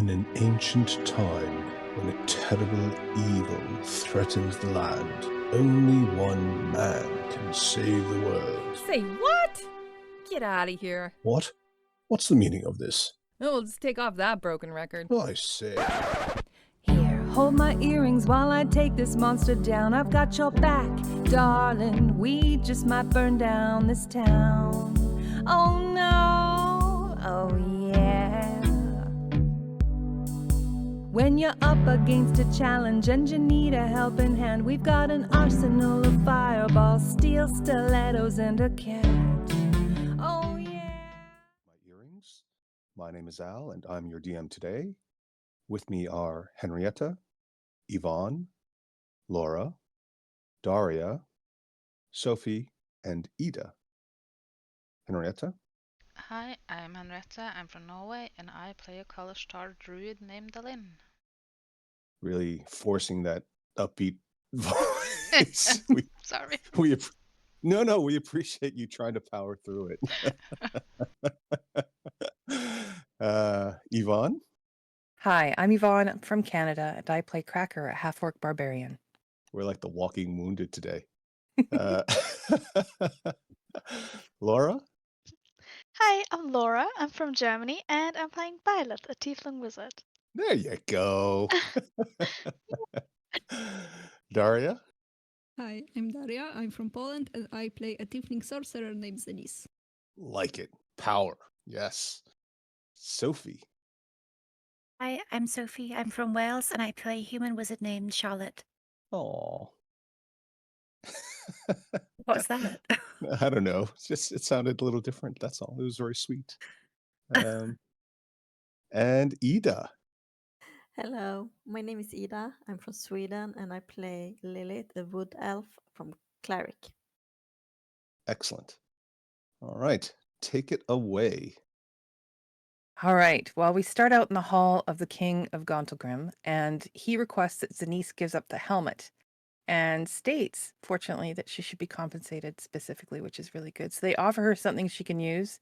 In an ancient time, when a terrible evil threatens the land, only one man can save the world. Say what? Get out of here. What? What's the meaning of this? Oh, we'll just take off that broken record. I say. Here, hold my earrings while I take this monster down. I've got your back, darling. We just might burn down this town. Oh no, oh yeah. When you're up against a challenge and you need a helping hand, we've got an arsenal of fireballs, steel stilettos, and a cat. Oh yeah. My earrings. My name is Al, and I'm your DM today. With me are Henrietta, Yvonne, Laura, Daria, Sophie, and Ida. Henrietta? Hi, I'm Henrietta. I'm from Norway, and I play a college star druid named Dalin. Really forcing that upbeat voice. Sorry. we appreciate you trying to power through it. Yvonne? Hi, I'm Yvonne. I'm from Canada, and I play Cracker, a half-orc barbarian. We're like the walking wounded today. Laura? Hi, I'm Laura. I'm from Germany, and I'm playing Violet, a tiefling wizard. There you go. Daria? Hi, I'm Daria. I'm from Poland, and I play a tiefling sorcerer named Zenis. Like it. Power. Yes. Sophie? Hi, I'm Sophie. I'm from Wales, and I play a human wizard named Charlotte. Oh. What's that? I don't know. It's just it sounded a little different. That's all. It was very sweet. And Ida. Hello, my name is Ida. I'm from Sweden and I play Lilith, a wood elf from Cleric. Excellent. All right. Take it away. All right. Well, we start out in the hall of the King of Gauntlgrim, and he requests that Zenis gives up the helmet and states, fortunately, that she should be compensated specifically, which is really good. So they offer her something she can use.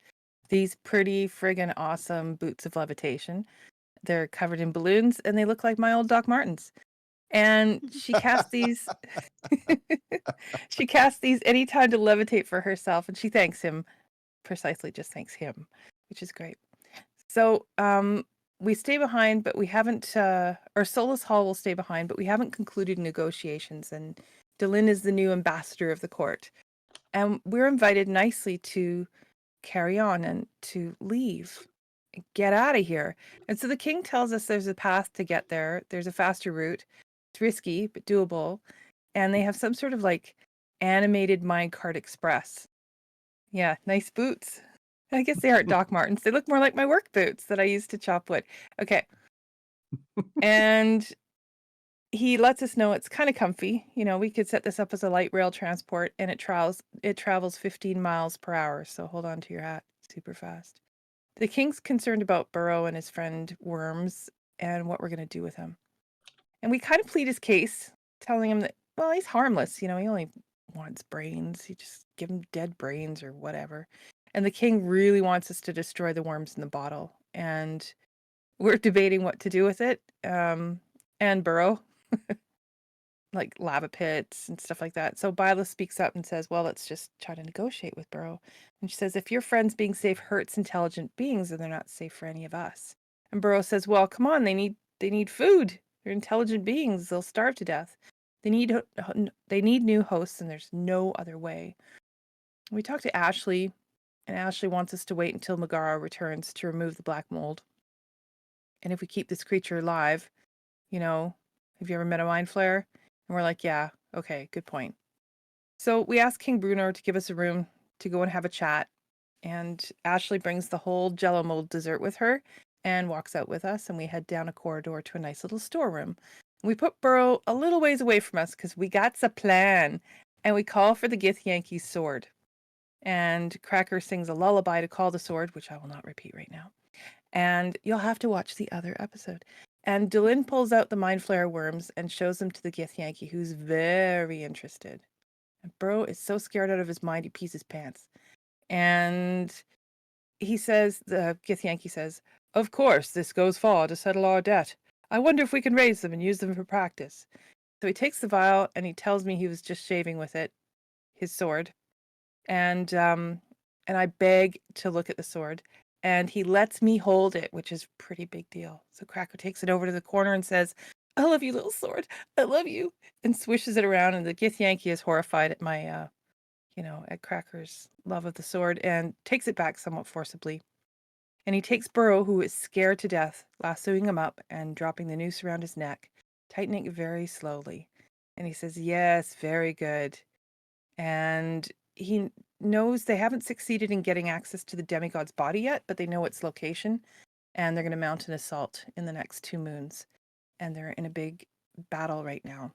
These pretty friggin' awesome boots of levitation. They're covered in balloons, and they look like my old Doc Martens. And she casts these. She casts these anytime to levitate for herself, and she thanks him. Precisely, just thanks him, which is great. So we stay behind, but we haven't. Or Solus Hall will stay behind, but we haven't concluded negotiations. And Dalin is the new ambassador of the court, and we're invited nicely to carry on and to leave. Get out of here. And so the king tells us there's a path to get there. There's a faster route. It's risky, but doable. And they have some sort of like animated minecart express. Yeah, nice boots. I guess they aren't Doc Martens. They look more like my work boots that I used to chop wood. Okay. And he lets us know it's kind of comfy. You know, we could set this up as a light rail transport, and it travels 15 miles per hour. So hold on to your hat. Super fast. The king's concerned about Burrow and his friend Worms and what we're going to do with him. And we kind of plead his case, telling him that, well, he's harmless. You know, he only wants brains. You just give him dead brains or whatever. And the king really wants us to destroy the worms in the bottle. And we're debating what to do with it. And Burrow, like lava pits and stuff like that. So Byla speaks up and says, well, let's just try to negotiate with Burrow. And she says, if your friends being safe hurts intelligent beings, then they're not safe for any of us. And Burrow says, well, come on, they need food. They're intelligent beings. They'll starve to death. They need new hosts, and there's no other way. We talked to Ashley, and Ashley wants us to wait until Megara returns to remove the black mold. And if we keep this creature alive, you know, have you ever met a mind flayer? And we're like, yeah, okay, good point. So we asked King Bruno to give us a room to go and have a chat. And Ashley brings the whole Jello mold dessert with her and walks out with us. And we head down a corridor to a nice little storeroom. We put Burrow a little ways away from us because we got a plan. And we call for the Githyanki's sword. And Cracker sings a lullaby to call the sword, which I will not repeat right now. And you'll have to watch the other episode. And Dalin pulls out the Mind Flayer worms and shows them to the Githyanki, who's very interested. And Burrow is so scared out of his mind, he pees his pants. And he says, the Githyanki says, Of course, this goes far to settle our debt. I wonder if we can raise them and use them for practice. So he takes the vial and he tells me he was just shaving with it, his sword. And I beg to look at the sword. And he lets me hold it, which is a pretty big deal. So Cracker takes it over to the corner and says, I love you, little sword. I love you. And swishes it around. And the Githyanki is horrified at my, at Cracker's love of the sword and takes it back somewhat forcibly. And he takes Burrow, who is scared to death, lassoing him up and dropping the noose around his neck, tightening it very slowly. And he says, yes, very good. And he knows they haven't succeeded in getting access to the demigod's body yet, but they know its location, and they're going to mount an assault in the next 2 moons. And they're in a big battle right now.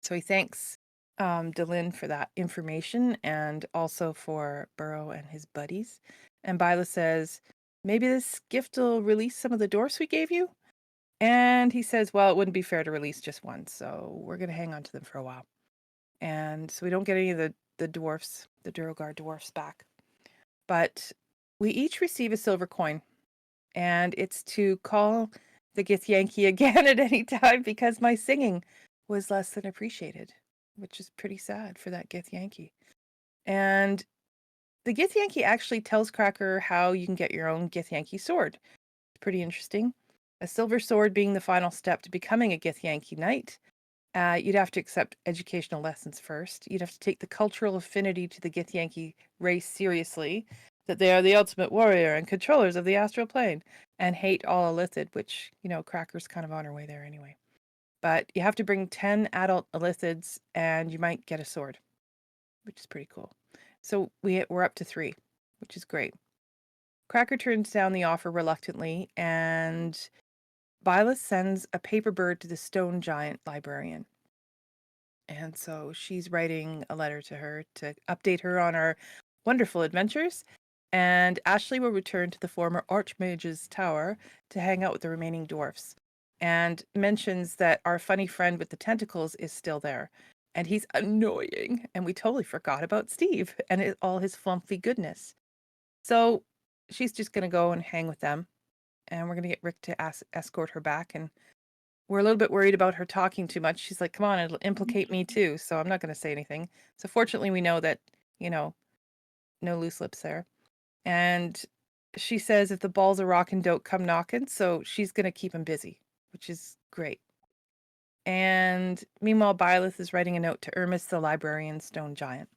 So he thanks Delin for that information and also for Burrow and his buddies. And Byla says, maybe this gift will release some of the dwarfs we gave you? And he says, well, it wouldn't be fair to release just one, so we're going to hang on to them for a while. And so we don't get any of the dwarfs, the Duergar dwarfs back. But we each receive a silver coin. And it's to call the Githyanki again at any time because my singing was less than appreciated, which is pretty sad for that Githyanki. And the Githyanki actually tells Cracker how you can get your own Githyanki sword. It's pretty interesting. A silver sword being the final step to becoming a Githyanki knight. You'd have to accept educational lessons first. You'd have to take the cultural affinity to the Githyanki race seriously, that they are the ultimate warrior and controllers of the astral plane, and hate all Illithid, which, Cracker's kind of on her way there anyway. But you have to bring 10 adult Illithids, and you might get a sword, which is pretty cool. So we're up to 3, which is great. Cracker turns down the offer reluctantly, and Byla sends a paper bird to the stone giant librarian. And so she's writing a letter to her to update her on our wonderful adventures. And Ashley will return to the former Archmage's tower to hang out with the remaining dwarfs. And mentions that our funny friend with the tentacles is still there. And he's annoying. And we totally forgot about Steve and all his flumpy goodness. So she's just going to go and hang with them. And we're going to get Rick to escort her back. And we're a little bit worried about her talking too much. She's like, come on, it'll implicate me too. So I'm not going to say anything. So fortunately, we know that, no loose lips there. And she says if the balls are rocking, don't come knocking. So she's going to keep him busy, which is great. And meanwhile, Byleth is writing a note to Ermis, the librarian stone giant,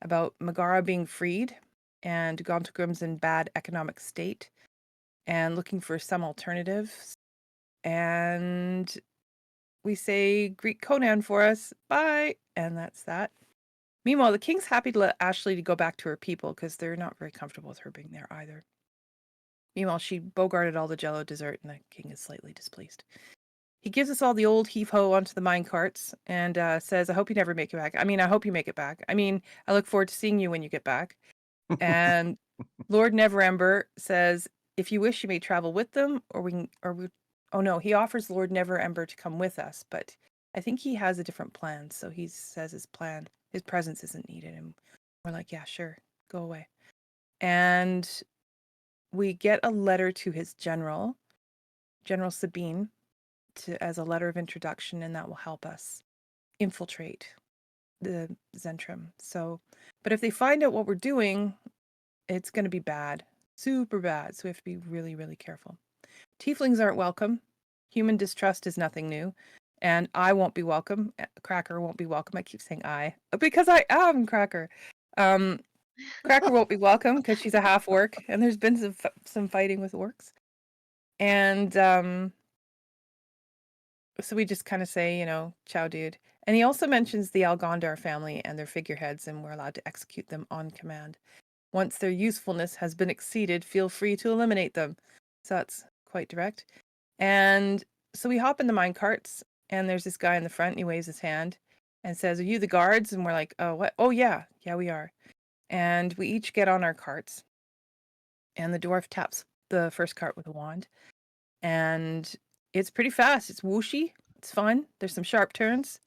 about Megara being freed and Gauntlgrim's in bad economic state and looking for some alternatives. And we say, greet Conan for us. Bye. And that's that. Meanwhile, the king's happy to let Ashley to go back to her people because they're not very comfortable with her being there either. Meanwhile, she bogarted all the jello dessert and the king is slightly displeased. He gives us all the old heave-ho onto the mine carts and says, I hope you never make it back. I mean, I hope you make it back. I mean, I look forward to seeing you when you get back. And Lord Neverember says, if you wish, you may travel with them, oh no, he offers Lord Neverember to come with us, but I think he has a different plan. So he says his presence isn't needed. And we're like, yeah, sure, go away. And we get a letter to his General Sabine, as a letter of introduction, and that will help us infiltrate the Zentrum. So, but if they find out what we're doing, it's going to be bad, super bad. So we have to be really, really careful. Tieflings aren't welcome. Human distrust is nothing new. And I won't be welcome. Cracker won't be welcome. I keep saying I, because I am Cracker. Cracker won't be welcome because she's a half orc, and there's been some fighting with orcs. And so we just kind of say, ciao, dude. And he also mentions the Algondar family and their figureheads, and we're allowed to execute them on command. Once their usefulness has been exceeded, feel free to eliminate them. So that's quite direct. And so we hop in the mine carts, and there's this guy in the front, and he waves his hand and says, are you the guards? And we're like, oh, what? Oh, yeah, we are. And we each get on our carts, and the dwarf taps the first cart with a wand. And it's pretty fast. It's whooshy. It's fun. There's some sharp turns.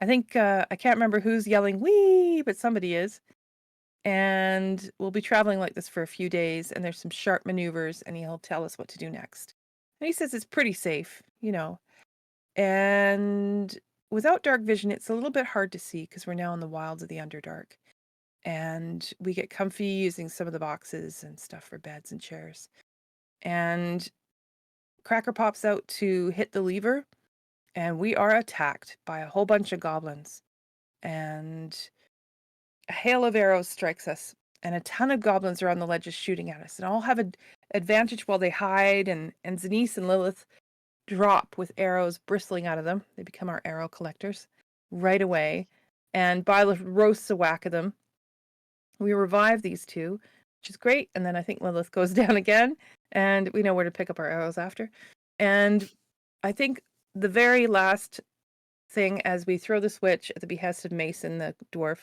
I think, I can't remember who's yelling, wee, but somebody is. and we'll be traveling like this for a few days, and there's some sharp maneuvers, and he'll tell us what to do next. And he says it's pretty safe, you know. And without dark vision, it's a little bit hard to see because we're now in the wilds of the Underdark. And we get comfy using some of the boxes and stuff for beds and chairs. And Cracker pops out to hit the lever, and we are attacked by a whole bunch of goblins. And a hail of arrows strikes us, and a ton of goblins are on the ledges shooting at us. And all have an advantage while they hide, and Zenise and Lilith drop with arrows bristling out of them. They become our arrow collectors right away. And Byleth roasts a whack of them. We revive these two, which is great. And then I think Lilith goes down again, and we know where to pick up our arrows after. And I think the very last thing, as we throw the switch at the behest of Mason, the dwarf,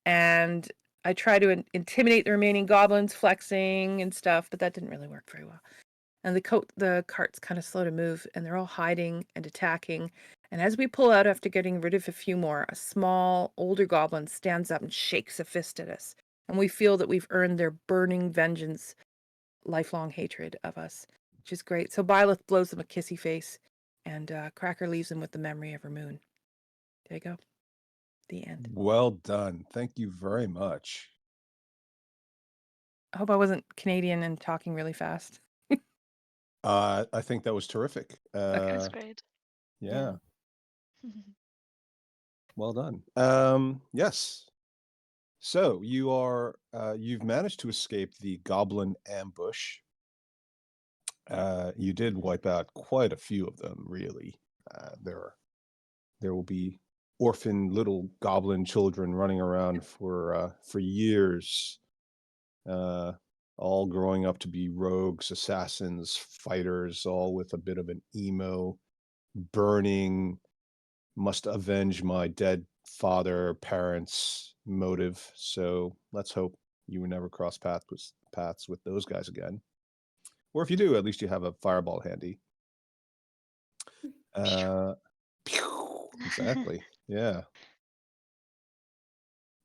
and I try to intimidate the remaining goblins, flexing and stuff, but that didn't really work very well. And the cart's kind of slow to move, and they're all hiding and attacking. And as we pull out after getting rid of a few more, a small, older goblin stands up and shakes a fist at us. And we feel that we've earned their burning vengeance, lifelong hatred of us, which is great. So Byleth blows them a kissy face, and Cracker leaves them with the memory of her moon. There you go. The end. Well done. Thank you very much. I hope I wasn't Canadian and talking really fast. I think that was terrific. That's great. Yeah. Well done. Yes. So you've managed to escape the goblin ambush. You did wipe out quite a few of them, really. There will be orphan little goblin children running around for years, all growing up to be rogues, assassins, fighters, all with a bit of an emo, burning, must avenge my dead father, parents motive. So let's hope you will never cross paths with those guys again. Or if you do, at least you have a fireball handy. Exactly. Yeah.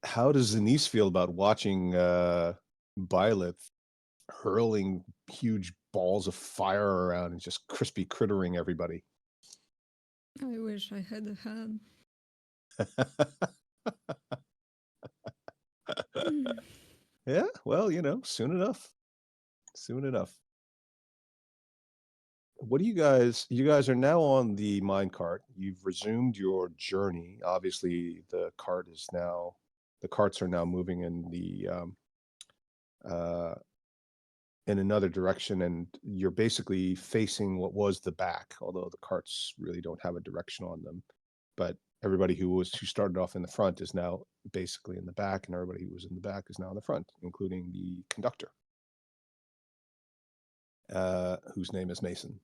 How does Zenise feel about watching Byleth hurling huge balls of fire around and just crispy crittering everybody? I wish I had a hand. Yeah, well, soon enough. Soon enough. What do you guys are now on the minecart. You've resumed your journey. Obviously, the carts are now moving in the in another direction, and you're basically facing what was the back, although the carts really don't have a direction on them. But everybody who started off in the front is now basically in the back, and everybody who was in the back is now in the front, including the conductor, whose name is Mason.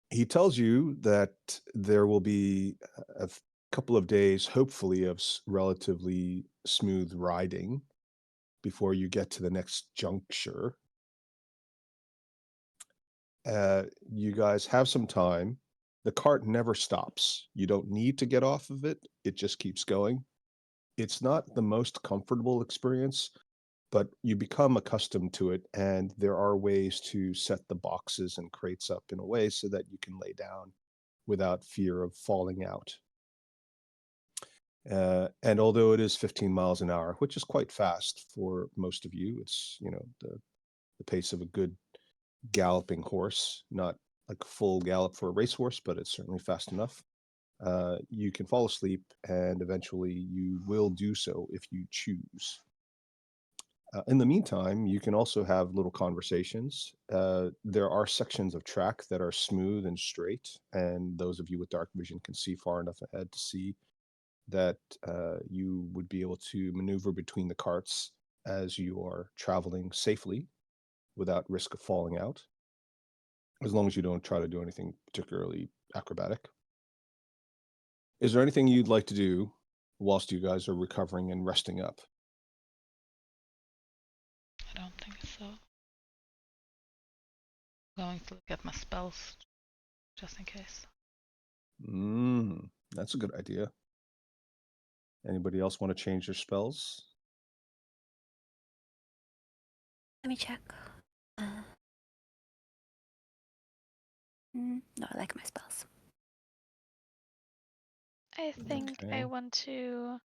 He tells you that there will be a couple of days, hopefully, of relatively smooth riding before you get to the next juncture. You guys have some time. The cart never stops. You don't need to get off of it. It just keeps going. It's not the most comfortable experience, but you become accustomed to it, and there are ways to set the boxes and crates up in a way so that you can lay down without fear of falling out. And although it is 15 miles an hour, which is quite fast for most of you, it's the pace of a good galloping horse, not like full gallop for a racehorse, but it's certainly fast enough. You can fall asleep, and eventually you will do so if you choose. In the meantime, you can also have little conversations. There are sections of track that are smooth and straight, and those of you with dark vision can see far enough ahead to see that you would be able to maneuver between the carts as you are traveling safely without risk of falling out, as long as you don't try to do anything particularly acrobatic. Is there anything you'd like to do whilst you guys are recovering and resting up? I don't think so. I'm going to look at my spells, just in case. That's a good idea. Anybody else want to change their spells? Let me check. No, I like my spells. I think I Okay. want to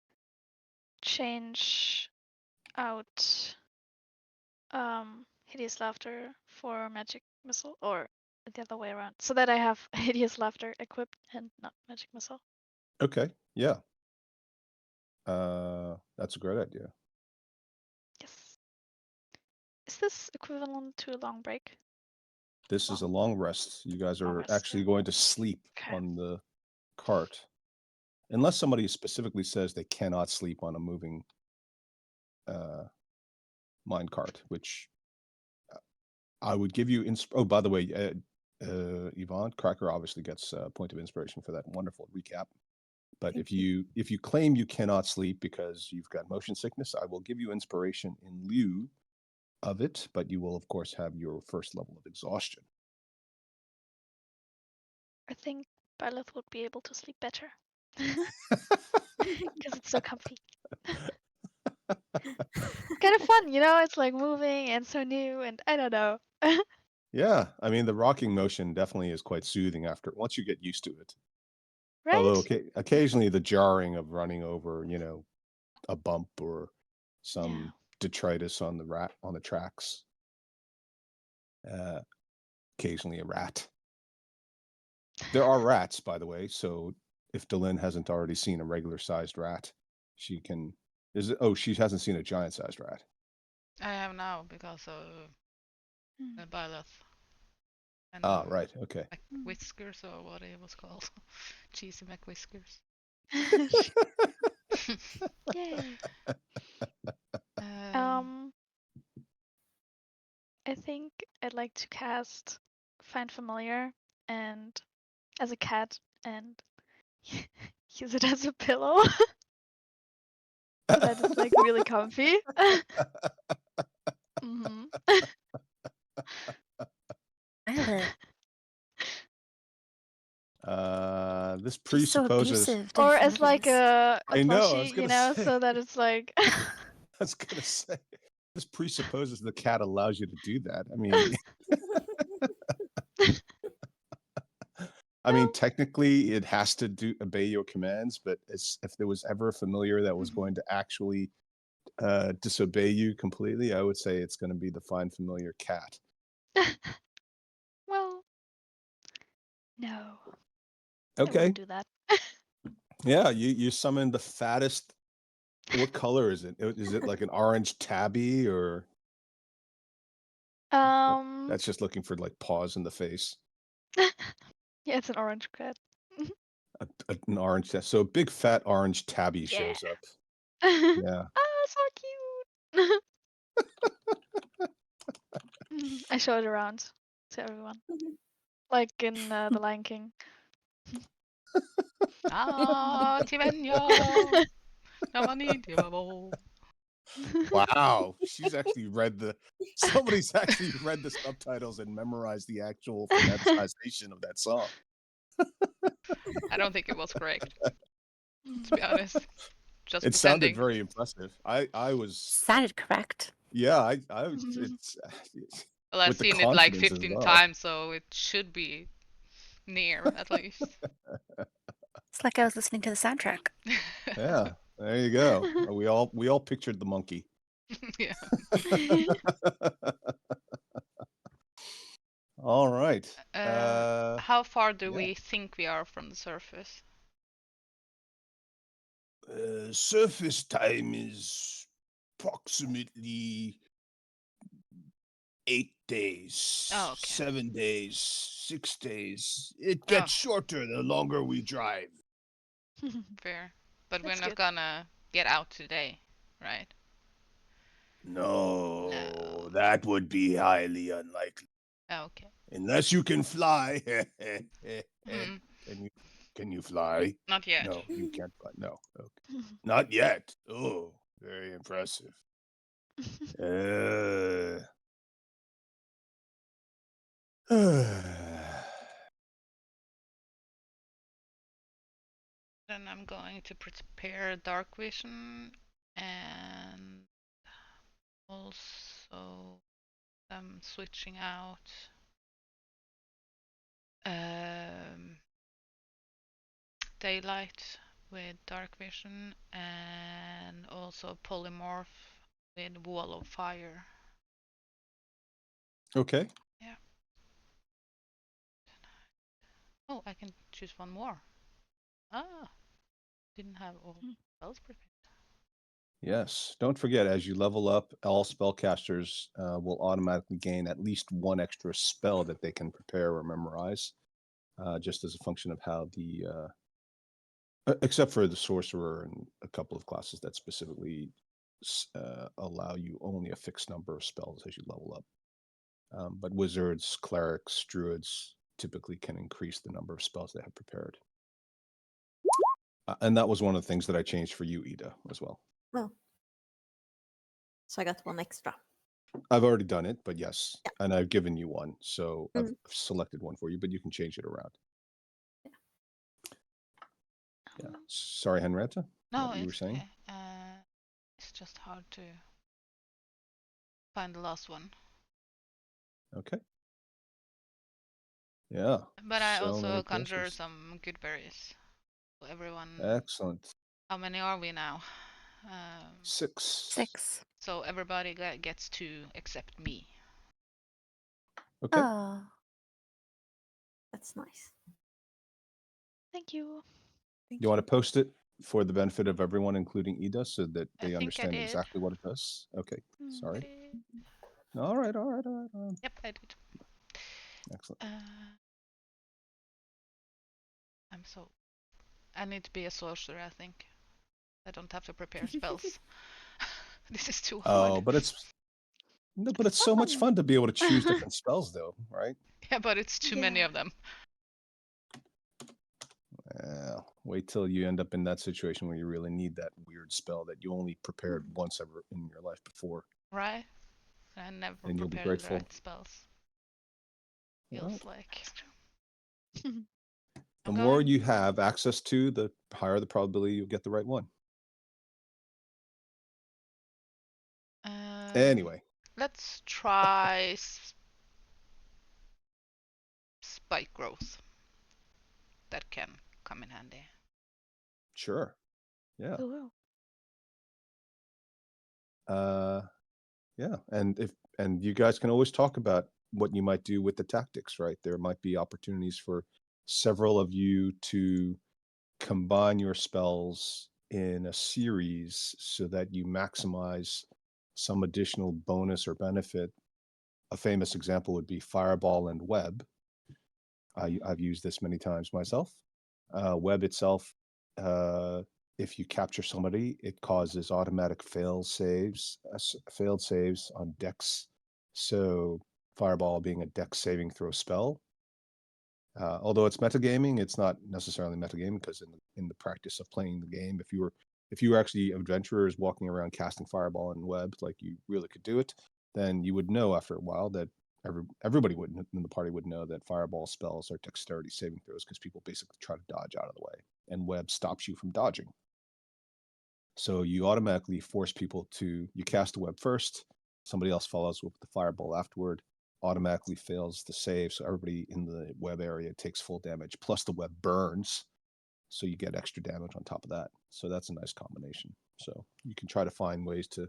change out Hideous Laughter for Magic Missile, or the other way around, so that I have Hideous Laughter equipped and not Magic Missile. Okay. Yeah. That's a great idea. Yes. Is this equivalent to a long break? This is a long rest. You guys Long are rest, actually yeah. going to sleep Okay. on the cart. Unless somebody specifically says they cannot sleep on a moving mine cart, which I would give you. Oh, by the way, Yvonne, Cracker obviously gets a point of inspiration for that wonderful recap. But Thank if you claim you cannot sleep because you've got motion sickness, I will give you inspiration in lieu of it. But you will, of course, have your first level of exhaustion. I think Byleth would be able to sleep better. Because it's so comfy. Kind of fun, you know? It's like moving and so new, and I don't know. Yeah, I mean the rocking motion definitely is quite soothing after once you get used to it. Right? Although occasionally the jarring of running over, a bump or some Yeah. detritus on the tracks. Occasionally a rat. There are rats, by the way. So if Delin hasn't already seen a regular sized rat, she can. She hasn't seen a giant sized rat. I have now because of Mm. Byleth. And Right. Okay. McWhiskers, or what it was called. Cheesy McWhiskers. Yay. I think I'd like to cast Find Familiar and as a cat and use it as a pillow. So that it's like really comfy. Mm-hmm. Violet. This She's so presupposes. abusive. Or as like a I know, I was plushie, gonna say. so that it's like I was gonna say. This presupposes the cat allows you to do that. I mean, technically it has to obey your commands, but if there was ever a familiar that was going to actually disobey you completely, I would say it's going to be the Find Familiar cat. well, no. I Okay. wouldn't do that. Yeah, you summon the fattest. What color is it? Is it like an orange tabby or? That's just looking for like paws in the face. Yeah, it's an orange cat. An orange. So a big fat orange tabby shows up. Yeah. Oh, so cute. I show it around to everyone, like in The Lion King. Wow, somebody's actually read the subtitles and memorized the actual phoneticization of that song. I don't think it was correct, to be honest. Just It sounded pretending. very impressive. I was Sounded correct. Yeah, it's Well, I've with the seen it like confidence as 15 well. times, so it should be near at least. It's like I was listening to the soundtrack. Yeah, there you go. We all pictured the monkey. Yeah. All right. How far do yeah. we think we are from the surface? Surface time is approximately 8 days, Oh, okay. 7 days, 6 days. It gets shorter the longer we drive. Fair. But That's we're not good. gonna get out today, right? No, that would be highly unlikely. Oh, okay. Unless you can fly. Hmm. Can you fly? Not yet. No, you can't fly. No. Okay. Not yet. Oh, very impressive. Then I'm going to prepare dark vision and also I'm switching out daylight with dark vision and also polymorph with wall of fire. Okay. Yeah. Oh, I can choose one more. Ah, didn't have all spells prepared. Yes. Don't forget, as you level up, all spellcasters will automatically gain at least one extra spell that they can prepare or memorize, just as a function of how the except for the sorcerer and a couple of classes that specifically allow you only a fixed number of spells as you level up. But wizards, clerics, druids typically can increase the number of spells they have prepared. And that was one of the things that I changed for you, Ida, as well. Oh. So I got one extra. I've already done it, but yes. Yeah. And I've given you one. So I've selected one for you, but you can change it around. Yeah. Sorry, Henrietta. No, what you were it's saying? okay. It's just hard to find the last one. Okay. Yeah. But I so also many conjure choices. some good berries. So everyone. Excellent. How many are we now? 6. 6. So everybody gets 2 except me. Okay. Oh. That's nice. Thank you. You want to post it for the benefit of everyone, including Ida, so that I they think I understand did. exactly what it does? Okay. Sorry. Did it? All right. Yep, I did. Excellent. I need to be a sorcerer, I think. I don't have to prepare spells. This is too hard. Oh, but it's so much fun to be able to choose different spells, though, right? Yeah, but it's too many of them. Wait till you end up in that situation where you really need that weird spell that you only prepared once ever in your life before. Right? I never And you'll be prepared the grateful. right spells. Feels like. The more you have access to, the higher the probability you'll get the right one. Anyway. Let's try spike growth. That can come in handy. Sure. Yeah. Cool. Yeah. And you guys can always talk about what you might do with the tactics, right? There might be opportunities for several of you to combine your spells in a series so that you maximize some additional bonus or benefit. A famous example would be Fireball and Web. I've used this many times myself. Web itself, if you capture somebody, it causes automatic failed saves on Dex. So Fireball being a Dex saving throw spell. Although it's metagaming, it's not necessarily metagaming because in the practice of playing the game, if you were actually adventurers walking around casting Fireball and Web, like you really could do it, then you would know after a while that everybody in the party would know that Fireball spells are dexterity saving throws because people basically try to dodge out of the way, and Web stops you from dodging. So you automatically force people to, you cast the Web first, somebody else follows with the Fireball afterward, automatically fails the save, so everybody in the Web area takes full damage, plus the Web burns, so you get extra damage on top of that. So that's a nice combination. So you can try to find ways to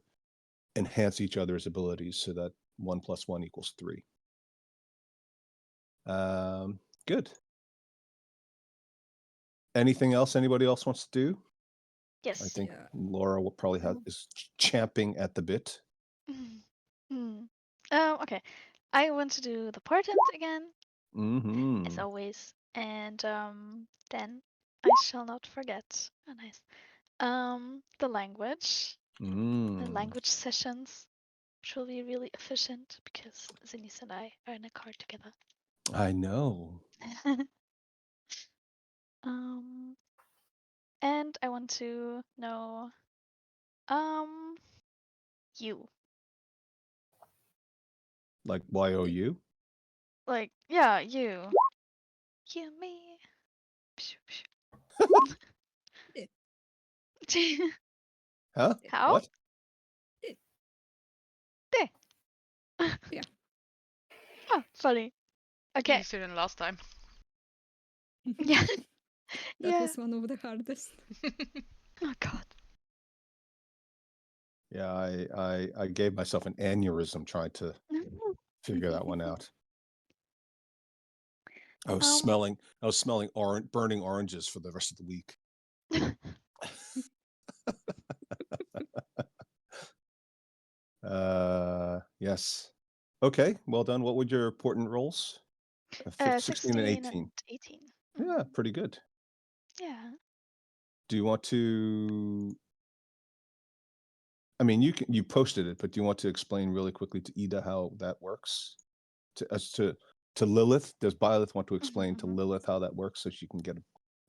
enhance each other's abilities so that 1 + 1 = 3. Good. Anything else anybody else wants to do? Yes. I think Laura will probably is champing at the bit. Okay. I want to do the portent again, as always, and then I shall not forget. Oh, nice. The language. The language sessions, which will be really efficient because Zinnis and I are in a car together. I know. And I want to know, you. Like YOU? Like, yeah, you. You, me. Huh? How? What? Yeah. Oh, funny. Okay. Easier than last time. Yeah. That Yeah. was one of the hardest. Oh God. Yeah, I gave myself an aneurysm trying to figure that one out. I was Um, smelling burning oranges for the rest of the week. Yes. Okay, well done. What were your important roles? 16 and 18. and 18. Yeah, pretty good. Yeah. Do you want to? I mean, you posted it, but do you want to explain really quickly to Ida how that works? To Lilith, does Byleth want to explain to Mhm. Lilith how that works so she can get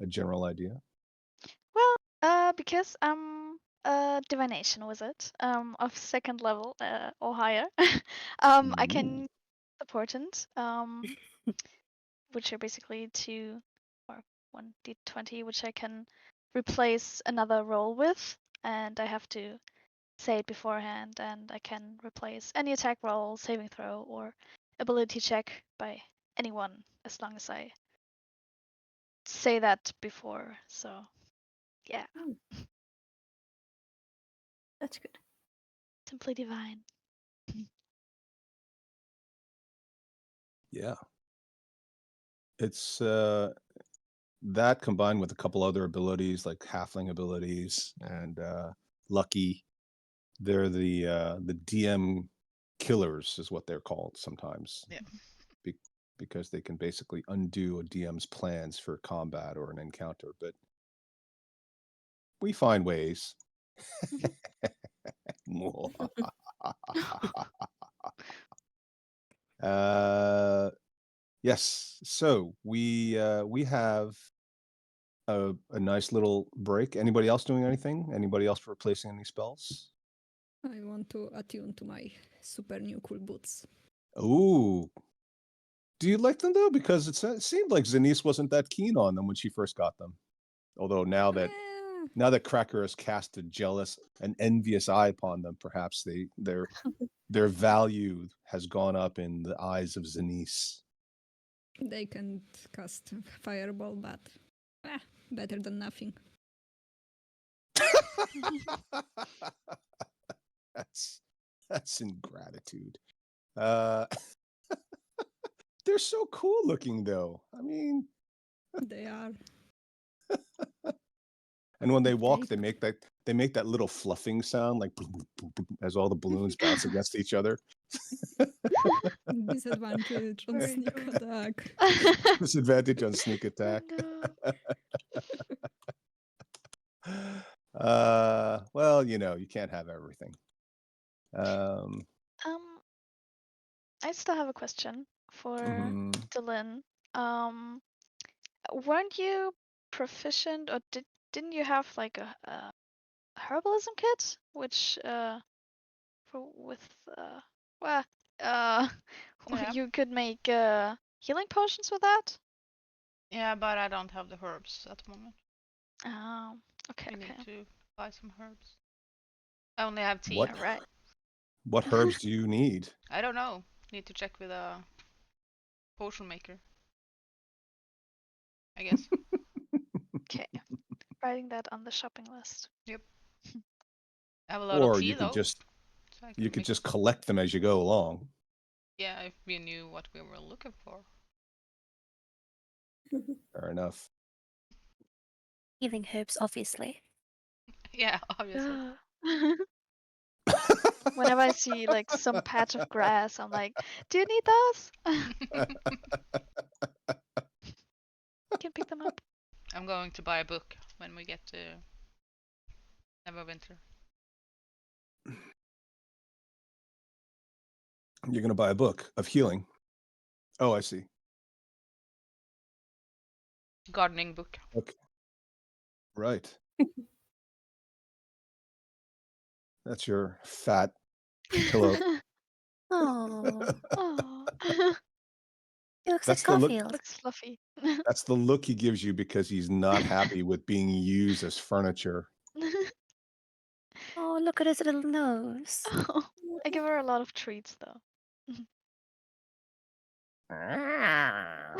a general idea? Well, because I'm a divination wizard, of second level, or higher, I Ooh. can portent, which are basically 2 or 1d20, which I can replace another roll with, and I have to say it beforehand, and I can replace any attack roll, saving throw, or ability check by anyone as long as I say that before. So, yeah, That's good. simply divine. Yeah. It's that combined with a couple other abilities like halfling abilities and lucky. They're the DM killers is what they're called sometimes. Yeah. Because they can basically undo a DM's plans for combat or an encounter, but we find ways. Yes. So we have a nice little break. Anybody else doing anything? Anybody else replacing any spells? I want to attune to my super new cool boots. Ooh. Do you like them though? Because it seemed like Zenice wasn't that keen on them when she first got them. Although now that Cracker has cast a jealous and envious eye upon them, perhaps their value has gone up in the eyes of Zenice. They can cast fireball, but better than nothing. That's ingratitude. They're so cool looking though. I mean, They are. and when they walk, Okay. they make that little fluffing sound like boom, boom, boom, boom, as all the balloons bounce against each other. Disadvantage on Very sneak cool. attack. Disadvantage on sneak attack. No. Well, you can't have everything. I still have a question for mhm. Dylan. Weren't you proficient, or didn't you have like a herbalism kit, which well, Yeah. you could make healing potions with that? Yeah, but I don't have the herbs at the moment. Oh, okay, We okay. need to buy some herbs. I only have tea. What Alright. what herbs do you need? I don't know. Need to check with a potion maker, I guess. Okay. Writing that on the shopping list. Yep. I have a lot of Or tea you could though. just So I you can could make just collect them as you go along. Yeah, if we knew what we were looking for. Fair enough. Healing herbs, obviously. Yeah, obviously. Whenever I see like some patch of grass, I'm like, do you need those? You can pick them up. I'm going to buy a book when we get to Neverwinter. You're going to buy a book of healing. Oh, I see. Gardening book. Okay. Right. That's your fat pillow. Oh, Oh, he looks That's like the look. Garfield. looks fluffy. That's the look he gives you because he's not happy with being used as furniture. Oh, look at his little nose. Oh, I give her a lot of treats though. Yeah.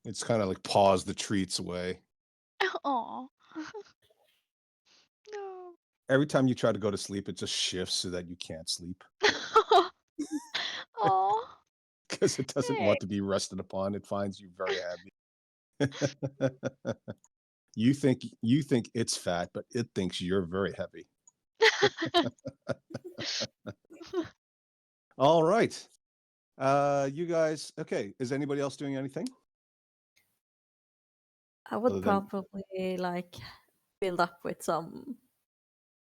It's kind of like paws the treats away. Aw. No. Every time you try to go to sleep, it just shifts so that you can't sleep Aw. because it doesn't Hey. want to be rested upon. It finds you very heavy. You think it's fat, but it thinks you're very heavy. All right. You guys, okay. Is anybody else doing anything? I would Other than probably like build up with some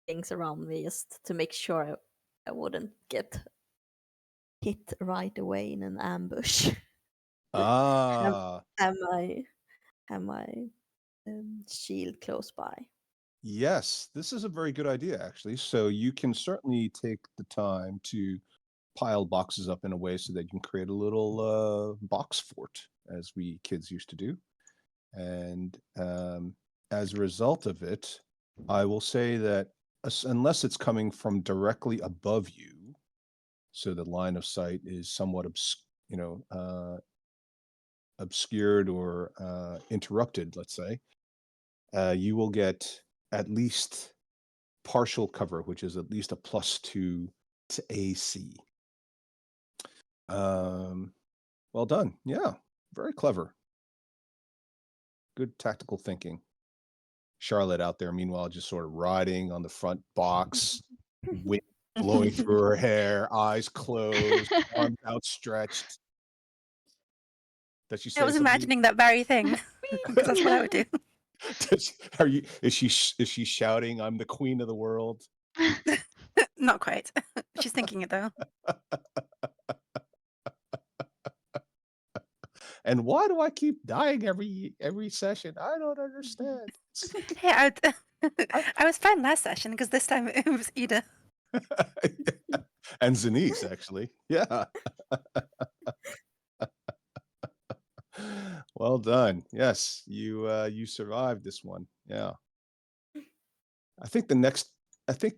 things around me just to make sure I wouldn't get hit right away in an ambush. ah, Have my shield close by. yes, this is a very good idea, actually. So you can certainly take the time to pile boxes up in a way so that you can create a little box fort, as we kids used to do. And as a result of it, I will say that unless it's coming from directly above you, so the line of sight is somewhat obscured or interrupted, let's say, you will get at least partial cover, which is at least a +2 to AC. Well done. Yeah, very clever. Good tactical thinking. Charlotte out there, meanwhile, just sort of riding on the front box, wind blowing through her hair, eyes closed, arms outstretched. Does she say I was something? imagining that very thing because that's what I would do. Is she shouting, "I'm the queen of the world"? Not quite. She's thinking it though. And why do I keep dying every session? I don't understand. Hey, I was fine last session because this time it was Ida. And Zanice, actually. Yeah. Well done. Yes, you survived this one. Yeah. I think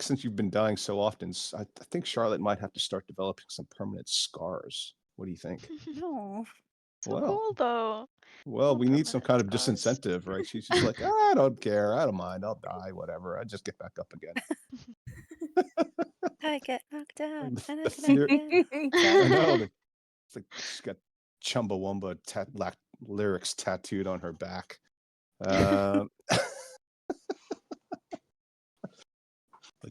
since you've been dying so often, I think Charlotte might have to start developing some permanent scars. What do you think? No. So Well, cool though. well, No we need some kind of permanent scars. disincentive, right? She's just like, I don't care. I don't mind. I'll die, whatever. I just get back up again. I get knocked out. The, And I the get fear, knocked I know. It's like she's got Chumbawamba lyrics tattooed on her back. The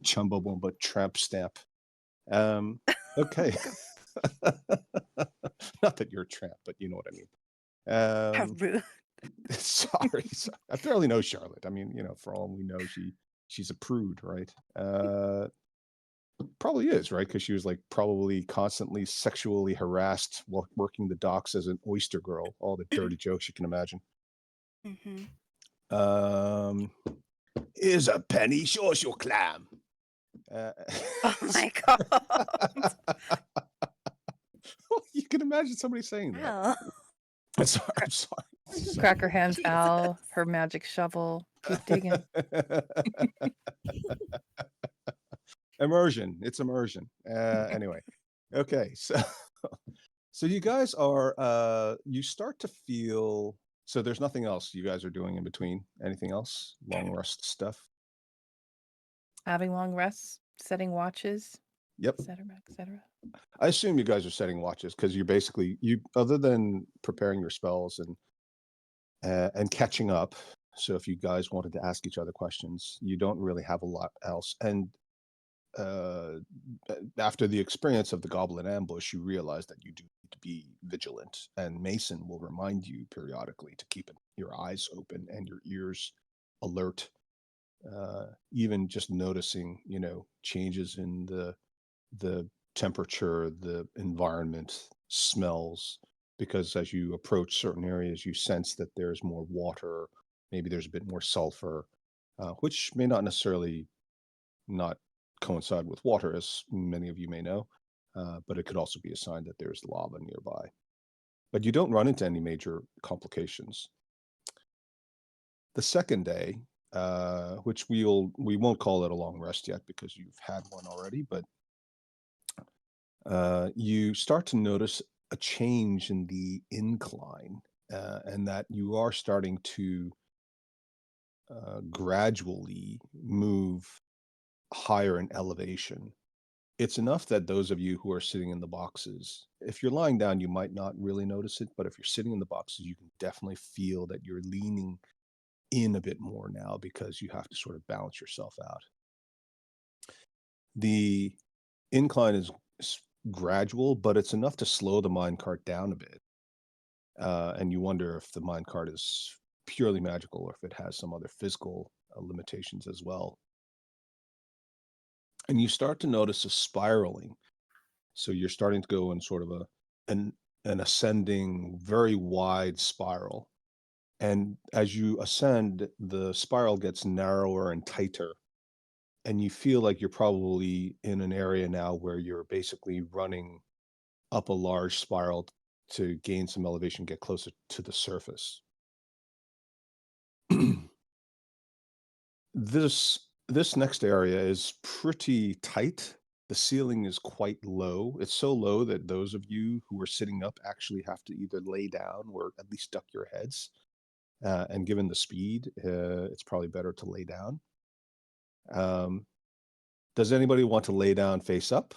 Chumbawamba tramp stamp. Okay. Not that you're a tramp, but you know what I mean. How rude. Sorry. I barely know Charlotte. I mean, for all we know, she's a prude, right? Probably is, right? Because she was like probably constantly sexually harassed while working the docks as an oyster girl. All the dirty jokes you can imagine. Mm-hmm. Here's a penny, shows your clam. Oh my god. You can imagine somebody saying that. Well. I'm sorry. Cracker hands Jesus. Al her magic shovel. Keep digging. Immersion. It's immersion. Anyway. Okay. So you guys are you start to feel, so there's nothing else you guys are doing in between? Anything else? Long rest stuff? Having long rests, setting watches, Yep. etc., etc. I assume you guys are setting watches because you're basically other than preparing your spells and catching up. So if you guys wanted to ask each other questions, you don't really have a lot else. And after the experience of the goblin ambush, you realize that you do need to be vigilant, and Mason will remind you periodically to keep your eyes open and your ears alert. Even just noticing, changes in the temperature, the environment, smells, because as you approach certain areas, you sense that there's more water, maybe there's a bit more sulfur, which may not necessarily not coincide with water, as many of you may know, but it could also be a sign that there's lava nearby. But you don't run into any major complications. The second day, which we won't call it a long rest yet because you've had one already, but you start to notice a change in the incline, and that you are starting to gradually move higher in elevation. It's enough that those of you who are sitting in the boxes, if you're lying down, you might not really notice it, but if you're sitting in the boxes, you can definitely feel that you're leaning in a bit more now because you have to sort of balance yourself out. The incline is gradual, but it's enough to slow the minecart down a bit. And you wonder if the minecart is purely magical or if it has some other physical limitations as well. And you start to notice a spiraling. So you're starting to go in sort of an ascending, very wide spiral. And as you ascend, the spiral gets narrower and tighter. And you feel like you're probably in an area now where you're basically running up a large spiral to gain some elevation, get closer to the surface. This next area is pretty tight. The ceiling is quite low. It's so low that those of you who are sitting up actually have to either lay down or at least duck your heads. And given the speed, it's probably better to lay down. Does anybody want to lay down face up?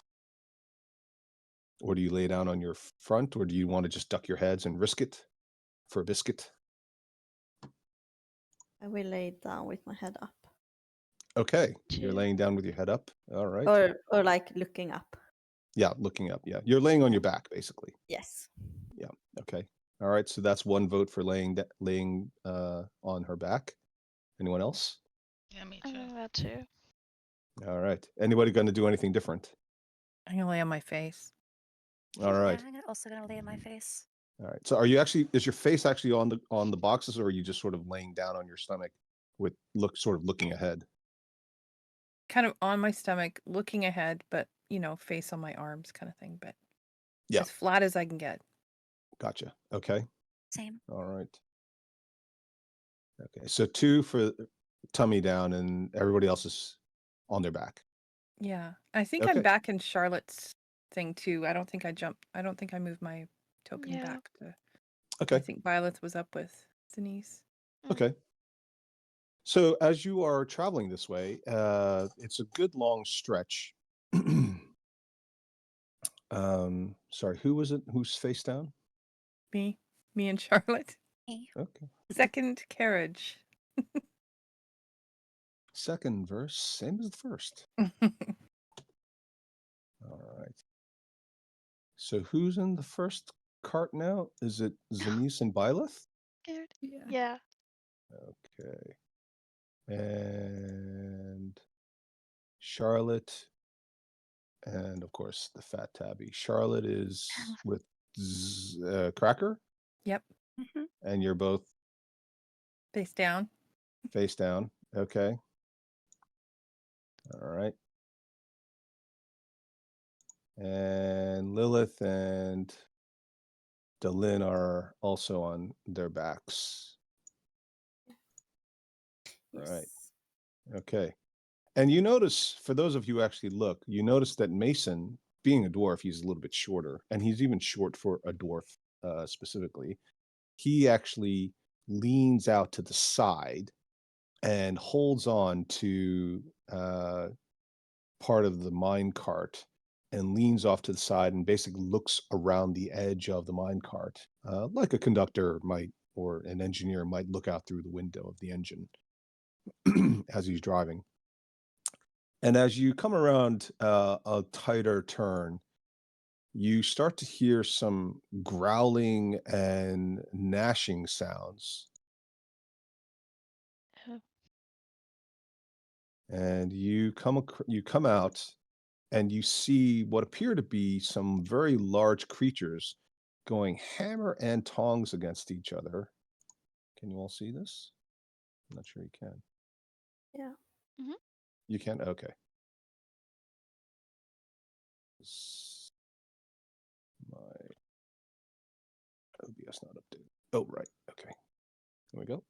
Or do you lay down on your front, or do you want to just duck your heads and risk it for a biscuit? I will lay down with my head up. Okay, you're Two. laying down with your head up. All right. Or like looking up. Yeah, looking up. Yeah, you're laying on your back, basically. Yes. Yeah. Okay. All right. So that's one vote for laying on her back. Anyone else? Yeah, me I too. think that too. All right. Anybody going to do anything different? I'm gonna lay on my face. All right. Yeah, I'm also gonna lay on my face. All right. So is your face actually on the boxes, or are you just sort of laying down on your stomach with looking ahead? Kind of on my stomach, looking ahead, but face on my arms kind of thing, but Yeah. as flat as I can get. Gotcha. Okay. Same. All right. Okay. So 2 for tummy down, and everybody else is on their back. Yeah. I think Okay. I'm back in Charlotte's thing too. I don't think I moved my token Yeah. back to Okay. I think Violet was up with Denise. Okay. So as you are traveling this way, it's a good long stretch. Sorry, who was it? Who's face down? Me and Charlotte. Me. Okay. Second carriage. Second verse, same as the first. All right. So who's in the first cart now? Is it Zenise and Byleth? Scared. Yeah. Yeah. Okay. And Charlotte, and of course the fat tabby. Charlotte is with Cracker, Yep. Mhm. and you're both Face down. face down. Okay. All right. And Lilith and Delin are also on their backs. Right. Yes. Okay. And you notice, for those of you who actually look, you notice that Mason, being a dwarf, he's a little bit shorter, and he's even short for a dwarf specifically. He actually leans out to the side and holds on to part of the mine cart and leans off to the side and basically looks around the edge of the mine cart, like a conductor might or an engineer might look out through the window of the engine as he's driving. And as you come around a tighter turn, you start to hear some growling and gnashing sounds. Oh. And you come out and you see what appear to be some very large creatures going hammer and tongs against each other. Can you all see this? I'm not sure you can. Yeah. You can? Okay. My OBS not updated. Oh, right. Okay. There we go.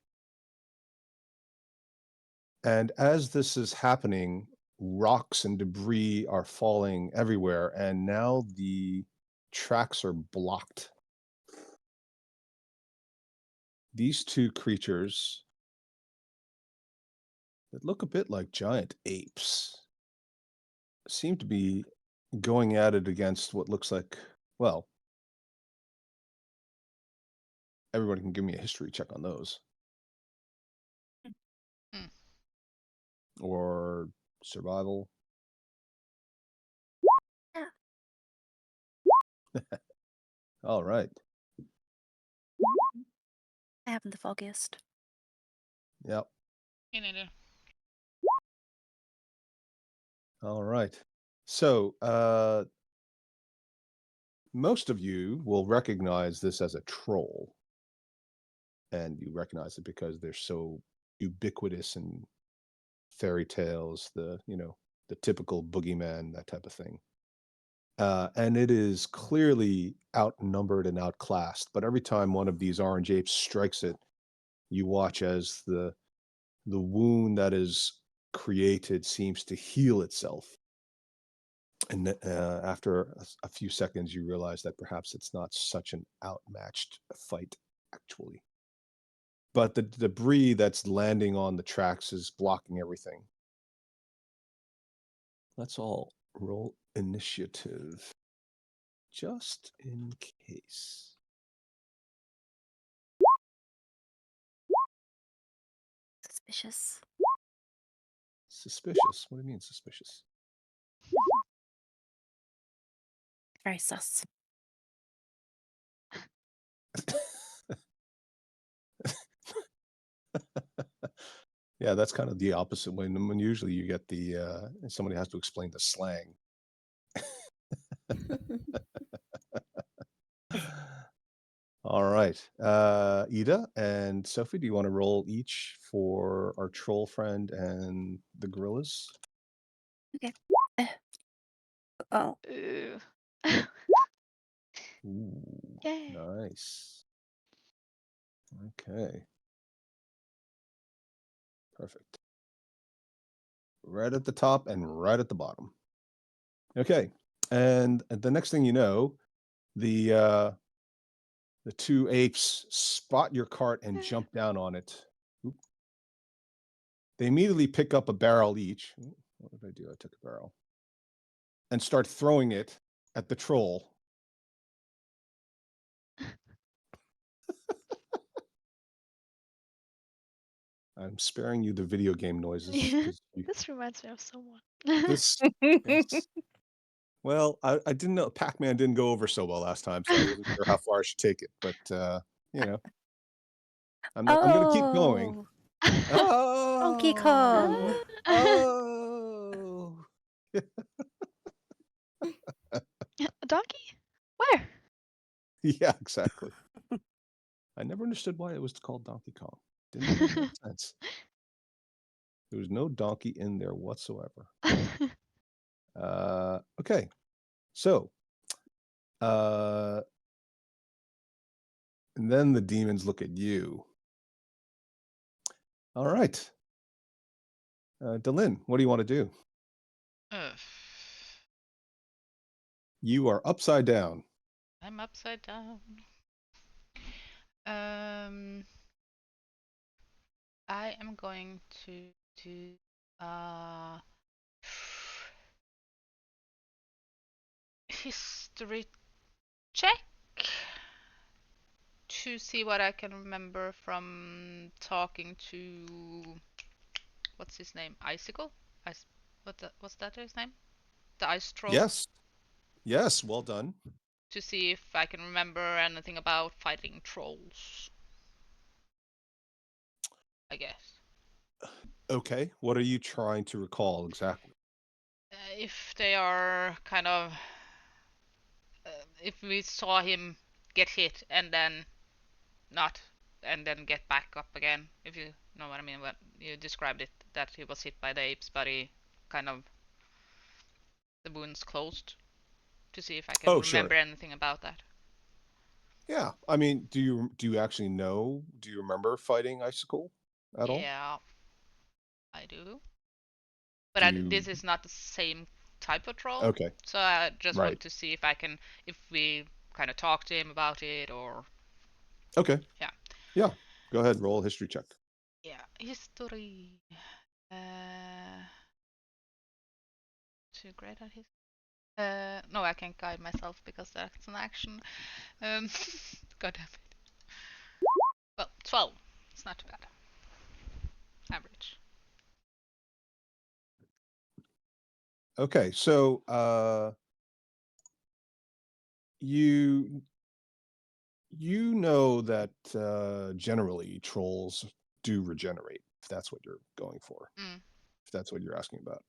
And as this is happening, rocks and debris are falling everywhere, and now the tracks are blocked. These two creatures that look a bit like giant apes seem to be going at it against what looks like, well, everybody can give me a history check on those. Hmm. Or survival. All right. I haven't the foggiest. Yep. Me neither. All right. So, most of you will recognize this as a troll. And you recognize it because they're so ubiquitous in fairy tales, the typical boogeyman, that type of thing. And it is clearly outnumbered and outclassed. But every time one of these orange apes strikes it, you watch as the wound that is created seems to heal itself. And after a few seconds, you realize that perhaps it's not such an outmatched fight, actually. But the debris that's landing on the tracks is blocking everything. Let's all roll initiative, just in case. Suspicious. Suspicious? What do you mean suspicious? Very sus. Yeah, that's kind of the opposite when usually you get the somebody has to explain the slang. All right. Ida and Sophie, do you want to roll each for our troll friend and the gorillas? Okay. Oh, Ooh. Ooh, Yay. nice. Okay. Perfect. Right at the top and right at the bottom. Okay. And the next thing you know, the two apes spot your cart and jump down on it. Oop. They immediately pick up a barrel each. Ooh, what did I do? I took a barrel. And start throwing it at the troll. I'm sparing you the video game noises. 'Cause This reminds me of someone. this, yes. Well, I didn't know Pac-Man didn't go over so well last time, so I wasn't sure how far I should take it. But you know, I'm going to keep going. Oh, Donkey Kong. Oh. A donkey? Where? Yeah, exactly. I never understood why it was called Donkey Kong. Didn't make any sense. There was no donkey in there whatsoever. Okay. So, and then the demons look at you. All right. Delin, what do you want to do? You are upside down. I'm upside down. I am going to do history check to see what I can remember from talking to what's his name? Icicle? Was that his name? The ice troll? Yes. Yes, well done. To see if I can remember anything about fighting trolls. I guess. Okay. What are you trying to recall exactly? If they are kind of if we saw him get hit and then not and then get back up again, if you know what I mean. When you described it, that he was hit by the apes, but he kind of the wounds closed, to see if I can remember anything about that. Yeah. I mean, do you actually know? Do you remember fighting Icicle at all? Yeah, I do. But Do this is not the same type of troll. Okay. So I just Right. want to see if we kind of talk to him about it, or Okay. Yeah. Yeah. Go ahead. Roll a history check. yeah, history. Too great at his. No, I can't guide myself because that's an action. God damn it. Well, 12. It's not too bad. Average. Okay. So you know that generally trolls do regenerate, if that's what you're going for. Mm. If that's what you're asking about.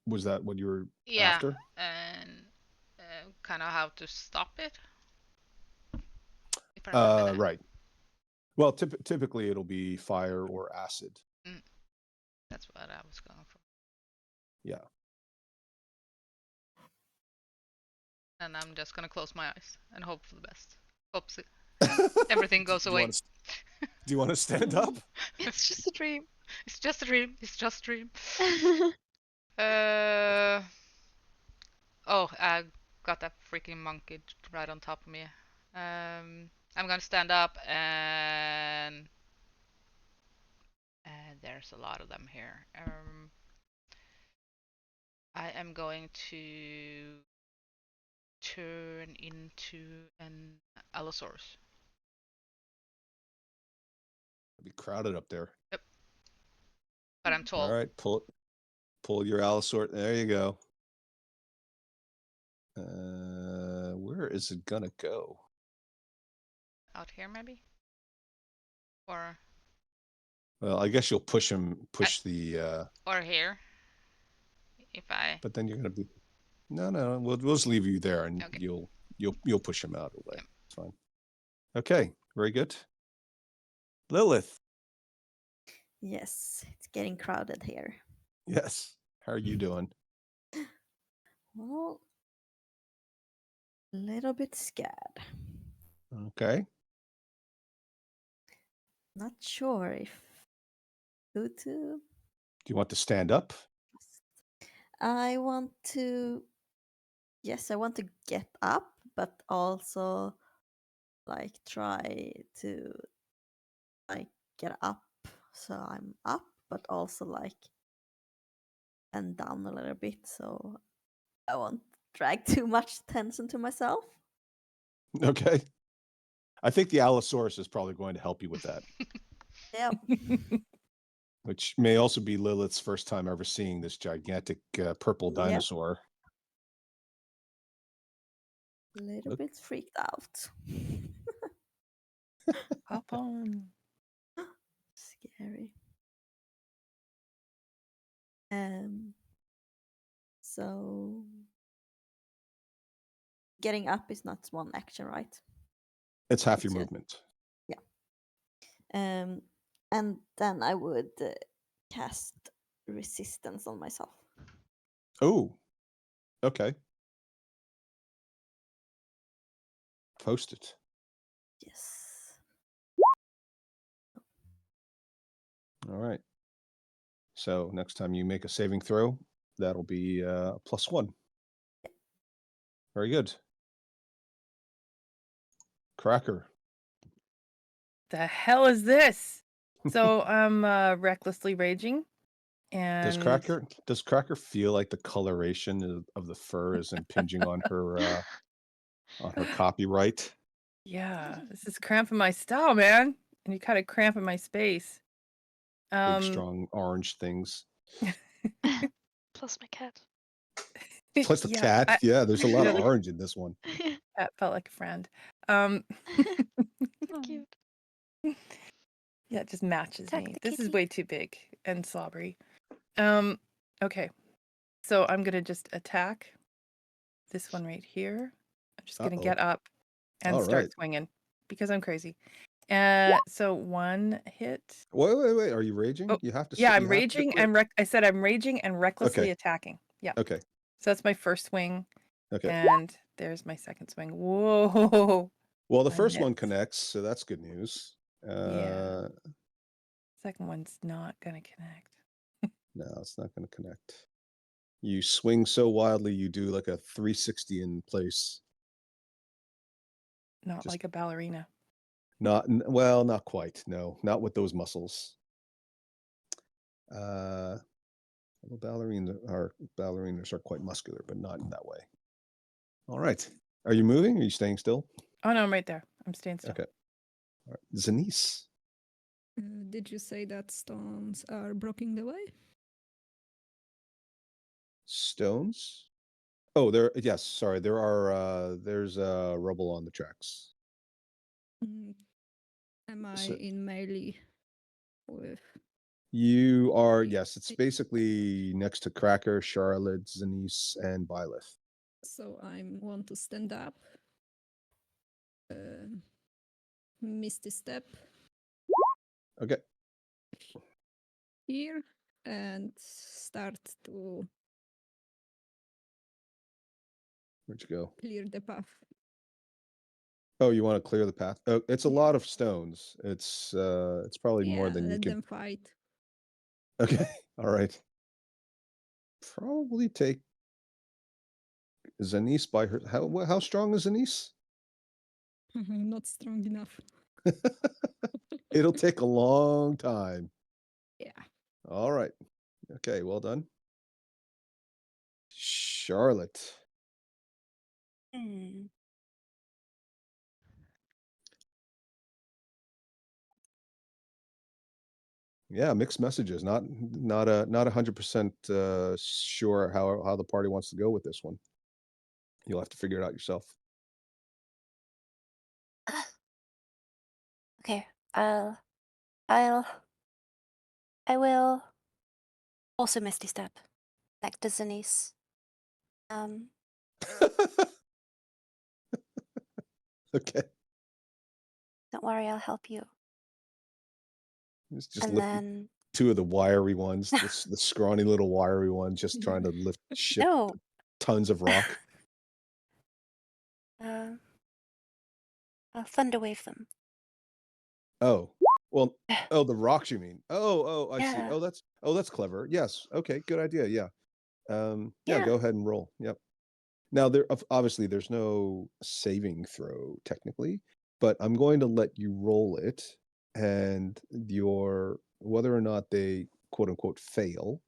Was that what you were Yeah, after? and kind of how to stop it. If I remember that. Right. Well, typically it'll be fire or acid. That's what I was going for. Yeah. And I'm just gonna close my eyes and hope for the best. Hope everything goes away. Do you want to stand up? It's just a dream. It's just a dream. It's just a dream. Oh, I got that freaking monkey right on top of me. I'm gonna stand up and there's a lot of them here. I am going to turn into an Allosaurus. It'll be crowded up there. Yep. But I'm tall. All right, pull your Allosaurus. There you go. Where is it gonna go? Out here, maybe? Or Well, I guess you'll push the. or here. If I. But then you're gonna be. No. We'll just leave you there, and Okay. you'll push him out away. Yep. It's fine. Okay, very good. Lilith. Yes, it's getting crowded here. Yes. How are you doing? Well, a little bit scared. Okay. Not sure who to. Do you want to stand up? I want to. Yes, I want to get up, but also like try to like get up so I'm up, but also like bend down a little bit so I won't drag too much attention to myself. Okay. I think the Allosaurus is probably going to help you with that, Yep. which may also be Lilith's first time ever seeing this gigantic purple Yep. dinosaur. A little Look. bit freaked out. Hop on. Scary. So getting up is not one action, right? It's half your It's a- movement. And then I would cast resistance on myself. Oh, okay. Post it. Yes. All right. So next time you make a saving throw, that'll be +1. Very good. Cracker. The hell is this? So I'm recklessly raging, and Does Cracker feel like the coloration of the fur is impinging on her copyright? yeah, this is cramping my style, man. And you kind of cramping my space. Big, strong orange things. Plus my cat. Plus the yeah, cat. Yeah, there's a lot of really- orange in this one. That felt like a friend. Cute. Yeah, it just matches Attack me. the This is kitty. way too big and slobbery. Okay. So I'm gonna just attack this one right here. I'm just gonna Uh-oh. get up and All start right. swinging because I'm crazy. So one hit. Wait. Are you raging? Oh, You have to. Yeah, you I'm have to raging declare- and I said I'm raging and recklessly Okay. attacking. Yeah. Okay. So that's my first swing, Okay. and there's my second swing. Whoa. Well, the I first one missed. connects, so that's good news. Yeah. Second one's not going to connect. No, it's not going to connect. You swing so wildly, you do like a 360 in place. Not Just- like a ballerina. Well, not quite. No, not with those muscles. Ballerinas are quite muscular, but not in that way. All right. Are you moving? Are you staying still? Oh, no, I'm right there. I'm staying still. Okay. All right. Zanice. Did you say that stones are blocking the way? Stones. Oh, yes, sorry. There's rubble on the tracks. Am I So- in melee with? You are, Ye- yes, it's basically next to Cracker, Charlotte, Zanice, and Byleth. So I want to stand up. Misty step Okay. here and start to Where'd you go? clear the path. Oh, you want to clear the path? Oh, it's a lot of stones. It's probably more Yeah, than you let can. them fight. Okay. All right. Probably take Zanice by her. How strong is Zanice? Not strong enough. It'll take a long time. Yeah. All right. Okay, well done. Charlotte. Hmm. Yeah, mixed messages. Not 100% sure how the party wants to go with this one. You'll have to figure it out yourself. Okay. I will also Misty Step. Back to Zanice. Okay. Don't worry, I'll help you. Just And lift then two of the wiry ones, the scrawny little wiry ones, just trying to lift shit no. tons of rock. I'll thunder wave them. Oh, well, the rocks you mean? I see. Yeah. That's clever. Yes. Okay. Good idea. Yeah. Yeah. Yeah. Go ahead and roll. Yep. Now obviously there's no saving throw technically, but I'm going to let you roll it, and whether or not they quote unquote fail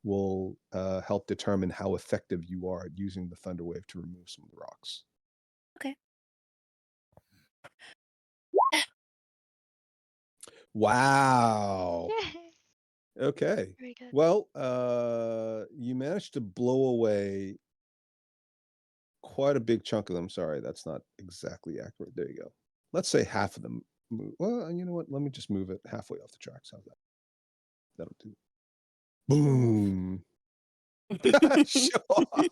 will help determine how effective you are at using the thunder wave to remove some of the rocks. Okay. Wow. Yay. Okay. Very good. Well, you managed to blow away quite a big chunk of them. Sorry, that's not exactly accurate. There you go. Let's say half of them move. Well, you know what? Let me just move it halfway off the tracks. How's that? That'll do. Boom. Show off.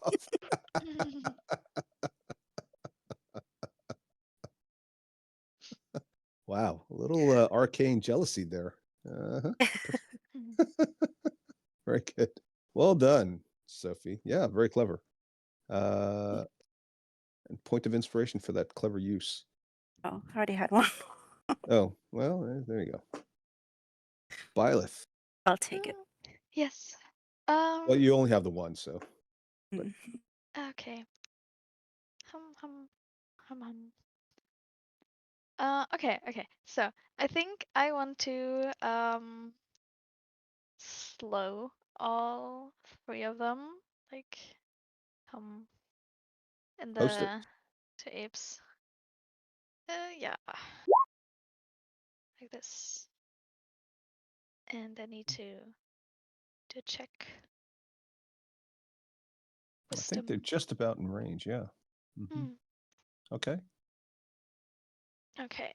Wow, a little arcane jealousy there. Uh-huh. Very good. Well done, Sophie. Yeah, very clever. And point of inspiration for that clever use. Oh, I already had one. Oh, well, there you go. Byleth. I'll take it. Yes. Well, you only have the one, so. But- Mm. Okay. Hum. Okay. So I think I want to slow all three of them, like in Post it. the two apes. Yeah. Like this. And I need to check. I think they're Wisdom. just about in range, yeah. Mhm. Hmm. Okay. Okay.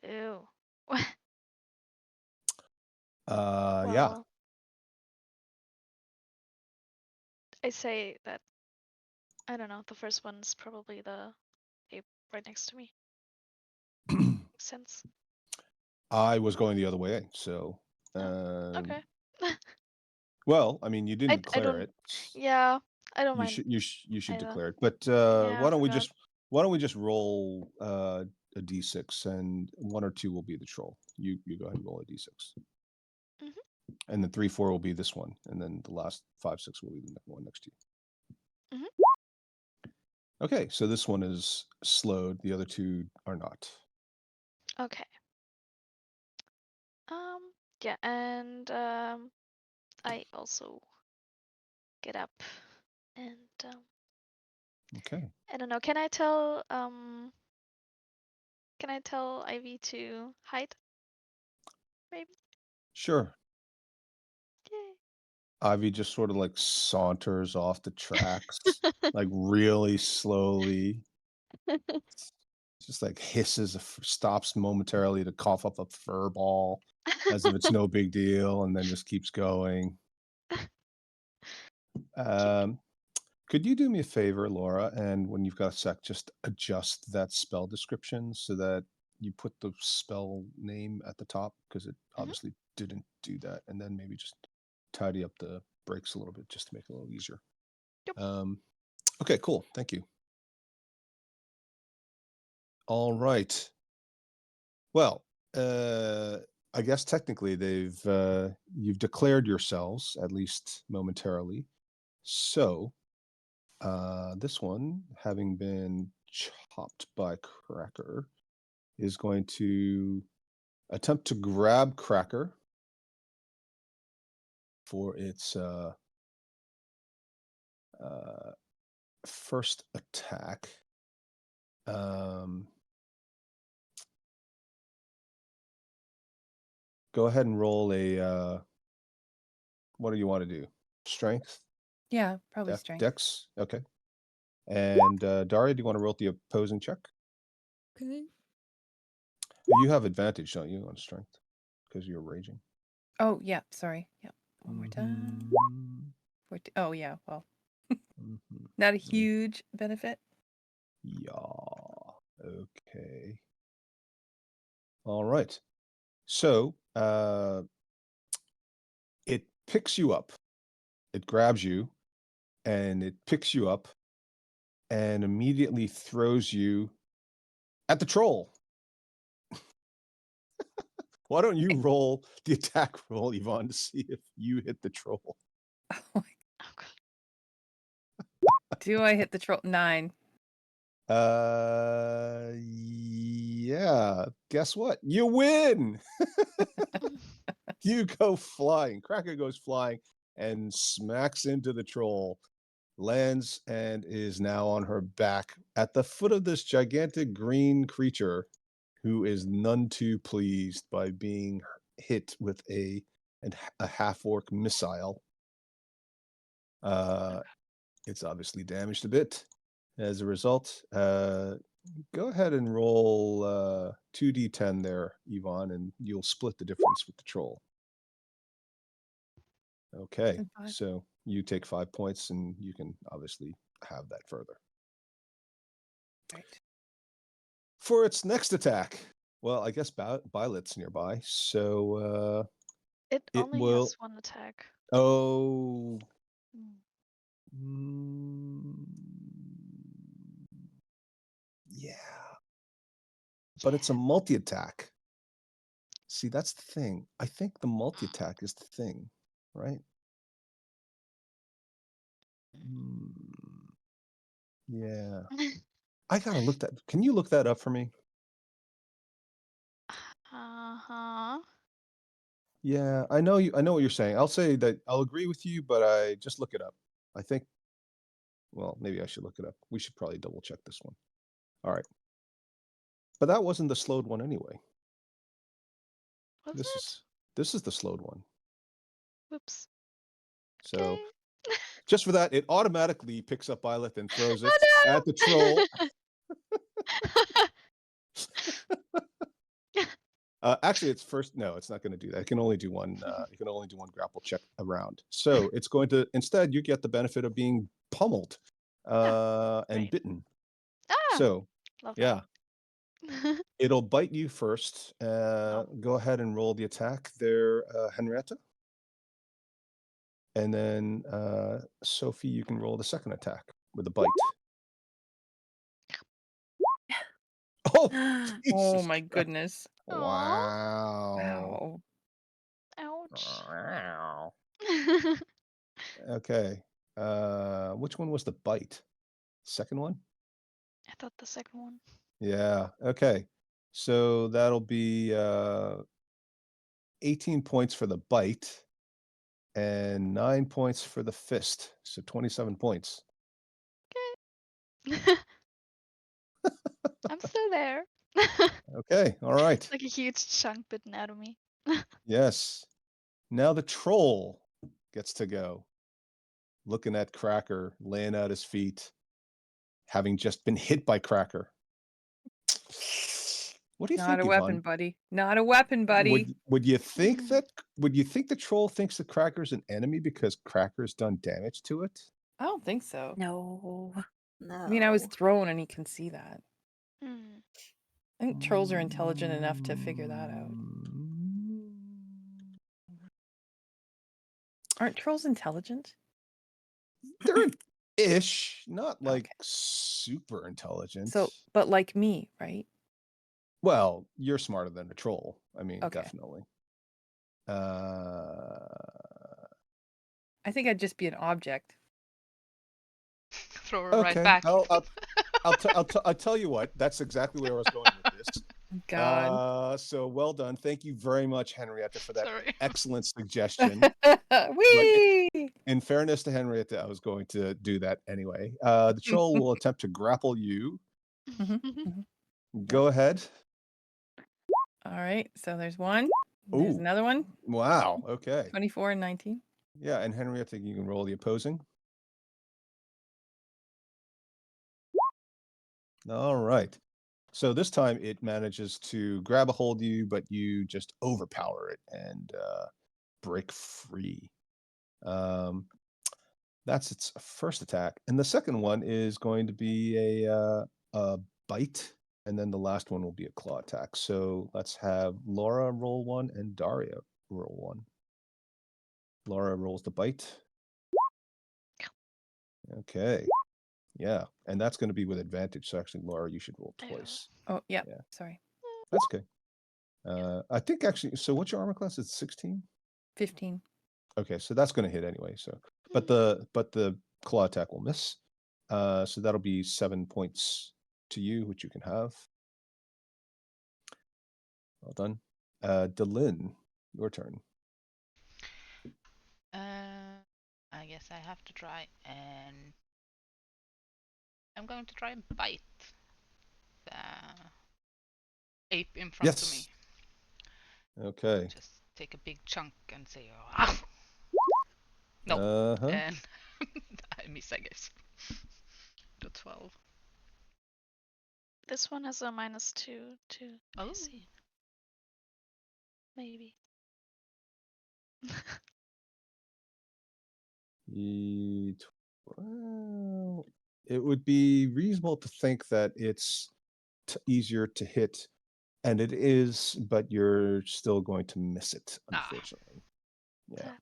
Ew. Yeah. Well, I say that, I don't know, the first one's probably the ape right next to me. Makes sense. I was going the other way, so. Okay. Well, I mean, you didn't I declare don't- it. Yeah, I don't You mind. should you should either. declare it. But Yeah, I why don't we forgot. just roll a d6, and 1 or 2 will be the troll. You go ahead and roll a d6. Mhm. And then 3, 4 will be this one, and then the last 5, 6 will be the one next to you. Mhm. Okay, so this one is slowed. The other 2 are not. Okay. Yeah, and I also get up and Okay. I don't know. Can I tell Ivy to hide? Maybe. Sure. Yay. Ivy just sort of like saunters off the tracks, like really slowly. Just like hisses, stops momentarily to cough up a fur ball as if it's no big deal, and then just keeps going. Could you do me a favor, Laura? And when you've got a sec, just adjust that spell description so that you put the spell name at the top, because it obviously didn't do that. And then maybe just tidy up the breaks a little bit just to make it a little easier. Yep. Okay, cool. Thank you. All right. Well, I guess technically you've declared yourselves, at least momentarily. So this one, having been chopped by Cracker, is going to attempt to grab Cracker for its first attack. Go ahead and roll a. What do you want to do? Strength? Yeah, probably strength. Dex? Okay. And Daria, do you want to roll the opposing check? Okay. You have advantage, don't you, on strength? Because you're raging. Oh, yeah. Sorry. Yeah. One more time. 14. Oh, yeah. Well, not a huge benefit. Yeah. Okay. All right. So it picks you up. It grabs you and it picks you up and immediately throws you at the troll. Why don't you roll the attack roll, Yvonne, to see if you hit the troll? Oh my Oh, God. Do I hit the troll? 9. Yeah. Guess what? You win. You go flying. Cracker goes flying and smacks into the troll, lands, and is now on her back at the foot of this gigantic green creature who is none too pleased by being hit with a half-orc missile. It's obviously damaged a bit as a result. Go ahead and roll 2d10 there, Yvonne, and you'll split the difference with the troll. Okay, And 5. so you take 5 points, and you can obviously have that further. Right. For its next attack, well, I guess Byleth's nearby, so It it only will. has one attack. Oh. Yeah. But it's a multi-attack. See, that's the thing. I think the multi-attack is the thing, right? Yeah. I gotta look that. Can you look that up for me? Yeah, I know you. I know what you're saying. I'll say that I'll agree with you, but I just look it up. I think. Well, maybe I should look it up. We should probably double check this one. All right. But that wasn't the slowed one anyway. Was This it? this is the slowed one. Whoops. So Okay. just for that, it automatically picks up Byleth and throws it Oh, no! at the troll. Actually, it's first. No, it's not going to do that. It can only do one. You can only do one grapple check around. So it's going to instead you get the benefit of being pummeled and great. bitten. Ah! So Love yeah, that. it'll bite you first. Oh. Go ahead and roll the attack there, Henrietta. And then Sophie, you can roll the second attack with a bite. Oh, Oh Jesus my Christ. goodness. Wow. Wow. Ouch. Okay. Which one was the bite? Second one? I thought the second one. Yeah. Okay. So that'll be 18 points for the bite and 9 points for the fist. So 27 points. I'm still there. Okay. All right. Like a huge chunk bitten out of me. Yes. Now the troll gets to go. Looking at Cracker laying at his feet, having just been hit by Cracker. What do you Not think, a Yvonne? weapon, buddy. Not a weapon, buddy. Would you think the troll thinks the Cracker's an enemy because Cracker's done damage to it? I don't think so. No. No. I mean, I was thrown and he can see that. Hmm. I think trolls are intelligent enough to figure that out. Aren't trolls intelligent? They're ish, not like Okay. super intelligent. So, but like me, right? Well, you're smarter than a troll. I mean, Okay. definitely. I think I'd just be an object. Throw her right back. I'll tell you what. That's exactly where I was going with this. God. So well done. Thank you very much, Henrietta, for that Sorry. excellent suggestion. Whee! In fairness to Henrietta, I was going to do that anyway. The troll will attempt to grapple you. Mhm, mhm. Go ahead. All right. So there's one. There's Ooh. another one. Wow. Okay. 24 and 19. Yeah, and Henrietta, you can roll the opposing. All right. So this time it manages to grab a hold of you, but you just overpower it and break free. That's its first attack. And the second one is going to be a bite. And then the last one will be a claw attack. So let's have Laura roll one and Daria roll one. Laura rolls the bite. Okay. Yeah. And that's going to be with advantage. So actually, Laura, you should roll Oh. twice. Oh, yeah. Yeah. Sorry. That's okay. I think actually, so what's your armor class? It's 16? 15. Okay, so that's going to hit anyway. So, but the claw attack will miss. So that'll be 7 points to you, which you can have. Well done. Delin, your turn. I guess I have to try, and I'm going to try and bite the ape in front of me. Yes. Okay. Just take a big chunk and say, "Ah!" No, Uh-huh. and I miss, I guess. The 12. This one has a -2 to Oh, AC. Maybe. Well, it would be reasonable to think that it's easier to hit, and it is, but you're still going to miss it, unfortunately. Yeah. Sad.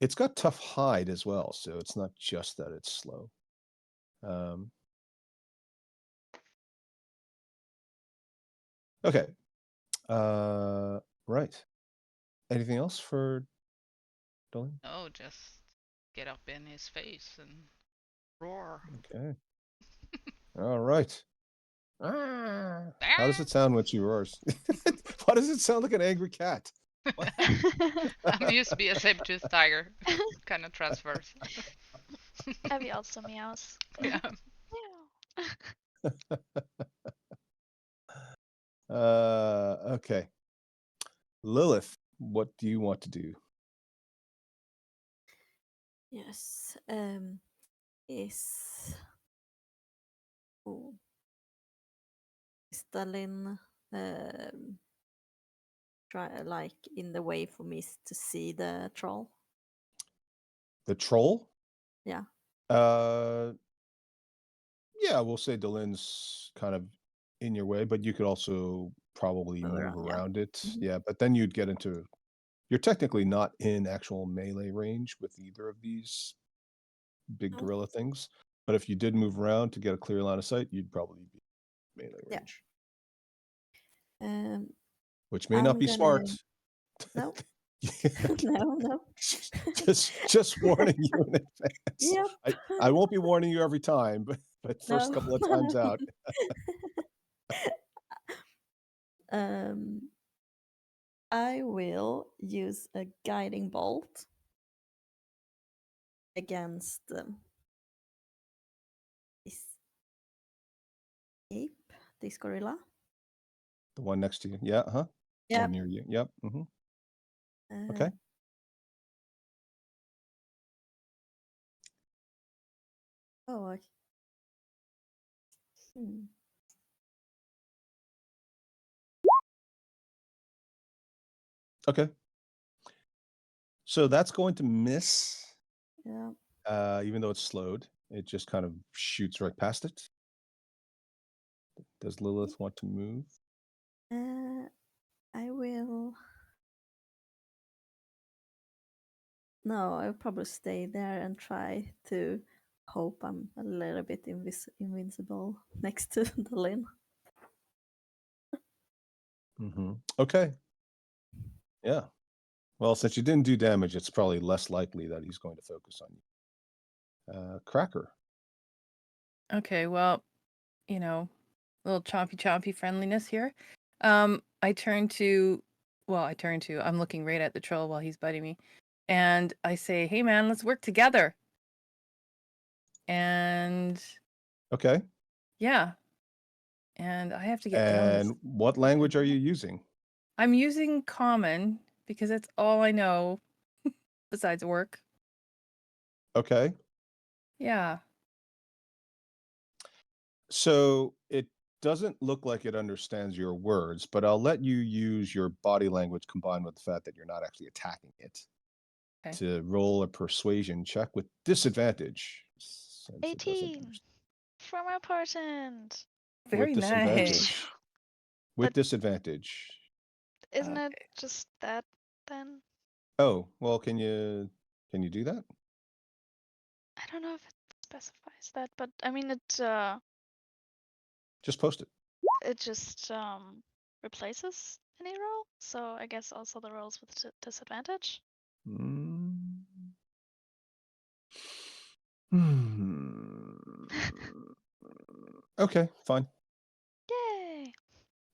It's got tough hide as well, so it's not just that it's slow. Okay. Right. Anything else for Dolly? no, just get up in his face and roar. Okay. All right. How does it sound when she roars? Why does it sound like an angry cat? I'm used to be a saber-toothed tiger. Kind of transfers. Abby also meows. Yeah. Meow. Okay. Lilith, what do you want to do? Yes. Is Stalin try like in the way for me to see the troll? The troll? Yeah. Yeah, we'll say Delin's kind of in your way, but you could also probably Move move around, yeah. around it. Mhm. Yeah, but then you'd get into you're technically not in actual melee range with either of these big No. gorilla things. But if you did move around to get a clear line of sight, you'd probably be melee Yeah. range. Um, which may not I'm be gonna- smart. No, Yeah, no. just warning you in advance. Yep. I won't be warning you every time, but first No, couple of times no. out. I will use a guiding bolt against this ape, this gorilla. The one next to you. Yeah, huh? Or Yep. near you. Yep. Okay. Oh, Okay. So that's going to miss, yeah. even though it's slowed. It just kind of shoots right past it. Does Lilith want to move? I will. No, I'll probably stay there and try to hope I'm a little bit invincible next to the Lin. Okay. Yeah. Well, since you didn't do damage, it's probably less likely that he's going to focus on you. Cracker. Okay, well, you know, little chompy friendliness here. I'm looking right at the troll while he's biting me. And I say, hey man, let's work together. And Okay. yeah. And I have to get down this. And what language are you using? I'm using common because that's all I know besides work. Okay. Yeah. So it doesn't look like it understands your words, but I'll let you use your body language combined with the fact that you're not actually attacking it Okay. to roll a persuasion check with disadvantage. since it doesn't 18 understand. from important. Very With disadvantage. nice. With But- disadvantage. Isn't it Okay. just that then? Oh, well, can you do that? I don't know if it specifies that, but I mean it Just post it. it just replaces any roll, so I guess also the rolls with disadvantage. Hmm. Okay, fine. Yay!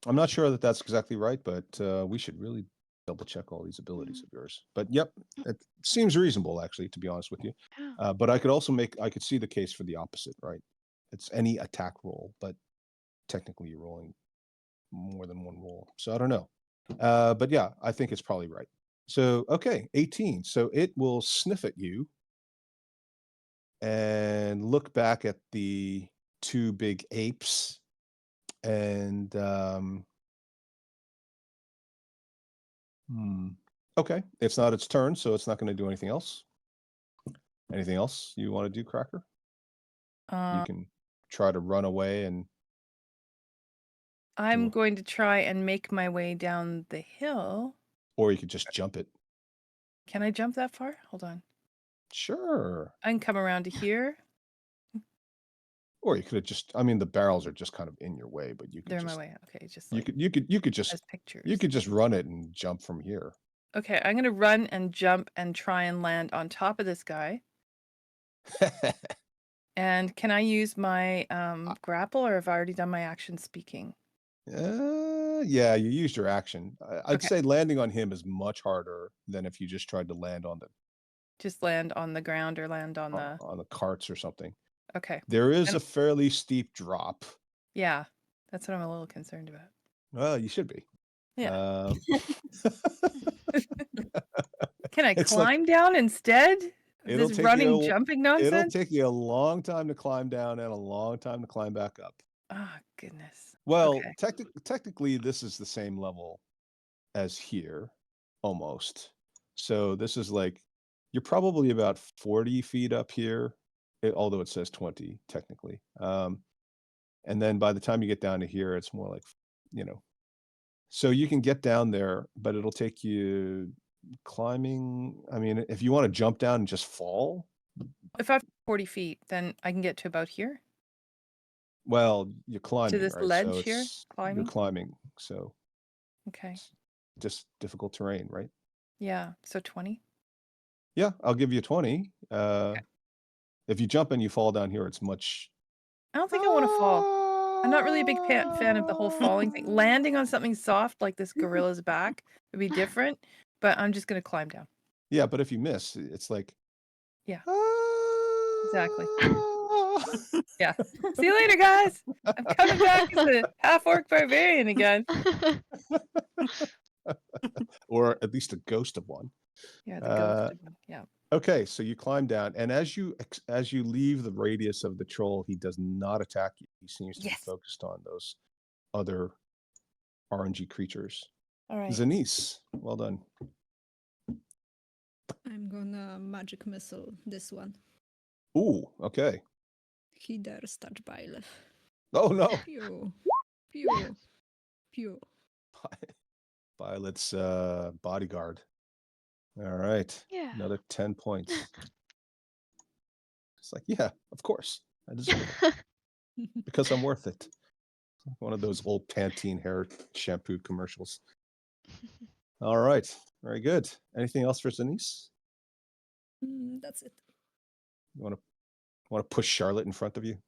I'm not sure that that's exactly right, but we should really double check all these abilities of yours. But yep, it seems reasonable actually, to be honest with you. Yeah. But I could see the case for the opposite, right? It's any attack roll, but technically you're rolling more than one roll. So I don't know. But yeah, I think it's probably right. So, okay, 18. So it will sniff at you and look back at the two big apes and okay, it's not its turn, so it's not going to do anything else. Anything else you want to do, Cracker? You can try to run away and I'm Do- going to try and make my way down the hill. or you could just jump it. Can I jump that far? Hold on. Sure. I can come around to here. Or you could have just the barrels are just kind of in your way, but you could They're in just my way. Okay, just you like could just as pictures. you could just run it and jump from here. Okay, I'm gonna run and jump and try and land on top of this guy. And can I use my grapple, or have I already done my action speaking? Yeah, you used your action. I'd Okay. say landing on him is much harder than if you just tried to land on Just land on the ground or land on the. the carts or something. Okay. There is And- a fairly steep drop. Yeah, that's what I'm a little concerned about. Well, you should be. Yeah. Can I It's like- climb down instead? It'll This take running, you jumping It'll nonsense? take you a long time to climb down and a long time to climb back up. Oh, goodness. Well, Okay. technically, this is the same level as here, almost. So this is like, you're probably about 40 feet up here, although it says 20 technically. And then by the time you get down to here, it's more like, so you can get down there, but it'll take you climbing. I mean, if you want to jump down and just fall, If I have 40 feet, then I can get to about here. well, you're climbing, this right? ledge So here? you're Climbing? climbing. So Okay. Just difficult terrain, right? Yeah. So 20. Yeah, I'll give you 20. If you jump and you fall down here, it's much. I don't think I want to fall. I'm not really a big fan of the whole falling thing. Landing on something soft like this gorilla's back would be different, but I'm just going to climb down. Yeah, but if you miss, it's like. Yeah. "Ah." Exactly. Yeah. See you later, guys. I'm coming back as a half-orc barbarian again. Or at least a ghost of one. Yeah, the ghost of him. Yeah. Okay, so you climb down, and as you leave the radius of the troll, he does not attack you. He seems to be Yes. focused on those other RNG creatures. All right. Zanice, well done. I'm gonna magic missile this one. Ooh, okay. He dares touch Byleth. Oh no, Pew. Pew. Pew. Violet's bodyguard. All right, Yeah. another 10 points. It's like, yeah, of course, I deserve it because I'm worth it. One of those old Pantene hair shampoo commercials. All right, very good. Anything else for Zanice? That's it. You want to push Charlotte in front of you?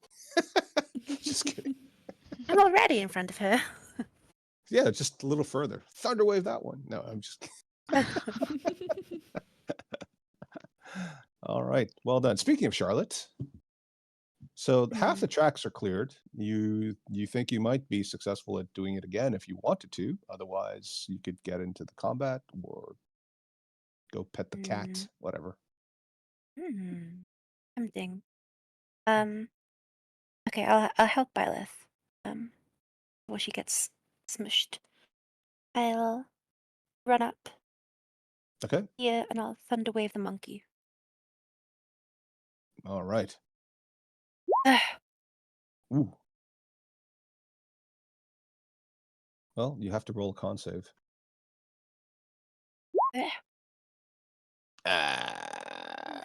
Just kidding. I'm already in front of her. Yeah, just a little further. Thunderwave that one. No, I'm just kidding. All right, well done. Speaking of Charlotte, so half the tracks are cleared. You think you might be successful at doing it again if you wanted to. Otherwise, you could get into the combat or go pet the cat, whatever. Tempting. Okay, I'll help Byleth. Before she gets smushed. I'll run up Okay. here and I'll thunderwave the monkey. All right. Ugh. Ooh. Well, you have to roll a con save.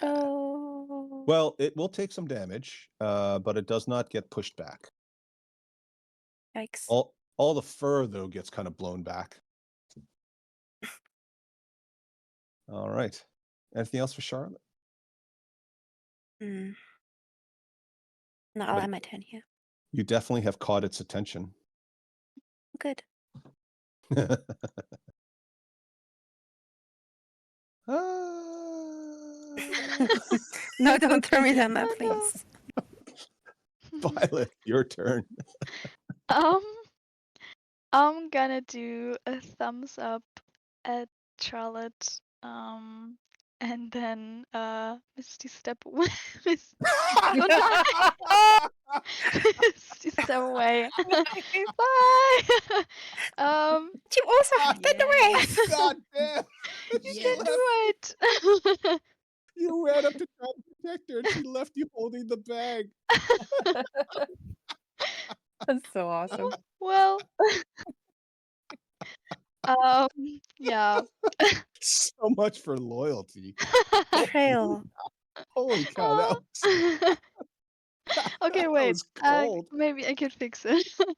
Oh. Well, it will take some damage, but it does not get pushed back. Yikes. All the fur though gets kind of blown back. All right. Anything else for Charlotte? No, I'll But- end my turn here. You definitely have caught its attention. Good. No, don't throw me down there, Oh, no. please. Violet, your turn. I'm gonna do a thumbs up at Charlotte. And then Misty step away. Misty step away. Bye. You also have thunderwave. God damn! You She did left- right. You ran up to try to protect her, and she left you holding the bag. That's so awesome. Well, yeah. So much for loyalty. Trail. Holy cow! That Okay, that wait. was cold. Maybe I could fix it. That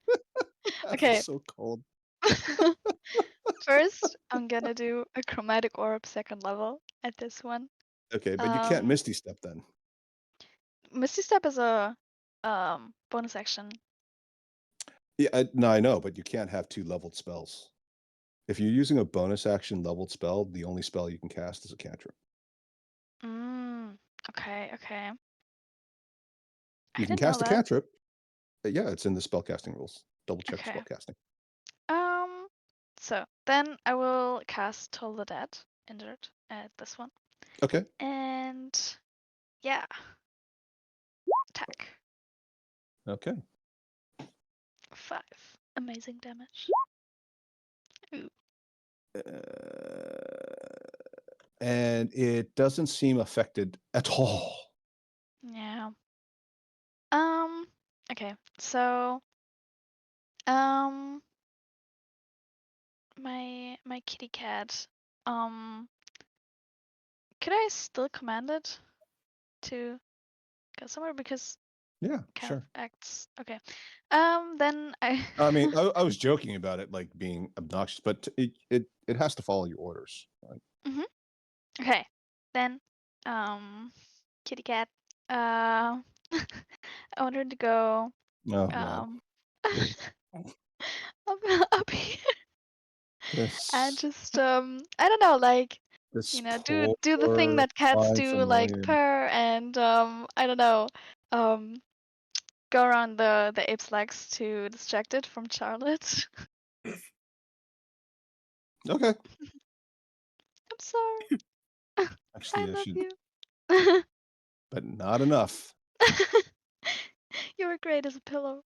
Okay. was so cold. First, I'm gonna do a chromatic orb second level at this one. Okay, but you can't Um, Misty Step then. Misty Step is a bonus action. Yeah, no, I know, but you can't have two leveled spells. If you're using a bonus action leveled spell, the only spell you can cast is a cantrip. Okay. You I can didn't know cast a that. cantrip. Yeah, it's in the spellcasting rules. Double check Okay. spellcasting. So then I will cast Toll the Dead injured at this one. Okay. And yeah. Attack. Okay. 5. Amazing damage. And it doesn't seem affected at all. Yeah. Okay. So my kitty cat, could I still command it to go somewhere? Because Yeah, kind sure. of acts. Okay. Then I. I mean, I was joking about it like being obnoxious, but it has to follow your orders, right? Mhm. Okay. Then, kitty cat. Uh, I wanted to go Oh god, up here and this just I don't know, like, this do the thing poor that cats fine do, like familiar. purr and I don't know, um go around the ape's legs to distract it from Charlotte. Okay, I'm sorry. I actually, I love should, you. but not enough. You were great as a pillow.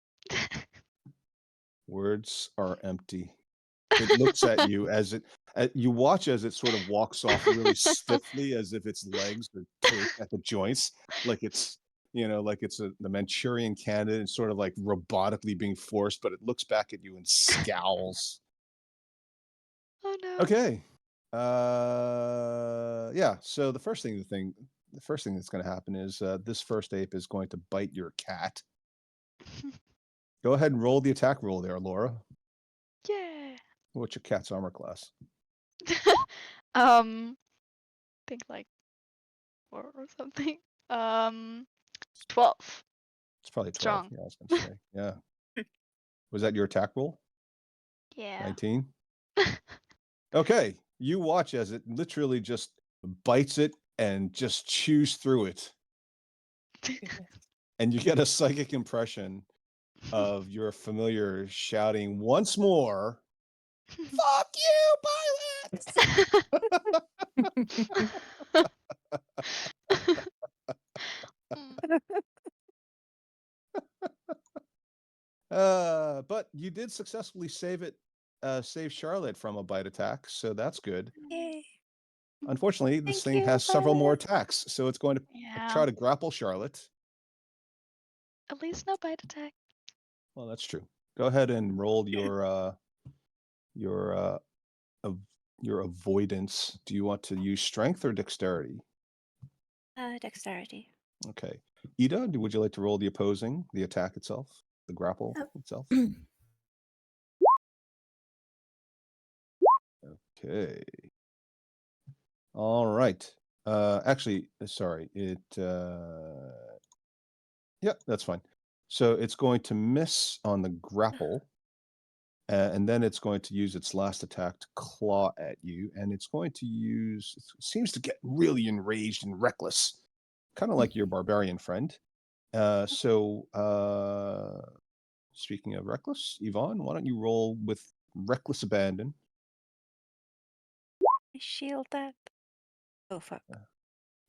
Words are empty. It looks at you as you watch as it sort of walks off really stiffly, as if its legs are taped at the joints, like it's like it's the Manchurian Candidate, and sort of like robotically being forced. But it looks back at you and scowls. Oh no. Okay. Yeah. So the first thing that's going to happen is this first ape is going to bite your cat. Go ahead and roll the attack roll there, Laura. Yeah. What's your cat's armor class? Think like 4 or something. 12. It's probably 12. Strong. Yeah, I was going to say. Yeah. Was that your attack roll? Yeah. 19? Okay. You watch as it literally just bites it and just chews through it. And you get a psychic impression of your familiar shouting once more, "Fuck you, pilot!" But you did successfully save Charlotte from a bite attack, so that's good. Yay. Unfortunately, this Thank thing you, has several more Violet. attacks, so it's going to Yeah. try to grapple Charlotte. At least no bite attack. Well, that's true. Go ahead and roll your avoidance. Do you want to use strength or dexterity? Dexterity. Okay. Ida, would you like to roll the attack itself, the grapple itself? Okay. All right. Actually, sorry. Yeah, that's fine. So it's going to miss on the grapple, and then it's going to use its last attack to claw at you, and it's going to use. It seems to get really enraged and reckless, kind of like your barbarian friend. So speaking of reckless, Yvonne, why don't you roll with reckless abandon? I shield that. Oh fuck.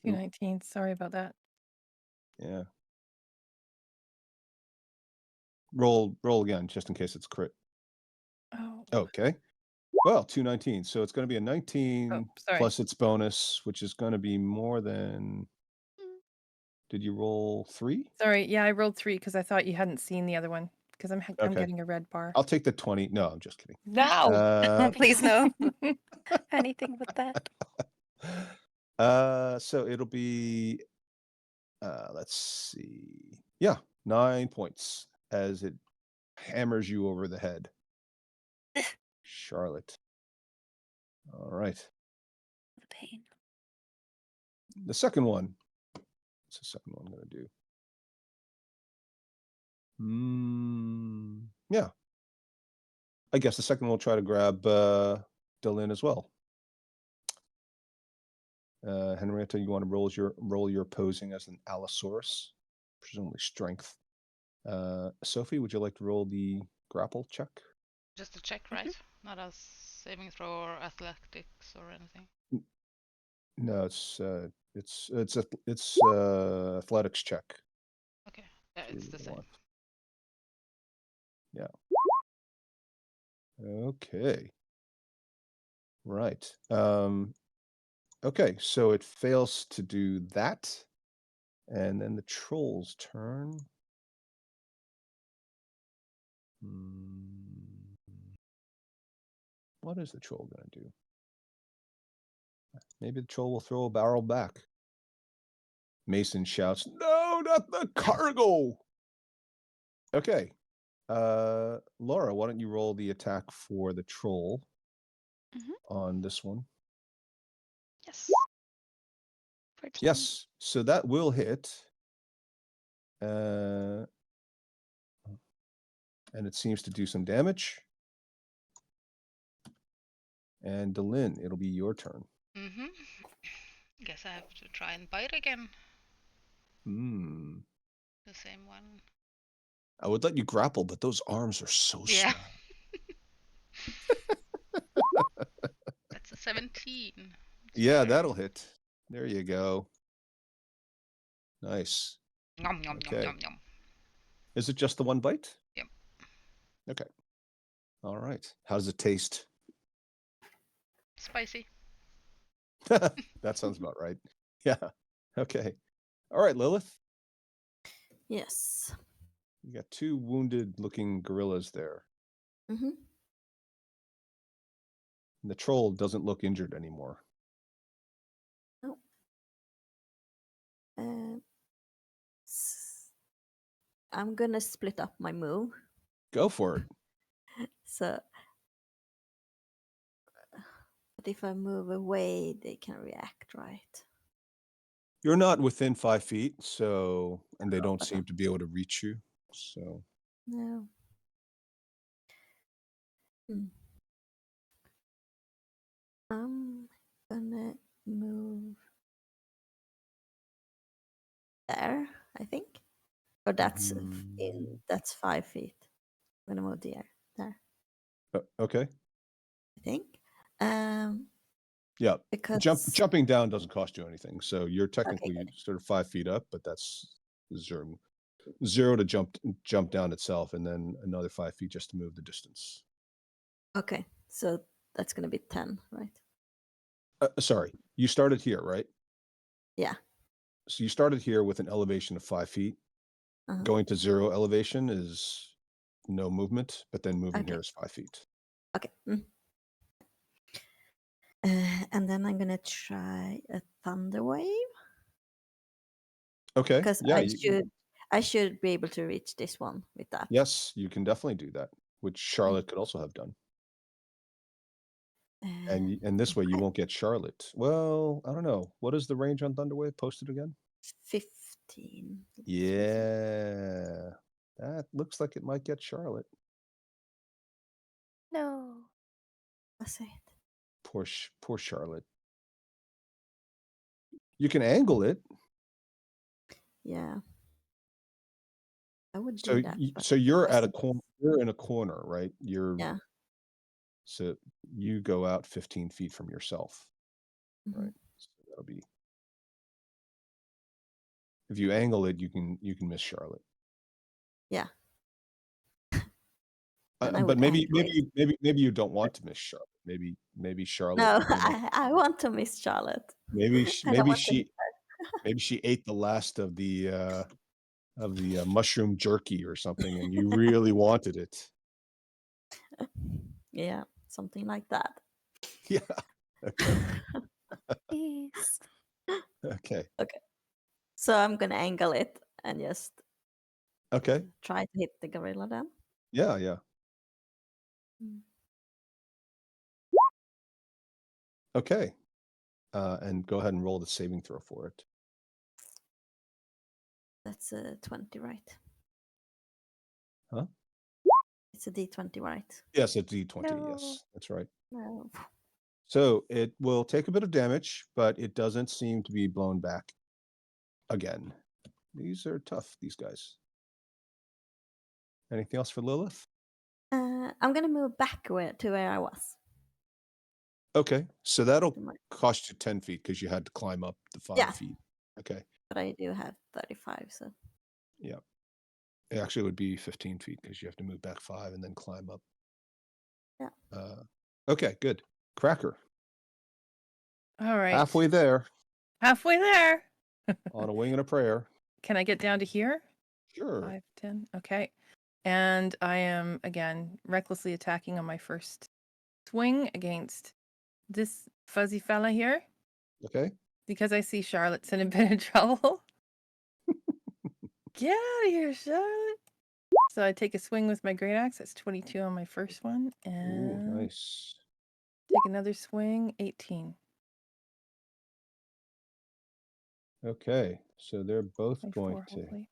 219. Sorry about that. Yeah. Roll again, just in case it's crit. Oh, Okay. Well, 219. So it's going to be a 19 sorry. plus its bonus, which is going to be more than. Did you roll 3? Sorry. Yeah, I rolled 3 because I thought you hadn't seen the other one because I'm Okay. getting a red bar. I'll take the 20. No, I'm just kidding. No. Please no. Anything but that. So it'll be. Let's see. Yeah, 9 points as it hammers you over the head. Charlotte. All right. The pain. The second one. What's the second one going to do? Yeah. I guess the second one will try to grab Delin as well. Henrietta, you want to roll your posing as an Allosaurus, presumably strength. Sophie, would you like to roll the grapple check? Just a check, right? Not a saving throw or athletics or anything. No, it's athletics check. Okay, yeah, it's the same. Yeah. Okay. Right. Okay, so it fails to do that. And then the troll's turn. What is the troll going to do? Maybe the troll will throw a barrel back. Mason shouts, "No, not the cargo!" Okay. Laura, why don't you roll the attack for the troll on this one? Yes. 14. Yes, so that will hit. And it seems to do some damage. And Delin, it'll be your turn. Mm-hmm. Guess I have to try and bite again. Hmm. The same one. I would let you grapple, but those arms are so Yeah. small. That's a 17. Yeah, that'll hit. There you go. Nice. Nom, nom, Okay. nom, nom, nom. Is it just the one bite? Yep. Okay. All right. How does it taste? Spicy. That sounds about right. Yeah. Okay. All right, Lilith. Yes. You got two wounded looking gorillas there. Mm-hmm. And the troll doesn't look injured anymore. No. I'm gonna split up my move. Go for it. So, but if I move away, they can react, right? You're not within 5 feet, so, and they No, don't but seem to be able to reach you. So, No. I'm gonna move there, I think. Or that's that's 5 feet. I'm gonna move there, okay. I think. Yeah. Because Jumping down doesn't cost you anything. So you're technically sort of 5 feet up, but that's zero to jump down itself, and then another 5 feet just to move the distance. Okay, so that's gonna be 10, right? Sorry, you started here, right? Yeah. So you started here with an elevation of 5 feet. Going to 0 elevation is no movement, but then moving here is 5 feet. Okay. And then I'm gonna try a thunder wave. Okay. Because Yeah, I should be able to reach this one with that. yes, you can definitely do that, which Charlotte could also have done. And this way you won't get Charlotte. Well, I don't know. What is the range on Thunderwave? Posted again? 15. Yeah. That looks like it might get Charlotte. No. That's it. Poor Charlotte. You can angle it. Yeah. I would So do that. so you're at a corner. You're in a corner, right? Yeah. So you go out 15 feet from yourself, right? So that'll be. If you angle it, you can miss Charlotte. Yeah. But maybe you don't want to miss Charlotte. Maybe Charlotte. No, I want to miss Charlotte. Maybe she ate the last of the mushroom jerky or something, and you really wanted it. Yeah, something like that. Yeah. Okay. Please. Okay. Okay. So I'm gonna angle it and just try to hit the gorilla then. Yeah, yeah. Okay. And go ahead and roll the saving throw for it. That's a 20, right? Huh? It's a D20, right? Yes, a D20. No. Yes, that's right. No. So it will take a bit of damage, but it doesn't seem to be blown back again. These are tough, these guys. Anything else for Lilith? I'm gonna move back to where I was. Okay, so that'll cost you 10 feet because you had to climb up the 5 feet. Okay. But I do have 35, so. Yeah. It actually would be 15 feet because you have to move back 5 and then climb up. Yeah. Okay, good. Cracker. All right. Halfway there. Halfway there. On a wing and a prayer. Can I get down to here? Sure. 5, 10. Okay. And I am, again, recklessly attacking on my first swing against this fuzzy fella here. Okay. Because I see Charlotte's in a bit of trouble. Get out of here, Charlotte. So I take a swing with my great axe. That's 22 on my first one. Ooh, And nice. take another swing, 18. Okay, so they're both 24, going to. hopefully.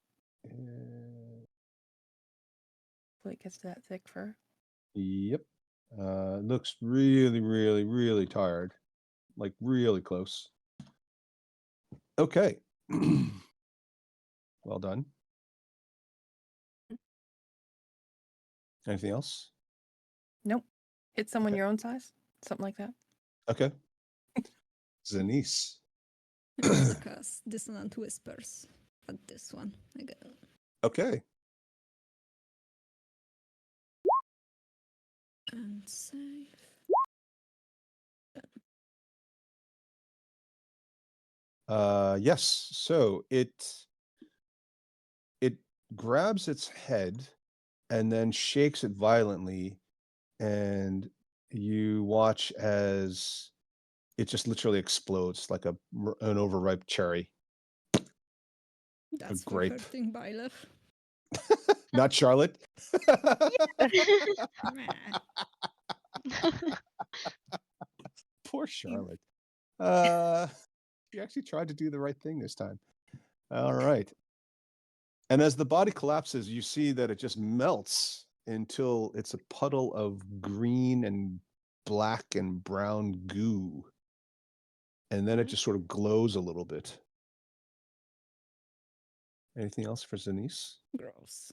Hopefully it gets to that thick fur. Yep. Looks really, really, really tired. Like really close. Okay. Well done. Anything else? Nope. Hit someone Okay. your own size. Something like that. Okay. Zanice. I'm gonna cast Dissonant Whispers at this one again. Okay. And save. Yes. So it grabs its head and then shakes it violently, and you watch as it just literally explodes like an overripe cherry. That's for grape. hurting Byleth. Not Charlotte. Meh. Poor Charlotte. She actually tried to do the right thing this time. All right. And as the body collapses, you see that it just melts until it's a puddle of green and black and brown goo. And then it just sort of glows a little bit. Anything else for Zanice? Gross.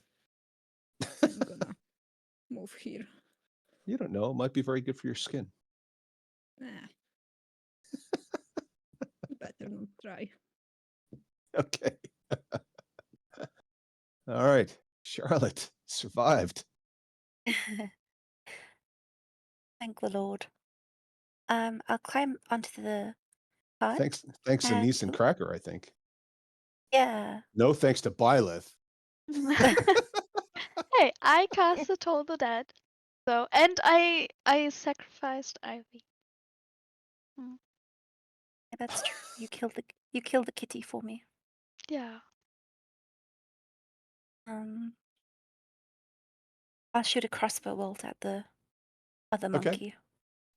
I'm gonna move here. You don't know. It might be very good for your skin. Nah. Better not try. Okay. All right. Charlotte survived. Thank the Lord. I'll climb onto the cart. Thanks, Zanice and oh. Cracker, I think. Yeah. No thanks to Byleth. Hey, I cast the Toll the Dead. So and I sacrificed Ivy. Yeah, that's true. You killed the kitty for me. Yeah. I'll shoot a crossbow bolt at the other Okay. monkey.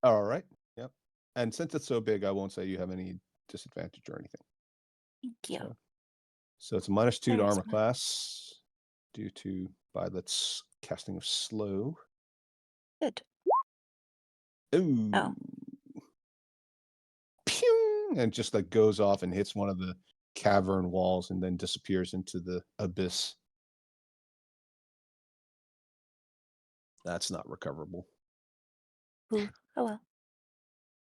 All right. Yep. And since it's so big, I won't say you have any disadvantage or anything. Thank you. So it's a -2 to Very armor smart. class due to Violet's casting of slow. Good. Ooh. Oh. Pew! And just like goes off and hits one of the cavern walls and then disappears into the abyss. That's not recoverable. Ooh. Oh well.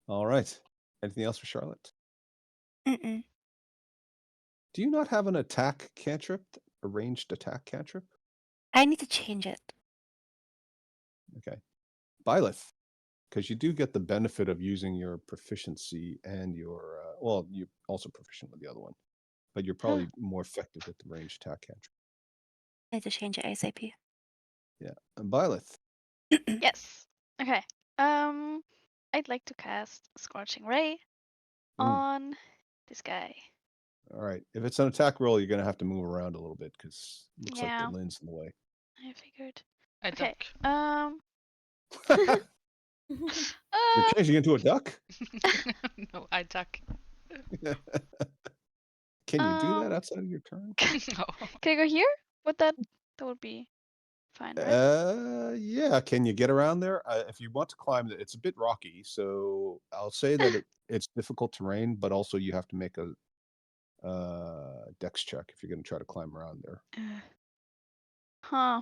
All right. Anything else for Charlotte? Mm-mm. Do you not have an attack cantrip? A ranged attack cantrip? I need to change it. Okay. Byleth, because you do get the benefit of using your proficiency and your, well, you're also proficient with the other one, but you're probably more effective with the ranged attack cantrip. I need to change it ASAP. Yeah. And Byleth. Yes. Okay. I'd like to cast Scorching Ray on this guy. All right. If it's an attack roll, you're going to have to move around a little bit because it looks like Yeah. the Lynn's in the way. I figured. I Okay. duck. You're changing into a duck? No, I duck. Can you do that outside of your turn? No. Can I go here? That would be fine, right? Yeah. Can you get around there? If you want to climb, it's a bit rocky, so I'll say that it's difficult terrain, but also you have to make a dex check if you're going to try to climb around there. Huh.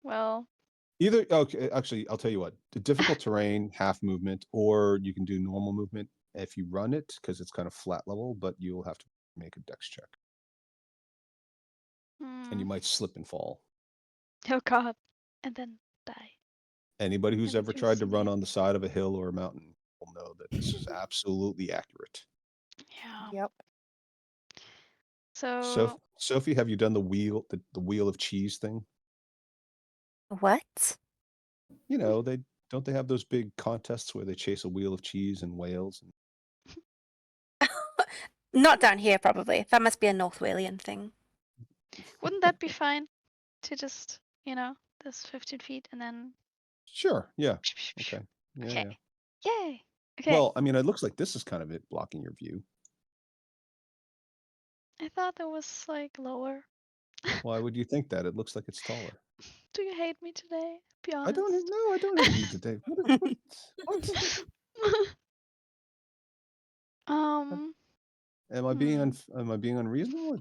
Well. Either, okay, actually, I'll tell you what, the difficult terrain, half movement, or you can do normal movement if you run it, because it's kind of flat level, but you'll have to make a dex check. And you might slip and fall. Oh god. And then die. Anybody who's Never ever to tried to see run it. on the side of a hill or a mountain will know that this is absolutely accurate. Yeah. Yep. So Sophie, have you done the wheel of cheese thing? What? You know, they have those big contests where they chase a wheel of cheese in Wales? Not down here, probably. That must be a North Walian thing. wouldn't that be fine? To just, this 15 feet and then. Sure. Yeah. Okay. Yeah. Okay. Yeah. Yay. Okay. Well, I mean, it looks like this is kind of it blocking your view. I thought it was like lower. Why would you think that? It looks like it's taller. Do you hate me today? Be I honest. don't know. I don't hate you today. What? Um. Am I being unreasonable?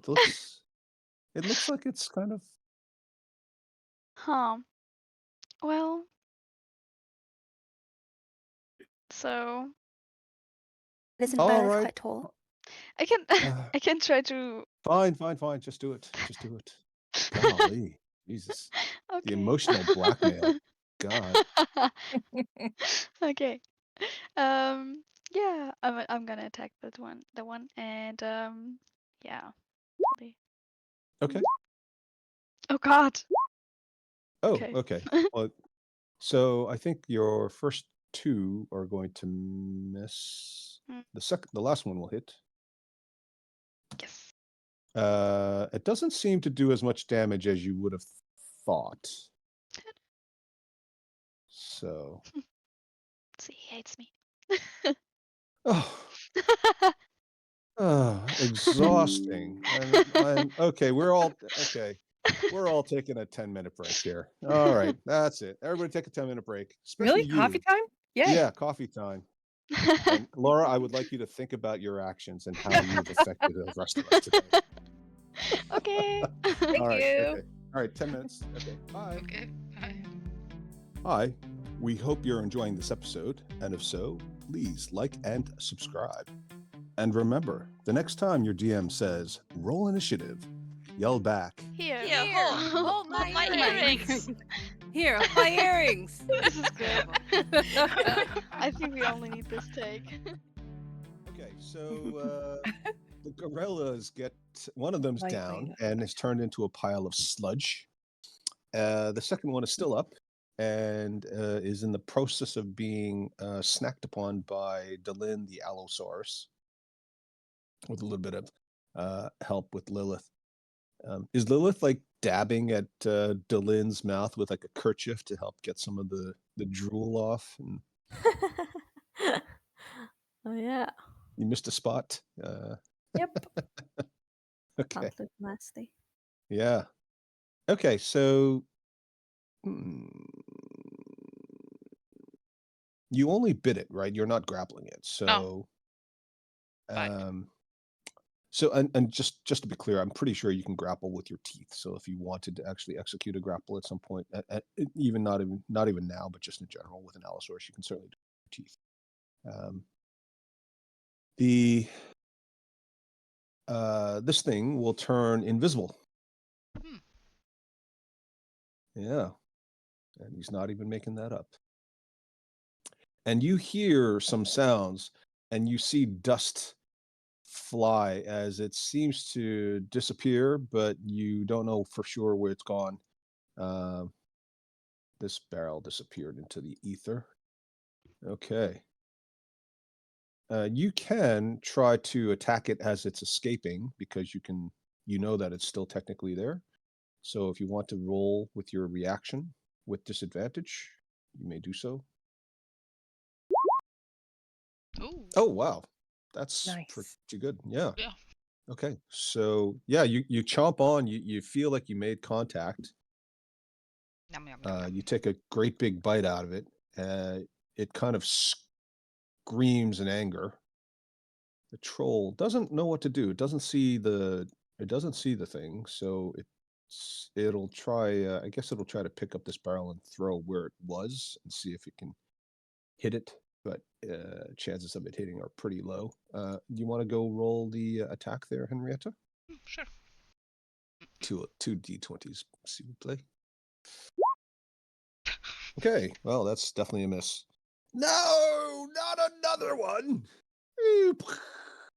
It looks like it's kind of. Huh. Well. So Isn't All Byleth right. quite tall? I can Uh, I can try to. Fine. Just do it. Golly, Jesus, Okay. the emotional blackmail. God. Okay. Yeah, I'm gonna attack that one, and yeah. probably- Okay. Oh God. Oh, Okay. okay. Well, so I think your first two are going to miss. Mm. The last one will hit. Yes. It doesn't seem to do as much damage as you would have thought. So, See, he hates me. exhausting. I'm okay. We're all taking a 10-minute break here. All right, that's it. Everybody take a 10-minute break. Especially Really? Coffee you. time? Yay. Yeah, coffee time. And Laura, I would like you to think about your actions and how you've affected the rest of us today. Okay. Thank All right, you. okay. All right, 10 minutes. Okay, bye. Okay. Bye. Hi, we hope you're enjoying this episode, and if so, please like and subscribe. And remember, the next time your DM says, roll initiative, yell back, Here. hold my earrings. Here, hold my earrings. This is good. I think we only need this take. okay, so the gorillas get, one of them's Lightly. down and is turned into a pile of sludge. The second one is still up and is in the process of being snacked upon by Delin the Allosaurus, with a little bit of help with Lilith. Is Lilith like dabbing at Delin's mouth with like a kerchief to help get some of the drool off? And Oh yeah. you missed a spot. Yep. Okay. Can't look nasty. Yeah. Okay. So you only bit it, right? You're not grappling it. So, Fine. so and just to be clear, I'm pretty sure you can grapple with your teeth. So if you wanted to actually execute a grapple at some point, even not even now, but just in general with an Allosaurus, you can certainly do it with your teeth. This thing will turn invisible. Hmm. Yeah, and he's not even making that up. And you hear some sounds, and you see dust fly as it seems to disappear, but you don't know for sure where it's gone. This barrel disappeared into the ether. Okay. You can try to attack it as it's escaping because you know that it's still technically there. So if you want to roll with your reaction with disadvantage, you may do so. Ooh. Oh, wow. That's Nice. pretty good. Yeah. Yeah. Okay. So yeah, you chomp on, you feel like you made contact. Yum, yum, yum, yum. You take a great big bite out of it. It kind of screams in anger. The troll doesn't know what to do. It doesn't see the thing, so it'll try. I guess it'll try to pick up this barrel and throw where it was and see if it can hit it. But chances of it hitting are pretty low. Do you want to go roll the attack there, Henrietta? Sure. Two d20s, s'il vous plaît. Okay, well, that's definitely a miss. No, not another one.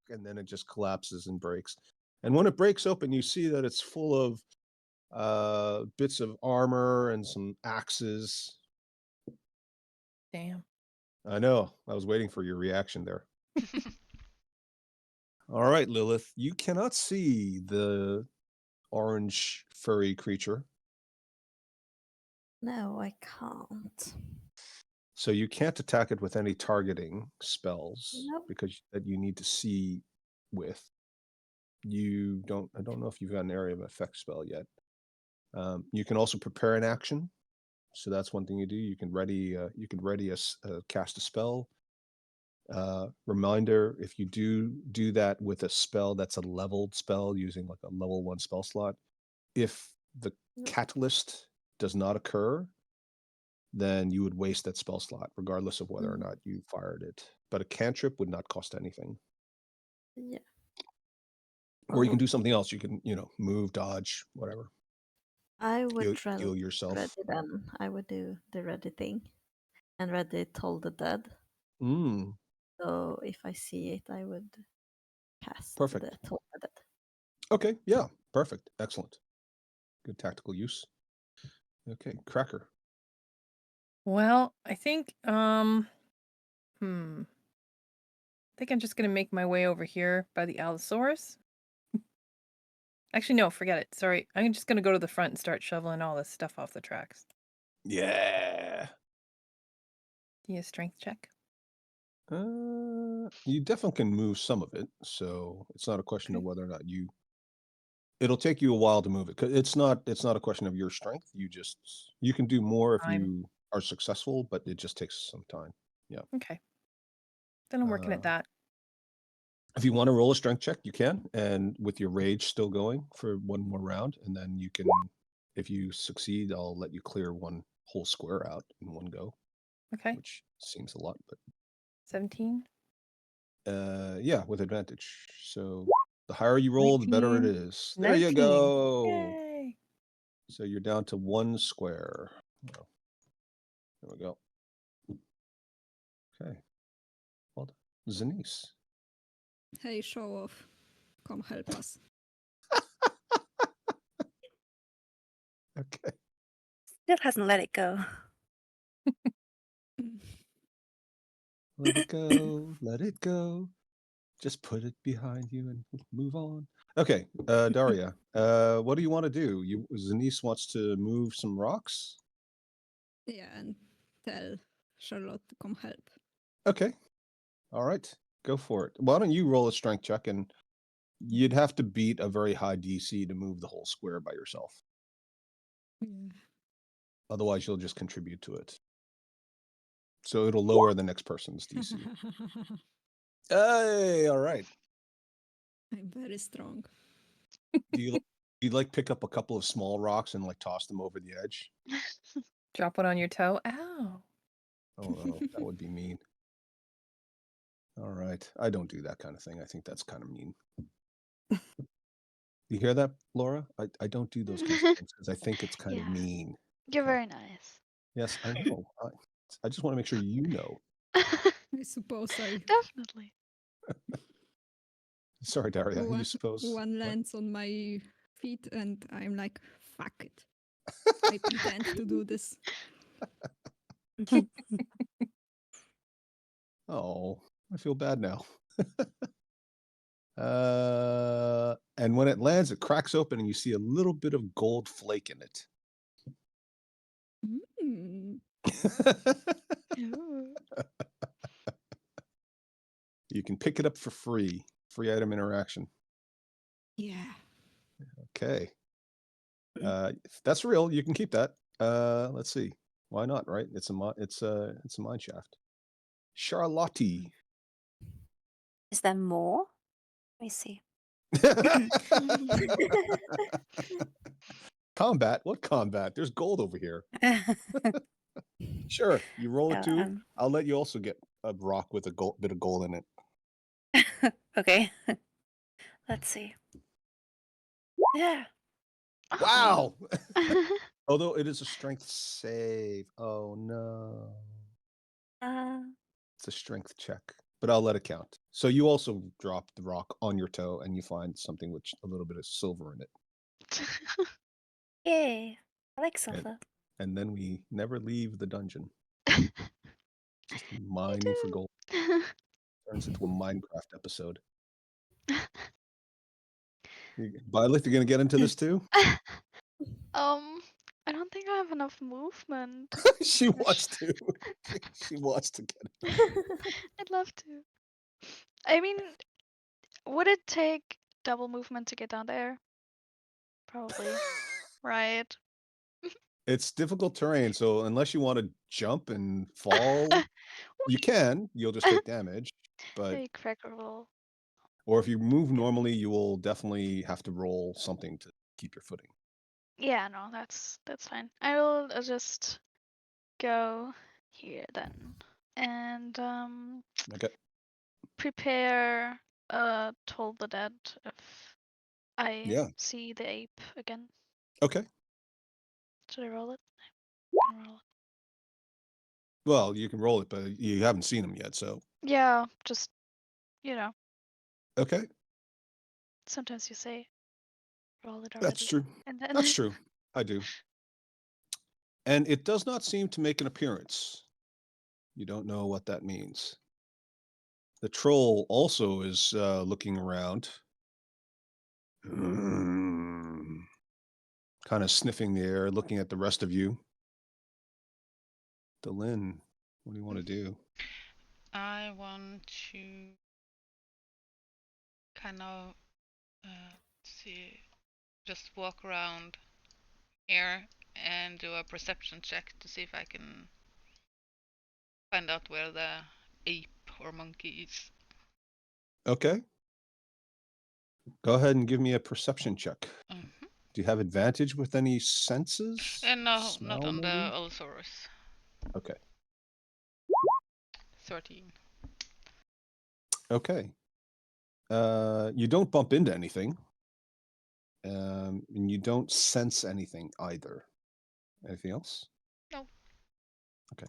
And then it just collapses and breaks. And when it breaks open, you see that it's full of bits of armor and some axes. Damn. I know. I was waiting for your reaction there. All right, Lilith, you cannot see the orange furry creature. No, I can't. So you can't attack it with any targeting spells Nope. because that you need to see with. I don't know if you've got an area of effect spell yet. You can also prepare an action. So that's one thing you do. You can ready cast a spell. Reminder, if you do that with a spell that's a leveled spell using like a level 1 spell slot, if the Yep. catalyst does not occur, then you would waste that spell slot regardless of whether or not you fired it. But a cantrip would not cost anything. Yeah. Or you can Although do something else. You can, move, dodge, whatever. I would Heal yourself. ready then. I would do the ready thing. And ready Toll the Dead. Mm, So if I see it, I would cast Perfect. the Toll the Dead. Okay, yeah, perfect. Excellent. Good tactical use. Okay, Cracker. Well, I think I think I'm just gonna make my way over here by the Allosaurus. Actually, no, forget it. Sorry. I'm just gonna go to the front and start shoveling all this stuff off the tracks. Yeah. Do you a strength check? You definitely can move some of it, so it's not a question of Okay. whether or not it'll take you a while to move it. 'Cause it's not a question of your strength. You can do more if Time. you are successful, but it just takes some time. Okay. Then I'm working at that. If you want to roll a strength check, you can, and with your rage still going for one more round, and then you can, if you succeed, I'll let you clear one whole square out in one go, Okay. which seems a lot, but 17. yeah, with advantage. So the higher you roll, the better it 19. is. There you 19. go. Yay. So you're down to one square. Oh, there we go. Okay. Well done. Zanice. Hey, show off. Come help us. Okay. Still hasn't let it go. Let it go. Let it go. Just put it behind you and move on. Okay, Daria, what do you want to do? Zanice wants to move some rocks. Yeah, and tell Charlotte to come help. Okay. All right. Go for it. Why don't you roll a strength check, and you'd have to beat a very high DC to move the whole square by yourself. Yeah. Otherwise, you'll just contribute to it. So it'll lower the next person's DC. Hey, all right. I'm very strong. Do you like pick up a couple of small rocks and like toss them over the edge? Drop one on your toe. Ow. Oh no, that would be mean. All right. I don't do that kind of thing. I think that's kind of mean. You hear that, Laura? I don't do those kinds of things because I think it's kind of Yeah. mean. You're Okay. very nice. Yes, I know. I just want to make sure you know. I suppose I Definitely. Sorry, Daria. You one, suppose one what? lands on my feet and I'm like, fuck it. I pretend to do this. Oh, I feel bad now. And when it lands, it cracks open and you see a little bit of gold flake in it. Mm. Ooh. You can pick it up for free. Free item interaction. Yeah. Okay. If that's real, you can keep that. Let's see. Why not, right? It's a mine shaft. Charlotte. Is there more? Let me see. Combat? What combat? There's gold over here. Sure, you roll a So, 2. I'll let you also get a rock with a bit of gold in it. okay. Let's see. Yeah. Wow. Although it is a strength save. Oh no. It's a strength check, but I'll let it count. So you also drop the rock on your toe and you find something with a little bit of silver in it. Yay. I like silver. And then we never leave the dungeon. Just mining for gold. Turns into a Minecraft episode. Byleth, you're gonna get into this too? I don't think I have enough movement. She Gosh. wants to. She wants to get it. I'd love to. I mean, would it take double movement to get down there? Probably. Right. It's difficult terrain, so unless you want to jump and fall, you can. You'll just take damage. But Maybe cracker roll. or if you move normally, you will definitely have to roll something to keep your footing. Yeah, no, that's fine. I will just go here then, and Okay. prepare Toll the Dead if I Yeah. see the ape again. Okay. Should I roll it? I can roll it. Well, you can roll it, but you haven't seen him yet, so Yeah, just okay. sometimes you say roll it already. That's true. And then That's true. I do. And it does not seem to make an appearance. You don't know what that means. The troll also is looking around, kind of sniffing the air, looking at the rest of you. Delin, what do you want to do? I want to kind of see, just walk around here and do a perception check to see if I can find out where the ape or monkey is. Okay. Go ahead and give me a perception check. Mhm. Do you have advantage with any senses? No, not Smell, on the maybe? Allosaurus. Okay. 13. Okay. You don't bump into anything. And you don't sense anything either. Anything else? No. Okay.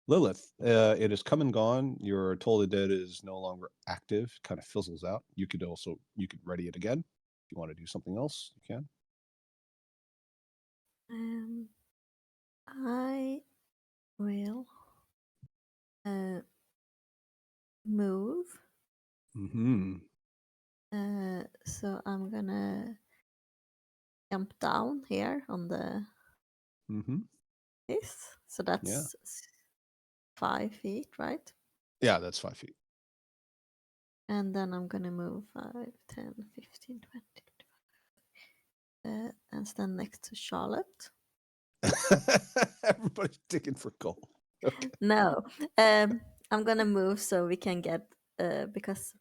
Lilith, it has come and gone. Your Toll the Dead is no longer active, kind of fizzles out. You could ready it again. If you want to do something else, you can. I will move. Mm-hmm. So I'm gonna jump down here on the Mm-hmm. this. So that's 5 feet, right? Yeah, that's 5 feet. And then I'm gonna move 5, 10, 15, 20, and stand next to Charlotte. Everybody's digging for gold. Okay. No, I'm gonna move so we can get because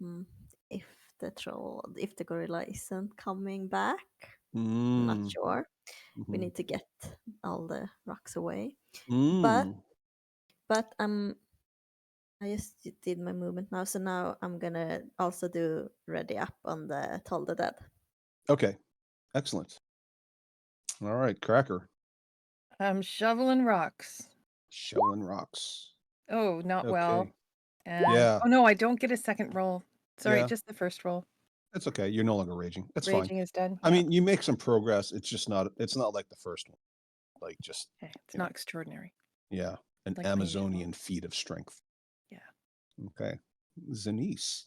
if the gorilla isn't coming back, I'm not sure. We need to get all the rocks away. But I just did my movement now, so now I'm gonna also do ready up on the Toll the Dead. Okay, excellent. All right, Cracker, I'm shoveling rocks. shoveling rocks. Oh, not well. Okay. And Yeah. oh no, I don't get a second roll. Sorry, Yeah. just the first roll. It's okay. You're no longer raging. That's Raging fine. is done. I Yeah. mean, you make some progress. It's not like the first one. Like just Okay, it's you know. not extraordinary. Yeah, an Like my usual. Amazonian feat of strength. Yeah. Okay. Zanice.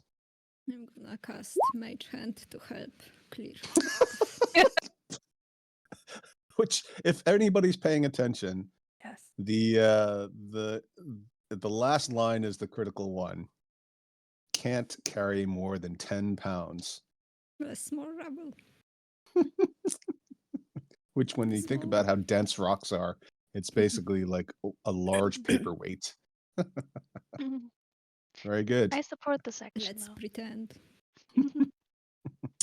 I'm gonna cast Mage Hand to help clear. Which, if anybody's paying attention, Yes. the last line is the critical one. Can't carry more than 10 pounds. A small rubble. Which, when you think about how dense rocks are, it's basically like a large paperweight. Very good. I support this action. Let's though. pretend.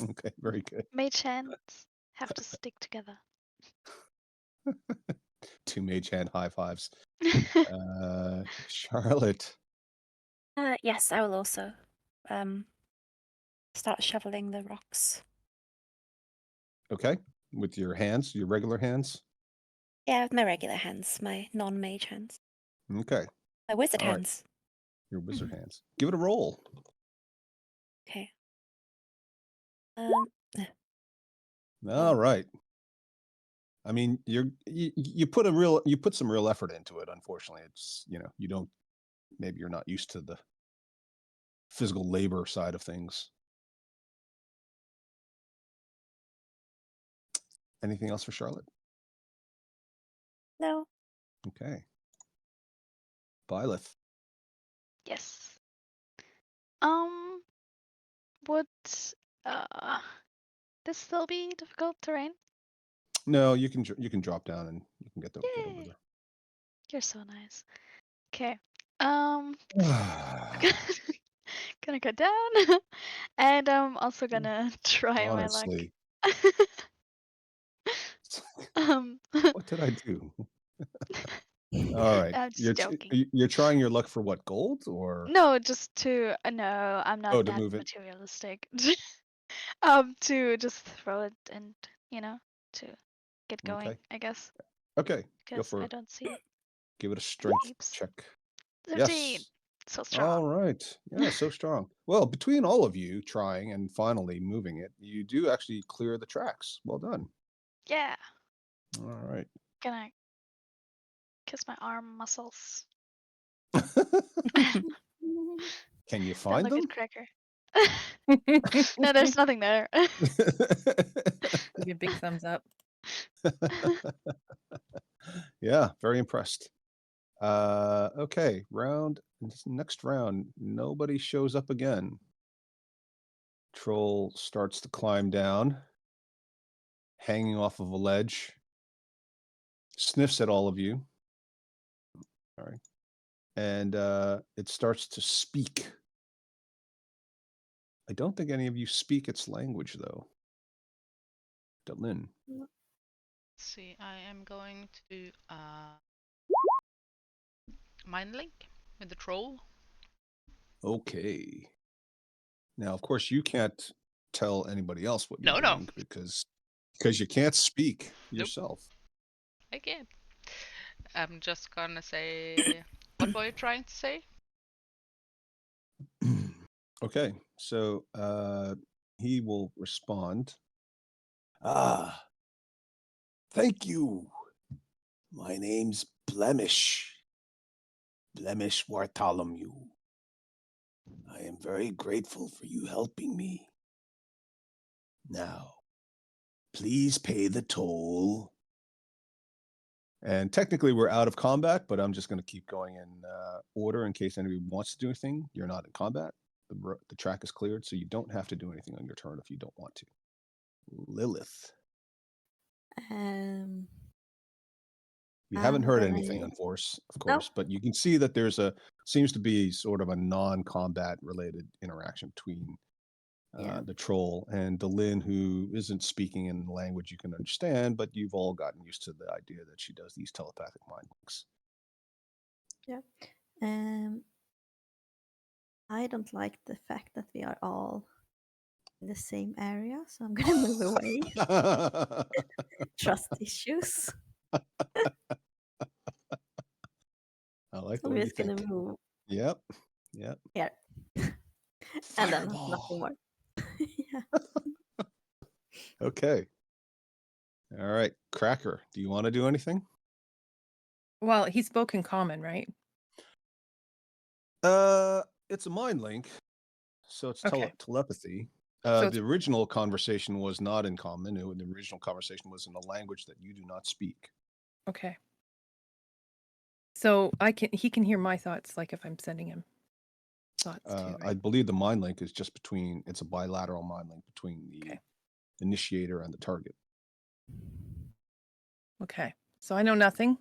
Okay, very good. Mage hands have to stick together. 2 mage hand high fives. Charlotte. Yes, I will also start shoveling the rocks. Okay, with your hands, your regular hands. Yeah, with my regular hands, my non-mage hands. Okay, My wizard All right. hands. your wizard hands. Give it a roll. Okay. All right. I mean, you put some real effort into it. Unfortunately, it's maybe you're not used to the physical labor side of things. Anything else for Charlotte? though. Okay. Byleth. Yes. Would this still be difficult terrain? No, you can drop down and you can get over Yay! there. You're so nice. Okay. Honestly, Gonna go down, and I'm also gonna try my luck. um, what did I do? All right, I'm just joking. you're trying your luck for what, gold or? No, just to no, I'm not To that move it. materialistic. To just throw it and to get going, Okay. I guess. Okay, go Because for I it. don't see Give it a strength apes. check. 13. Yes. So strong. All right. Yeah, so strong. Well, between all of you trying and finally moving it, you do actually clear the tracks. Well done. Yeah. All right. Gonna kiss my arm muscles. Can you Don't find look them? at Cracker. No, there's nothing there. Give you a big thumbs up. Yeah, very impressed. Okay, next round, nobody shows up again. Troll starts to climb down, hanging off of a ledge, sniffs at all of you. All right. And it starts to speak. I don't think any of you speak its language, though. Dalin. Let's see, I am going to mind link with the troll. Okay. Now, of course, you can't tell anybody else what you're No. doing because you can't speak yourself. I can't. I'm just gonna say, what were you trying to say? Okay, so he will respond. Thank you. My name's Blemish. Blemish Bartholomew. I am very grateful for you helping me. Now, please pay the toll. And technically we're out of combat, but I'm just going to keep going in order in case anybody wants to do anything. You're not in combat. The track is cleared, so you don't have to do anything on your turn if you don't want to. Lilith. We haven't heard anything, of course, but you can see that there's seems to be sort of a non-combat related interaction between the troll and Dalin, who isn't speaking in language you can understand, but you've all gotten used to the idea that she does these telepathic mind links. Yeah. I don't like the fact that we are all in the same area, so I'm gonna move away. Trust issues. I like So the I'm way just you gonna think. move Yep. here. And then nothing more. Yeah. Okay. All right. Cracker, do you want to do anything? Well, he spoke in common, right? It's a mind link, so it's Okay. telepathy. So The original conversation was not in common. The original conversation was in a language that you do not speak. Okay. So he can hear my thoughts, like if I'm sending him thoughts too, I right? believe the mind link is just it's a bilateral mind link between the initiator and the target. Okay. So I know nothing.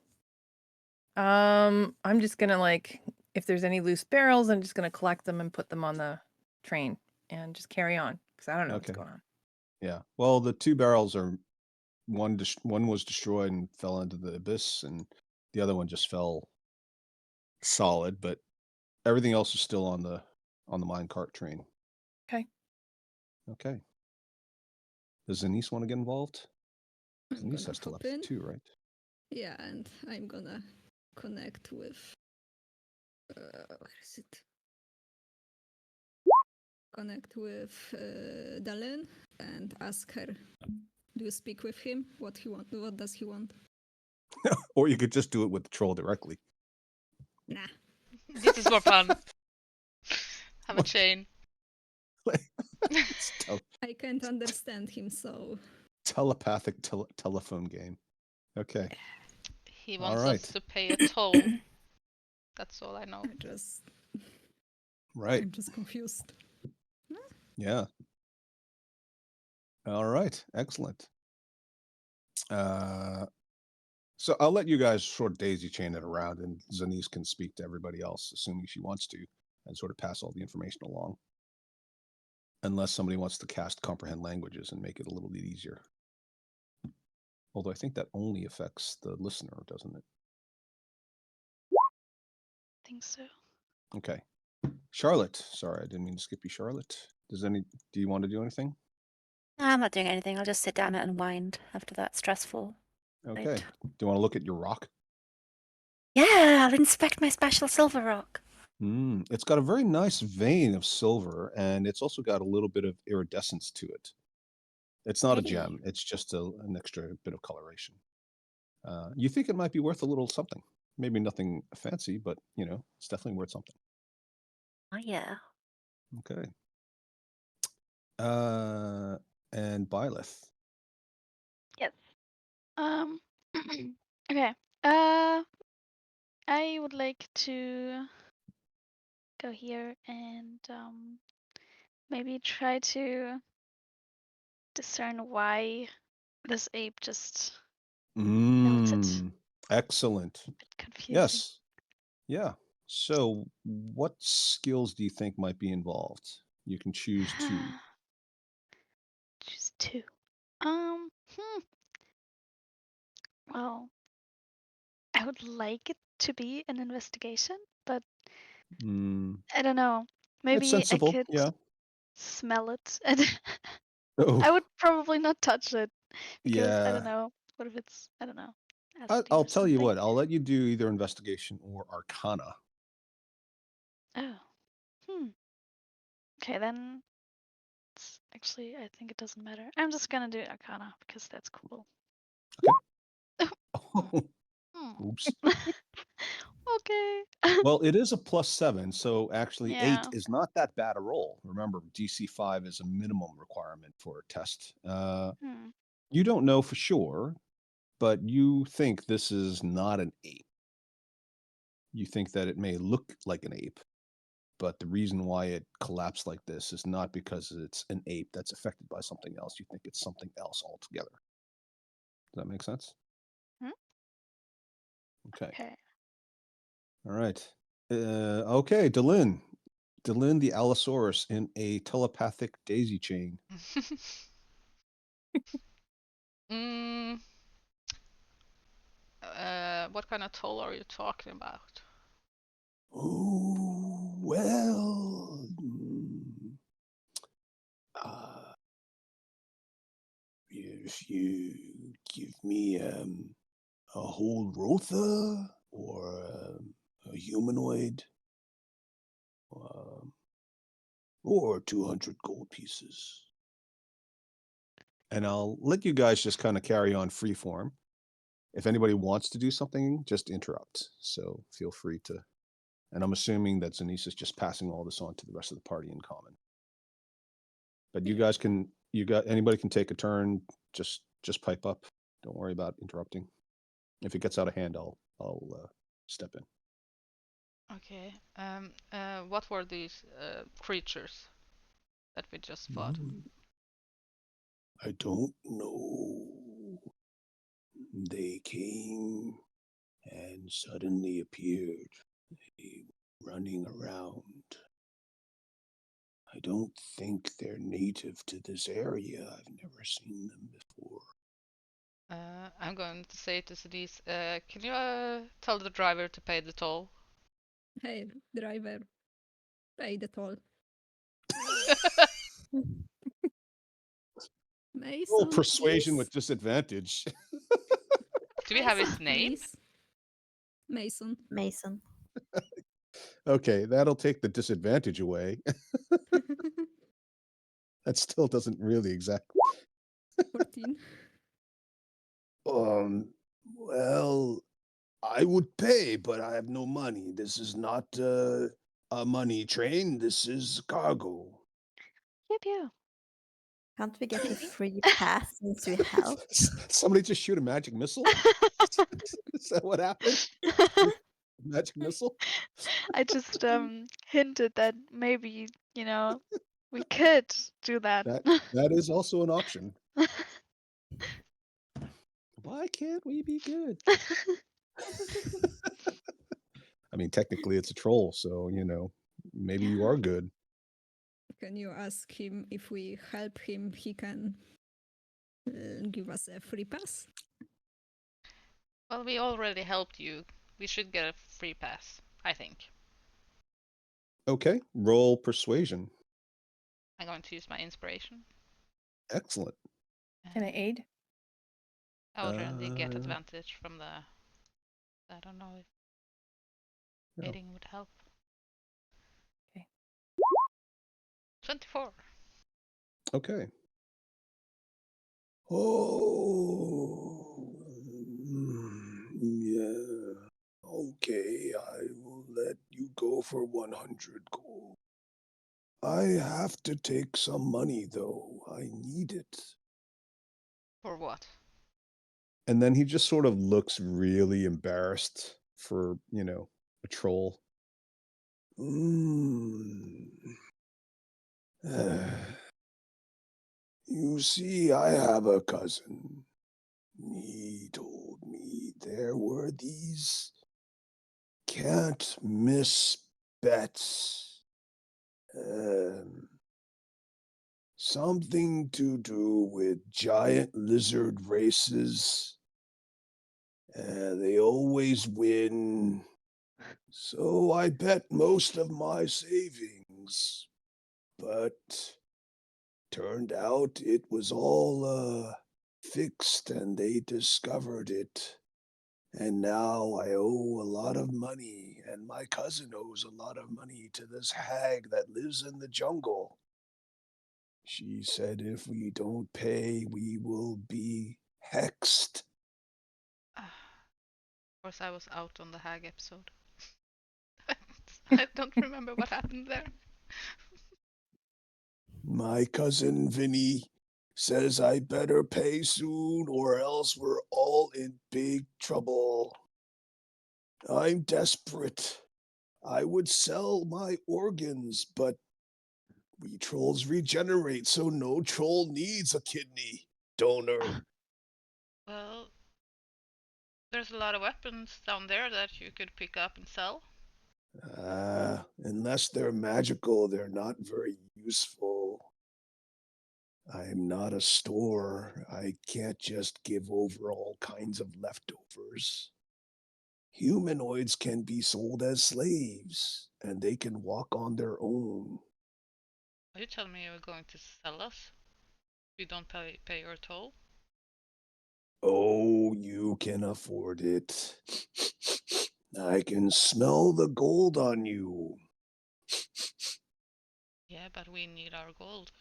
I'm just gonna if there's any loose barrels, I'm just gonna collect them and put them on the train and just carry on because I don't know what's going on. Yeah. Well, the two barrels are one was destroyed and fell into the abyss, and the other one just fell solid, but everything else is still on the minecart train. Okay. Okay. Does Zenise want to get involved? I'm Zenise gonna has hop telepathy in. too, right? Yeah, and I'm gonna connect with. Where is it? Connect with Dalin and ask her. Do you speak with him? What does he want? Or you could just do it with the troll directly. Nah. This is more fun. Have a chain. I can't understand him, so. Telepathic telephone game. Okay. He All wants right. us to pay a toll. That's all I know. Right. I'm just confused. Yeah. All right. Excellent. So I'll let you guys sort of daisy chain it around, and Zanice can speak to everybody else, assuming she wants to, and sort of pass all the information along. Unless somebody wants to cast comprehend languages and make it a little bit easier. Although I think that only affects the listener, doesn't it? I think so. Okay. Charlotte. Sorry, I didn't mean to skip you, Charlotte. Do you want to do anything? No, I'm not doing anything. I'll just sit down and unwind after that stressful. Okay. Right. Do you want to look at your rock? Yeah, I'll inspect my special silver rock. It's got a very nice vein of silver, and it's also got a little bit of iridescence to it. It's not a Hey. gem. It's just an extra bit of coloration. You think it might be worth a little something. Maybe nothing fancy, but, it's definitely worth something. Oh, yeah. Okay. And Byleth. Yes. Okay. I would like to go here and maybe try to discern why this ape just melted. Excellent. A bit confusing. Yes. Yeah. So what skills do you think might be involved? You can choose two. Choose two. Well, I would like it to be an investigation, but I don't know. It's Maybe I sensible. could Yeah. smell it, and I Oh, would probably not touch it because I don't yeah. know. What if it's, I don't know, I'll acid or tell you something? what, I'll let you do either investigation or arcana. Oh. Okay, then actually, I think it doesn't matter. I'm just gonna do Arcana because that's cool. Oops. Okay. Well, it is a +7, so actually 8 Yeah. is not that bad a roll. Remember, DC 5 is a minimum requirement for a test. You don't know for sure, but you think this is not an ape. You think that it may look like an ape, but the reason why it collapsed like this is not because it's an ape that's affected by something else. You think it's something else altogether. Does that make sense? Okay. Okay. All right. Okay, Delin. Delin the Allosaurus in a telepathic daisy chain. What kind of toll are you talking about? Oh, well. If you give me a whole Rotha or a humanoid or 200 gold pieces. And I'll let you guys just kind of carry on freeform. If anybody wants to do something, just interrupt. So feel free to. And I'm assuming that Zanice is just passing all this on to the rest of the party in common. But you guys can, anybody can take a turn. Just pipe up. Don't worry about interrupting. If it gets out of hand, I'll step in. Okay. What were these creatures that we just fought? I don't know. They came and suddenly appeared, running around. I don't think they're native to this area. I've never seen them before. I'm going to say to Denise, can you tell the driver to pay the toll? Hey, driver, pay the toll. Mason, Oh, persuasion please. with disadvantage. Do we have his Mason, name? please. Mason. Mason. Okay, that'll take the disadvantage away. That still doesn't really exactly. 14. Well, I would pay, but I have no money. This is not a money train. This is cargo. Pew pew. Can't we get a free pass since we help? Somebody just shoot a magic missile? Is that what happened? Magic missile? I just hinted that maybe, we could do that. That is also an option. Why can't we be good? I mean, technically it's a troll, so maybe you are good. Can you ask him if we help him, he can give us a free pass? Well, we already helped you. We should get a free pass, I think. Okay, roll persuasion. I'm going to use my inspiration. Excellent. Can I aid? I already get Uh, advantage from the. I don't know if No. aiding would help. Okay. 24. Okay. Oh, yeah. Okay, I will let you go for 100 gold. I have to take some money, though. I need it. For what? And then he just sort of looks really embarrassed for, a troll. You see, I have a cousin. He told me there were these can't miss bets. Something to do with giant lizard races. They always win. So I bet most of my savings. But turned out it was all fixed and they discovered it. And now I owe a lot of money, and my cousin owes a lot of money to this hag that lives in the jungle. She said if we don't pay, we will be hexed. Of course, I was out on the hag episode. I don't remember what happened there. My cousin Vinny says I better pay soon or else we're all in big trouble. I'm desperate. I would sell my organs, but we trolls regenerate, so no troll needs a kidney donor. Well, there's a lot of weapons down there that you could pick up and sell. Unless they're magical, they're not very useful. I'm not a store. I can't just give over all kinds of leftovers. Humanoids can be sold as slaves, and they can walk on their own. Are you telling me you're going to sell us? You don't pay your toll? Oh, you can afford it. I can smell the gold on you. Yeah, but we need our gold.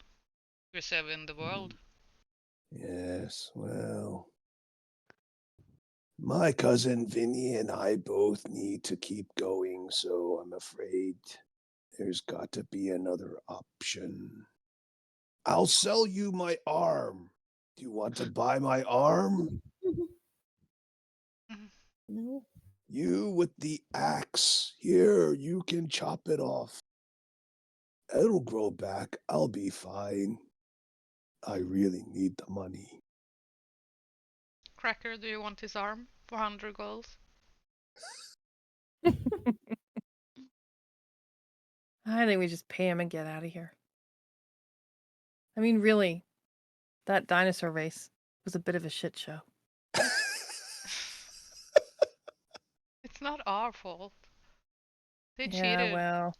We're saving the world. Yes, well, my cousin Vinny and I both need to keep going, so I'm afraid there's got to be another option. I'll sell you my arm. Do you want to buy my arm? No. You with the axe. Here, you can chop it off. It'll grow back. I'll be fine. I really need the money. Cracker, do you want his arm for 100 gold? I think we just pay him and get out of here. I mean, really, that dinosaur race was a bit of a shit show. It's not our fault. They Yeah, cheated. well,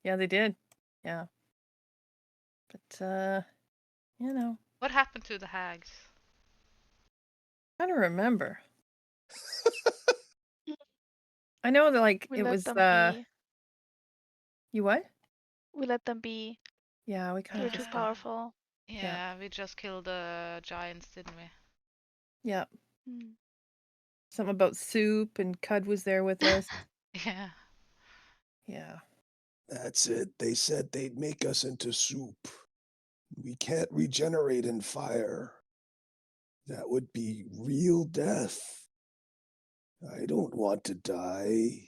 yeah, they did. Yeah. But, What happened to the hags? I don't remember. I know that, like, We it let was, them be. you what? We let them be. Yeah, we They kind were of too just, powerful. Yeah, we just killed the giants, didn't we? yeah. Mm. Something about soup and Cud was there with us. Yeah. Yeah. That's it. They said they'd make us into soup. We can't regenerate in fire. That would be real death. I don't want to die.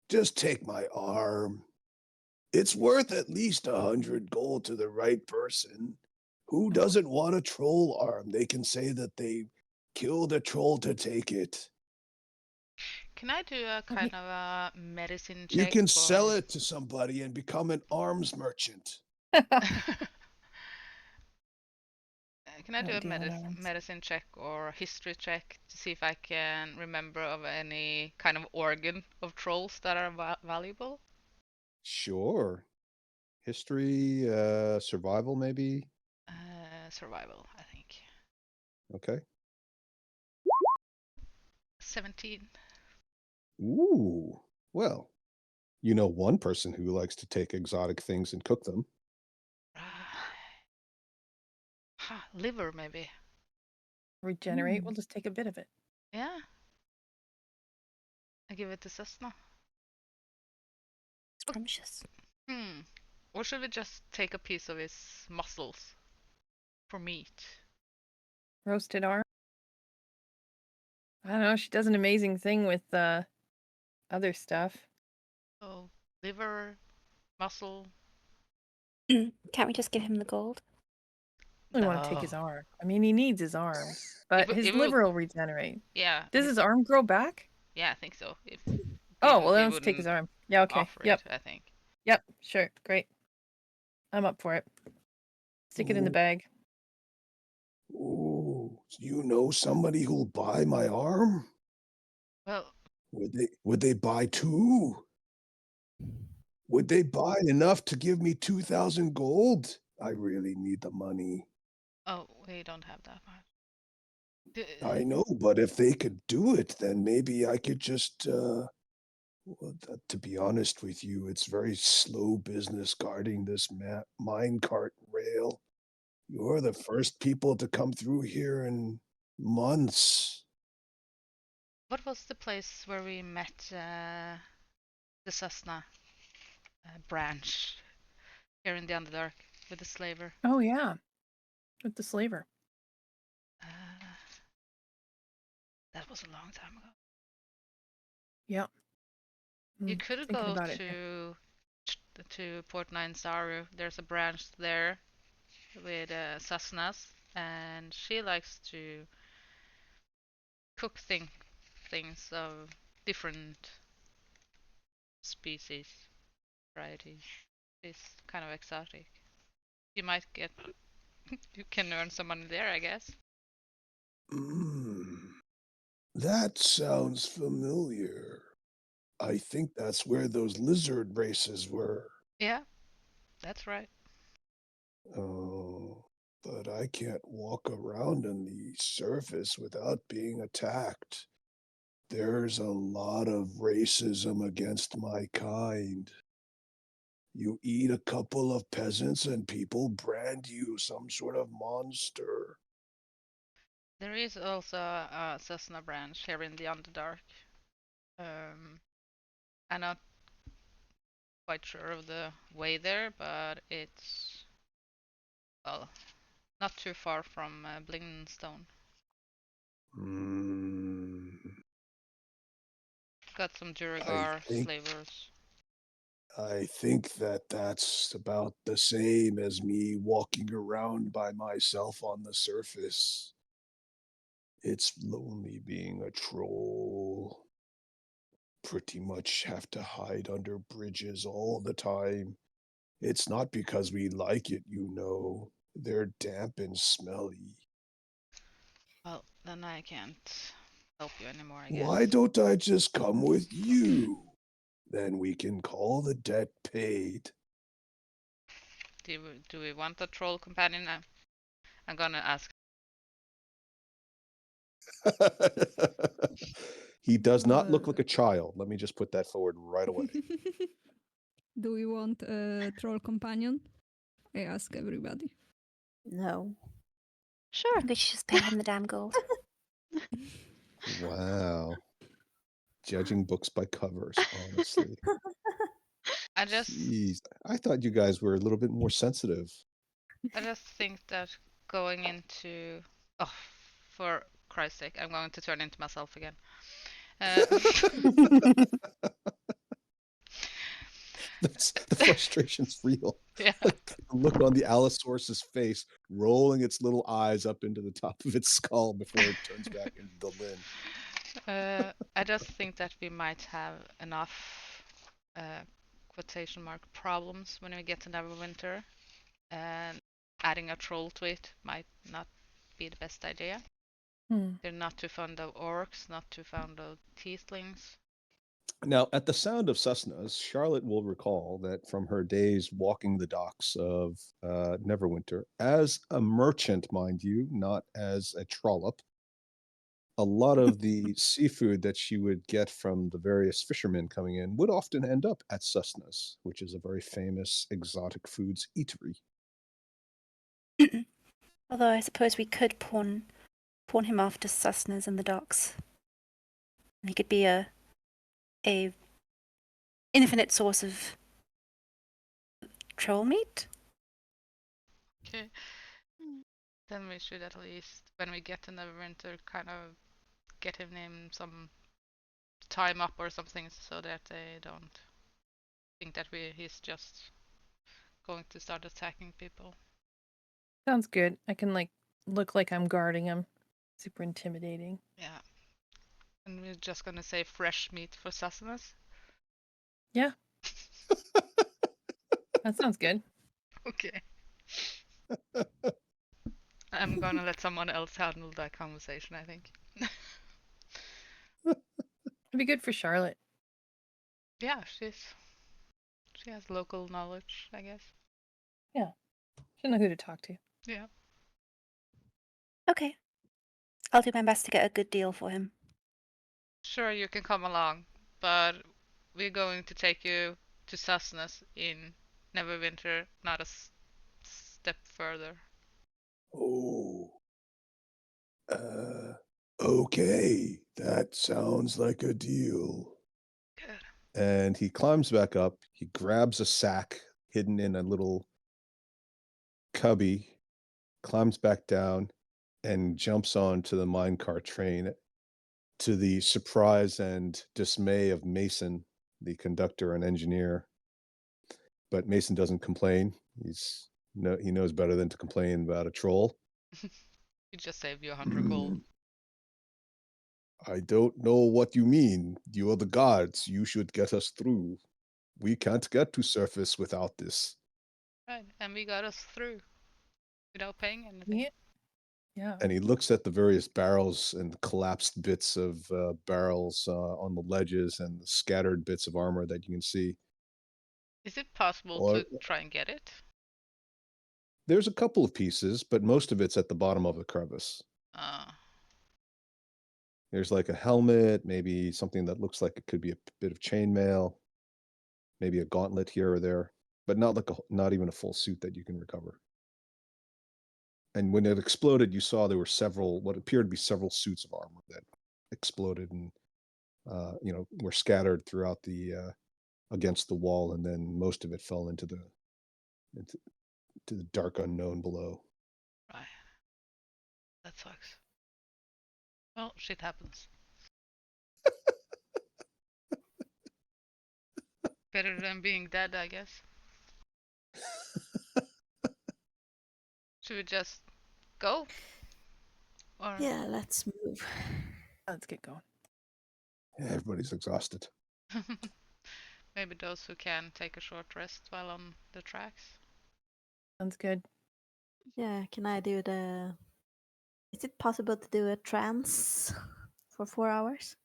Just take my arm. It's worth at least 100 gold to the right person. Who doesn't want a troll arm? They can say that they killed a troll to take it. Can I do a me- kind of a medicine You check? can sell or- it to somebody and become an arms merchant. Can I do Oh, a dear heavens. medicine check or history check to see if I can remember of any kind of organ of trolls that are valuable? Sure. History, survival, maybe. Survival, I think. Okay. 17. Ooh. Well, you know one person who likes to take exotic things and cook them. Liver, maybe. Regenerate. We'll just take a bit of it. Yeah. I give it to Cessna. Scrumptious. Or should we just take a piece of his muscles for meat? Roasted arm. I don't know. She does an amazing thing with other stuff. So, liver, muscle. Can't we just give him the gold? I really want to take his arm. I mean, he needs his arm, but If his we- liver will regenerate. Yeah. Does his arm grow back? Yeah, I think so. If Oh, he well, then let's take his wouldn't arm. Yeah, okay. offer Yep. it, I think. Yep, sure. Great. I'm up for it. Stick it in the Ooh. bag. Ooh, you know somebody who'll buy my arm? Well, Would they buy two? Would they buy enough to give me 2,000 gold? I really need the money. oh, we don't have that much. I know, but if they could do it, then maybe I could just, well, to be honest with you, it's very slow business guarding this minecart rail. You're the first people to come through here in months. What was the place where we met the Cessna branch here in the Underdark with the slaver? Oh, yeah. With the slaver. That was a long time ago. Yep. You Mm, could thinking go about it. to Port Nine Saru. There's a branch there with Cessnas, and she likes to cook things of different species, varieties. It's kind of exotic. You might get, you can earn some money there, I guess. That sounds familiar. I think that's where those lizard races were. Yeah, that's right. Oh, but I can't walk around on the surface without being attacked. There's a lot of racism against my kind. You eat a couple of peasants and people brand you some sort of monster. There is also a Cessna branch here in the Underdark. I'm not quite sure of the way there, but it's, well, not too far from Blingstone. Got some Duragar slavers. I think that that's about the same as me walking around by myself on the surface. It's lonely being a troll. Pretty much have to hide under bridges all the time. It's not because we like it, you know. They're damp and smelly. Well, then I can't help you anymore, I guess. Why don't I just come with you? Then we can call the debt paid. Do we want a troll companion? I'm gonna ask. He does not look like a child. Let me just put that forward right away. Do we want a troll companion? I ask everybody. No. Sure. We should just pay him the damn gold. Wow. Judging books by covers, honestly. I just Jeez. I thought you guys were a little bit more sensitive. I just think that going into, oh, for Christ's sake, I'm going to turn into myself again. Uh, The frustration's real. yeah. Like the look on the Allosaurus's face, rolling its little eyes up into the top of its skull before it turns back into the Lin. I just think that we might have enough quotation mark problems when we get to Neverwinter, and adding a troll to it might not be the best idea. Hmm. They're not too fond of orcs, not too fond of tieflings. Now, at the sound of Cessnas, Charlotte will recall that from her days walking the docks of Neverwinter, as a merchant, mind you, not as a trollop, a lot of the seafood that she would get from the various fishermen coming in would often end up at Cessna's, which is a very famous exotic foods eatery. Although I suppose we could pawn him off to Susners in the docks. And he could be a infinite source of troll meat. Okay. Then we should at least, when we get to Neverwinter, kind of get him in some time up or something, so that they don't think that he's just going to start attacking people. Sounds good. I can like look like I'm guarding him. Super intimidating. Yeah. And we're just gonna say fresh meat for Sassanas. Yeah. That sounds good. Okay. I'm gonna let someone else handle that conversation, I think. It'd be good for Charlotte. Yeah, she has local knowledge, I guess. She'll know who to talk to. Yeah. Okay. I'll do my best to get a good deal for him. Sure, you can come along, but we're going to take you to Sassness in Neverwinter, not a step further. Oh. Okay. That sounds like a deal. Good. And he climbs back up. He grabs a sack hidden in a little cubby, climbs back down, and jumps onto the minecart train, to the surprise and dismay of Mason, the conductor and engineer. But Mason doesn't complain. He knows better than to complain about a troll. You just saved you 100 gold. I don't know what you mean. You are the gods. You should get us through. We can't get to surface without this. Right, and we got us through without paying anything. Yeah. Yeah. And he looks at the various barrels and collapsed bits of barrels on the ledges and the scattered bits of armor that you can see. Is it possible Or- to try and get it? There's a couple of pieces, but most of it's at the bottom of the crevice. There's like a helmet, maybe something that looks like it could be a bit of chainmail, maybe a gauntlet here or there, but not even a full suit that you can recover. And when it exploded, you saw there were what appeared to be several suits of armor that exploded and were scattered throughout the against the wall, and then most of it fell into the dark unknown below. Right. That sucks. Well, shit happens. Better than being dead, I guess. Should we just go? Or Yeah, let's move. Let's get going. Yeah, everybody's exhausted. maybe those who can take a short rest while on the tracks. Sounds good. Yeah, can I do the... Is it possible to do a trance for 4 hours?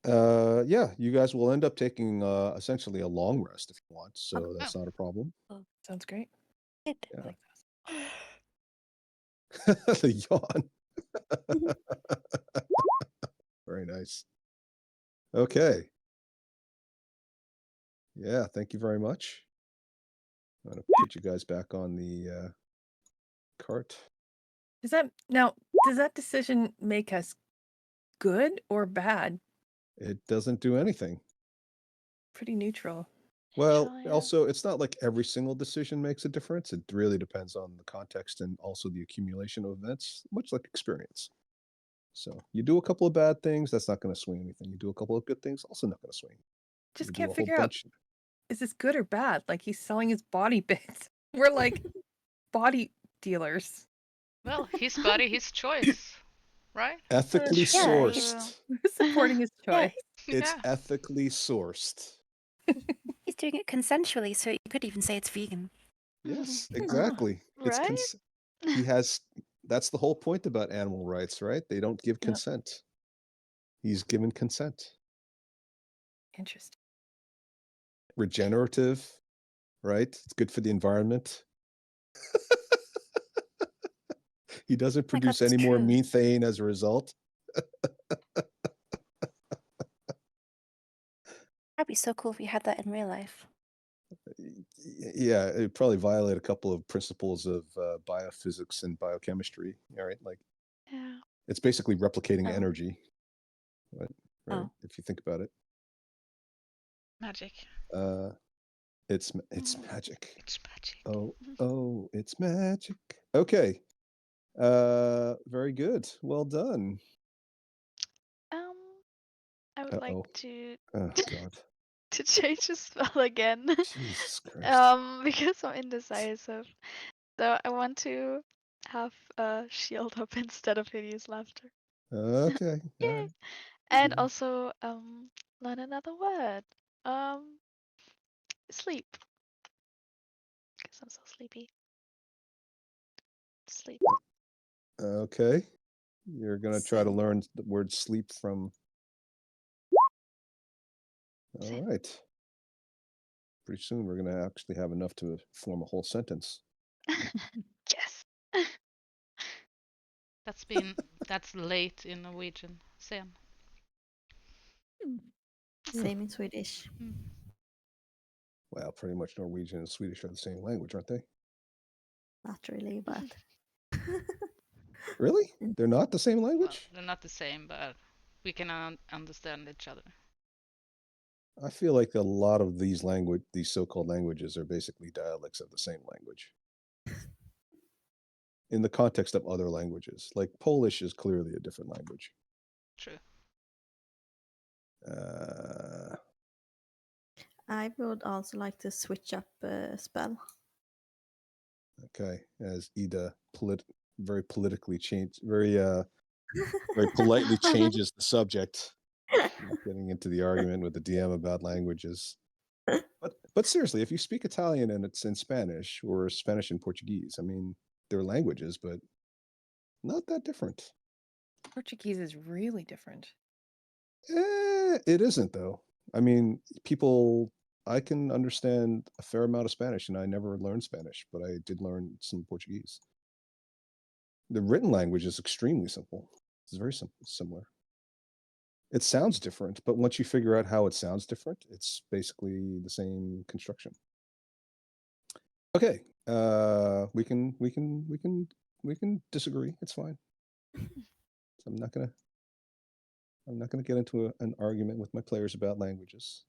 Yeah, you guys will end up taking essentially a long rest if you want, so that's Oh. not a problem. Sounds great. Good. I like The yawn. Very nice. Okay. Yeah, thank you very much. I'm gonna put you guys back on the cart. Does that decision make us good or bad? It doesn't do anything. Pretty neutral. Well, Neutral, yeah. also, it's not like every single decision makes a difference. It really depends on the context and also the accumulation of events, much like experience. So you do a couple of bad things, that's not going to swing anything. You do a couple of good things, also not going to swing. Just You do can't a whole figure out, bunch. is this good or bad? Like he's selling his body bits. We're like body dealers. Well, his body, his choice, right? Ethically Yeah, sourced. We're supporting his Yeah. choice. It's Yeah. ethically sourced. He's doing it consensually, so you could even say it's vegan. Yes, exactly. It's Right? he has. That's the whole point about animal rights, right? They don't give consent. He's given consent. Interesting. Regenerative, right? It's good for the environment. He doesn't Oh my God, produce that's any more true. methane as a result. That'd be so cool if we had that in real life. Yeah, it'd probably violate a couple of principles of biophysics and biochemistry. All right, like Yeah. it's basically replicating Oh. energy, right? Oh. If you think about it, Magic. It's magic. It's magic. Oh, it's magic. Okay. Very good. Well done. I would like Uh-oh. to Oh God. to change the spell again. Jesus Christ. Because I'm indecisive. So I want to have shield up instead of hideous laughter. Okay. All Yay. right. And Yeah. also learn another word. Sleep. Because I'm so sleepy. Sleep. Okay. You're gonna try to Same. learn the word sleep from. All Same. right. Pretty soon we're gonna actually have enough to form a whole sentence. Yes. That's late in Norwegian. Sen. Same in Swedish. Well, pretty much Norwegian and Swedish are the same language, aren't they? Not really, but Really? They're not the same Well, language? they're not the same, but we can understand each other. I feel like a lot of these so-called languages are basically dialects of the same language. In the context of other languages, like Polish is clearly a different language. True. I would also like to switch up a spell. Okay, as Ida very politically very politely changes the subject, getting into the argument with the DM about languages. But seriously, if you speak Italian and it's in Spanish or Spanish and Portuguese, I mean, they're languages, but not that different. Portuguese is really different. It isn't though. I mean, I can understand a fair amount of Spanish, and I never learned Spanish, but I did learn some Portuguese. The written language is extremely simple. It's very similar. It sounds different, but once you figure out how it sounds different, it's basically the same construction. Okay, we can disagree. It's fine. So I'm not gonna get into an argument with my players about languages.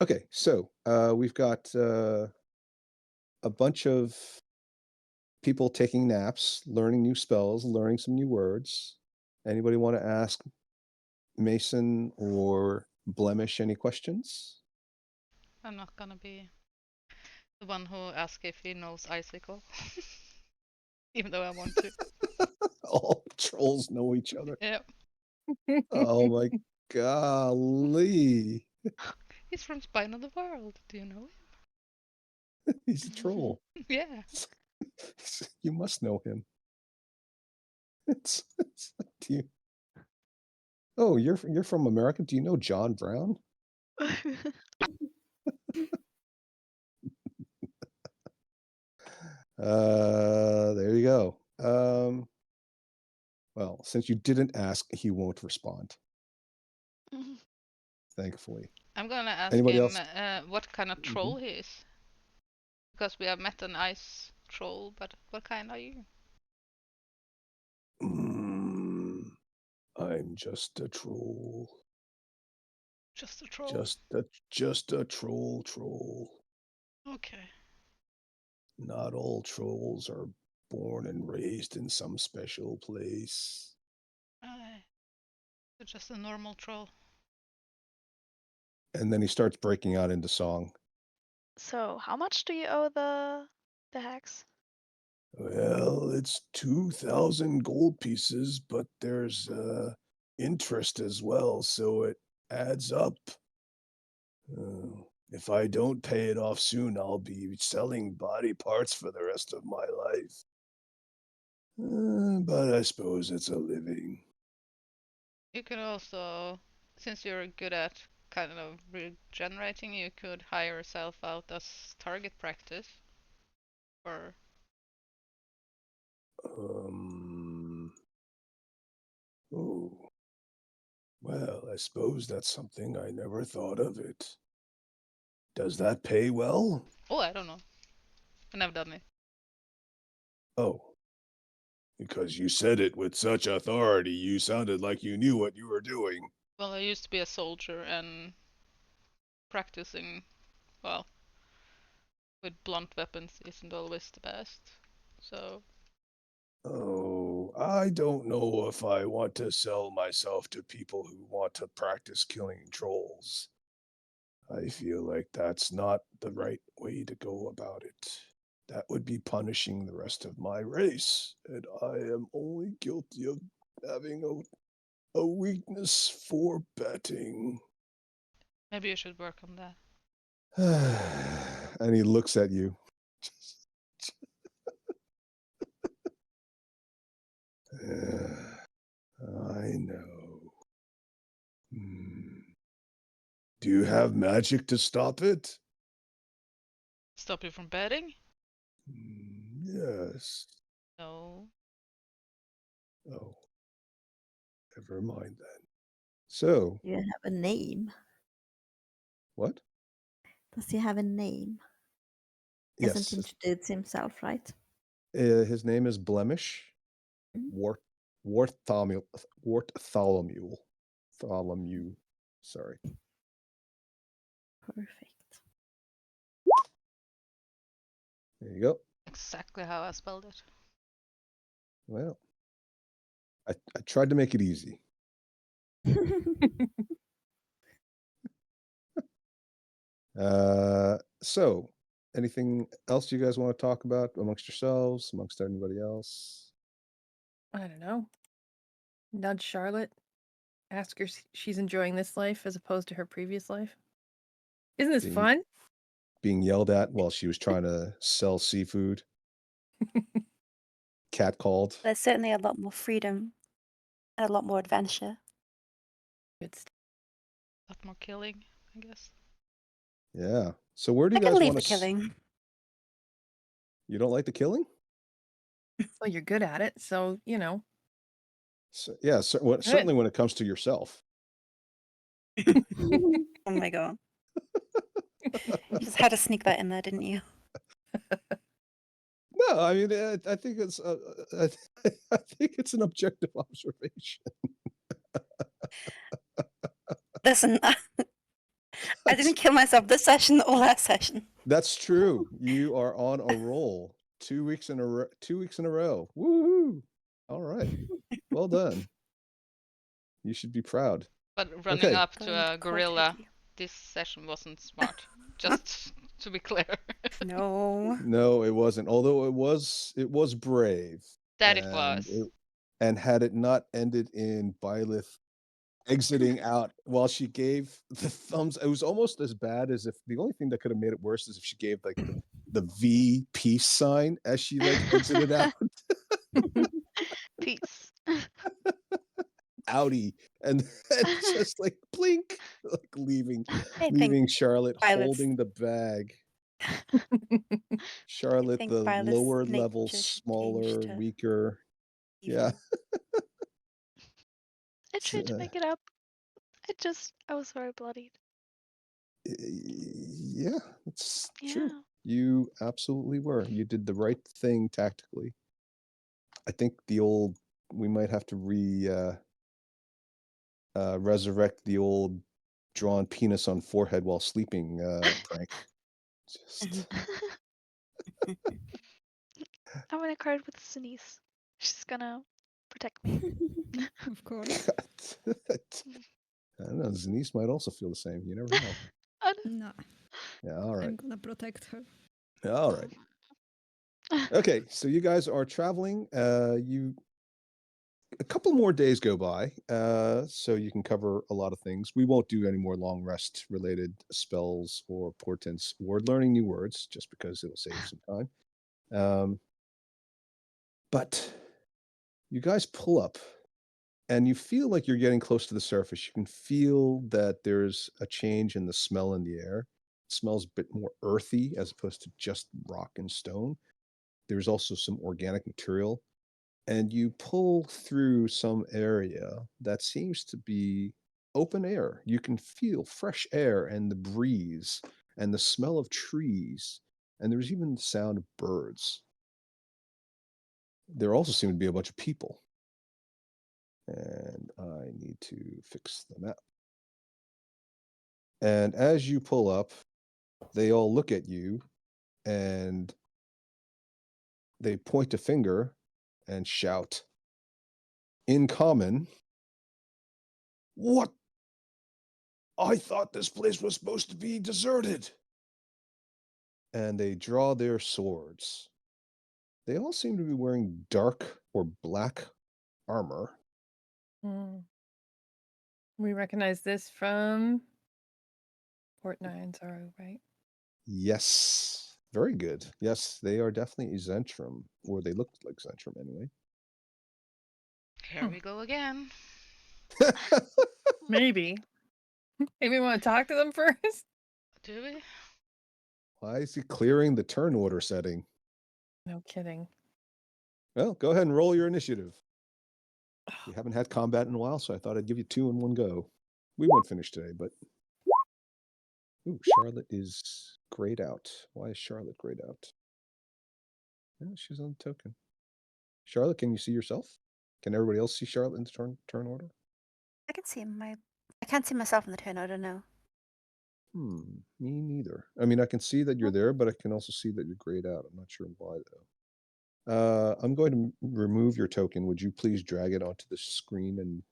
Okay, so we've got a bunch of people taking naps, learning new spells, learning some new words. Anybody want to ask Mason or Blemish any questions? I'm not gonna be the one who asks if he knows Icicle. Even though I want to. All trolls know each other. Yeah. Oh my golly. He's from Spine of the World. Do you know He's a troll. him? Yeah. You must know him. It's do you? Oh, you're from America. Do you know John Brown? There you go. Well, since you didn't ask, he won't respond. Thankfully. I'm gonna ask Anybody him else? what kind of troll he is. Because we have met an ice troll, but what kind are you? I'm just a troll. Just a troll? Just a troll. Okay. Not all trolls are born and raised in some special place. Just a normal troll. And then he starts breaking out into song. So how much do you owe the hacks? Well, it's 2,000 gold pieces, but there's interest as well, so it adds up. If I don't pay it off soon, I'll be selling body parts for the rest of my life. But I suppose it's a living. You could also, since you're good at kind of regenerating, you could hire yourself out as target practice. Or Oh. Well, I suppose that's something I never thought of it. Does that pay well? oh, I don't know. I've never done it. Oh. Because you said it with such authority, you sounded like you knew what you were doing. Well, I used to be a soldier and practicing, well, with blunt weapons isn't always the best. So Oh, I don't know if I want to sell myself to people who want to practice killing trolls. I feel like that's not the right way to go about it. That would be punishing the rest of my race, and I am only guilty of having a weakness for betting. maybe you should work on that. And he looks at you. I know. Do you have magic to stop it? Stop you from betting? Yes. No. Oh. Never mind then. So, You have a name. what? Does he have a name? He Yes. hasn't introduced himself, right? His name is Blemish. Mm. Wartholomew. Tholomew. Sorry. Perfect. There you go. Exactly how I spelled it. Well, I tried to make it easy. So anything else you guys want to talk about amongst yourselves, amongst anybody else? I don't know. Nudge Charlotte. Ask her if she's enjoying this life as opposed to her previous life. Isn't this Being- fun? Being yelled at while she was trying to sell seafood. Catcalled. There's certainly a lot more freedom and a lot more adventure. Good stuff. A lot more killing, I guess. Yeah. So where do I you can guys leave want the to? killing. You don't like the killing? Well, you're good at it, so you know. So, yeah. Certainly when it comes to yourself. Oh my god. You just had to sneak that in there, didn't you? No, I mean, I think it's I think it's an objective observation. Listen, I didn't kill myself this session or last session. That's true. You are on a roll. 2 weeks in a row. 2 weeks in a row. Woohoo! All right. Well done. You should be proud. But running Okay. up Going to a cold gorilla turkey. this session wasn't smart. Just to be clear. No. No, it wasn't. Although it was brave. That it and was. And had it not ended in Byleth exiting out while she gave the thumbs, it was almost as bad as if the only thing that could have made it worse is if she gave like the V peace sign as she like exited out. Peace. Outie, and just like blink, like leaving I think leaving Charlotte Violet's- holding the bag. Charlotte, think the Violet's lower nature level, should smaller, change to weaker. Yeah. I tried to uh, make it up. I was very bloodied. Yeah, it's Yeah. true. You absolutely were. You did the right thing tactically. I think we might have to resurrect the old drawn penis on forehead while sleeping prank. Just I'm gonna card with Denise. She's gonna protect me. Of course. I don't know. Zenise might also feel the same. You never know. Oh, No, Yeah. All right. I'm gonna protect her. All right. no. Okay. So you guys are traveling. A couple more days go by, so you can cover a lot of things. We won't do any more long rest related spells or portents or learning new words, just because it'll save some time. But you guys pull up and you feel like you're getting close to the surface. You can feel that there's a change in the smell in the air. It smells a bit more earthy as opposed to just rock and stone. There's also some organic material. And you pull through some area that seems to be open air. You can feel fresh air and the breeze and the smell of trees. And there's even the sound of birds. There also seem to be a bunch of people. And I need to fix the map. And as you pull up, they all look at you and they point a finger and shout in common, "What? I thought this place was supposed to be deserted." And they draw their swords. They all seem to be wearing dark or black armor. Hmm. We recognize this from Port Nyanzaru, right? Yes. Very good. Yes, they are definitely Zentrum, or they looked like Zentrum anyway. Here we go again. Maybe. Maybe we want to talk to them first? Do we? Why is he clearing the turn order setting? No kidding. Well, go ahead and roll your initiative. We haven't had combat in a while, so I thought I'd give you 2 in one go. We won't finish today, but... Ooh, Charlotte is grayed out. Why is Charlotte grayed out? Yeah, she's on the token. Charlotte, can you see yourself? Can everybody else see Charlotte in the turn order? I can see I can't see myself in the turn order, no. Me neither. I mean, I can see that you're there, but I can also see that you're grayed out. I'm not sure why, though. I'm going to remove your token. Would you please drag it onto the screen and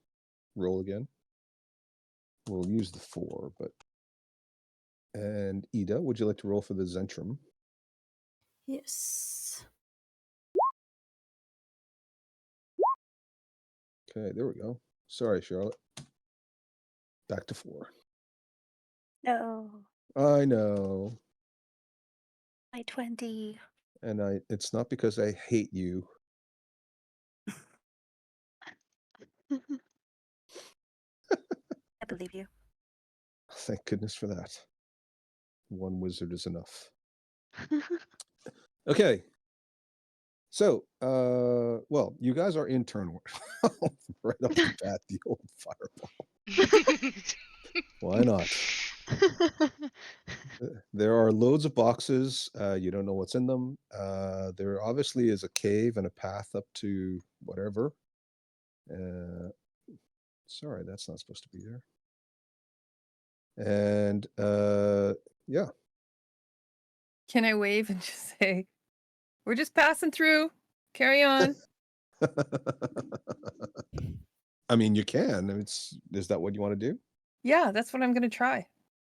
roll again? We'll use the 4, but... And Ida, would you like to roll for the Zentrum? Yes. Okay, there we go. Sorry, Charlotte. Back to 4. No. I know. My 20. And it's not because I hate you. I believe you. Thank goodness for that. One wizard is enough. Okay. So, well, you guys are in turn order. Right off the bat, the old fireball. Why not? There are loads of boxes. You don't know what's in them. There obviously is a cave and a path up to whatever. Sorry, that's not supposed to be there. And yeah. Can I wave and just say, we're just passing through. Carry on. I mean, you can. Is that what you want to do? Yeah, that's what I'm going to try.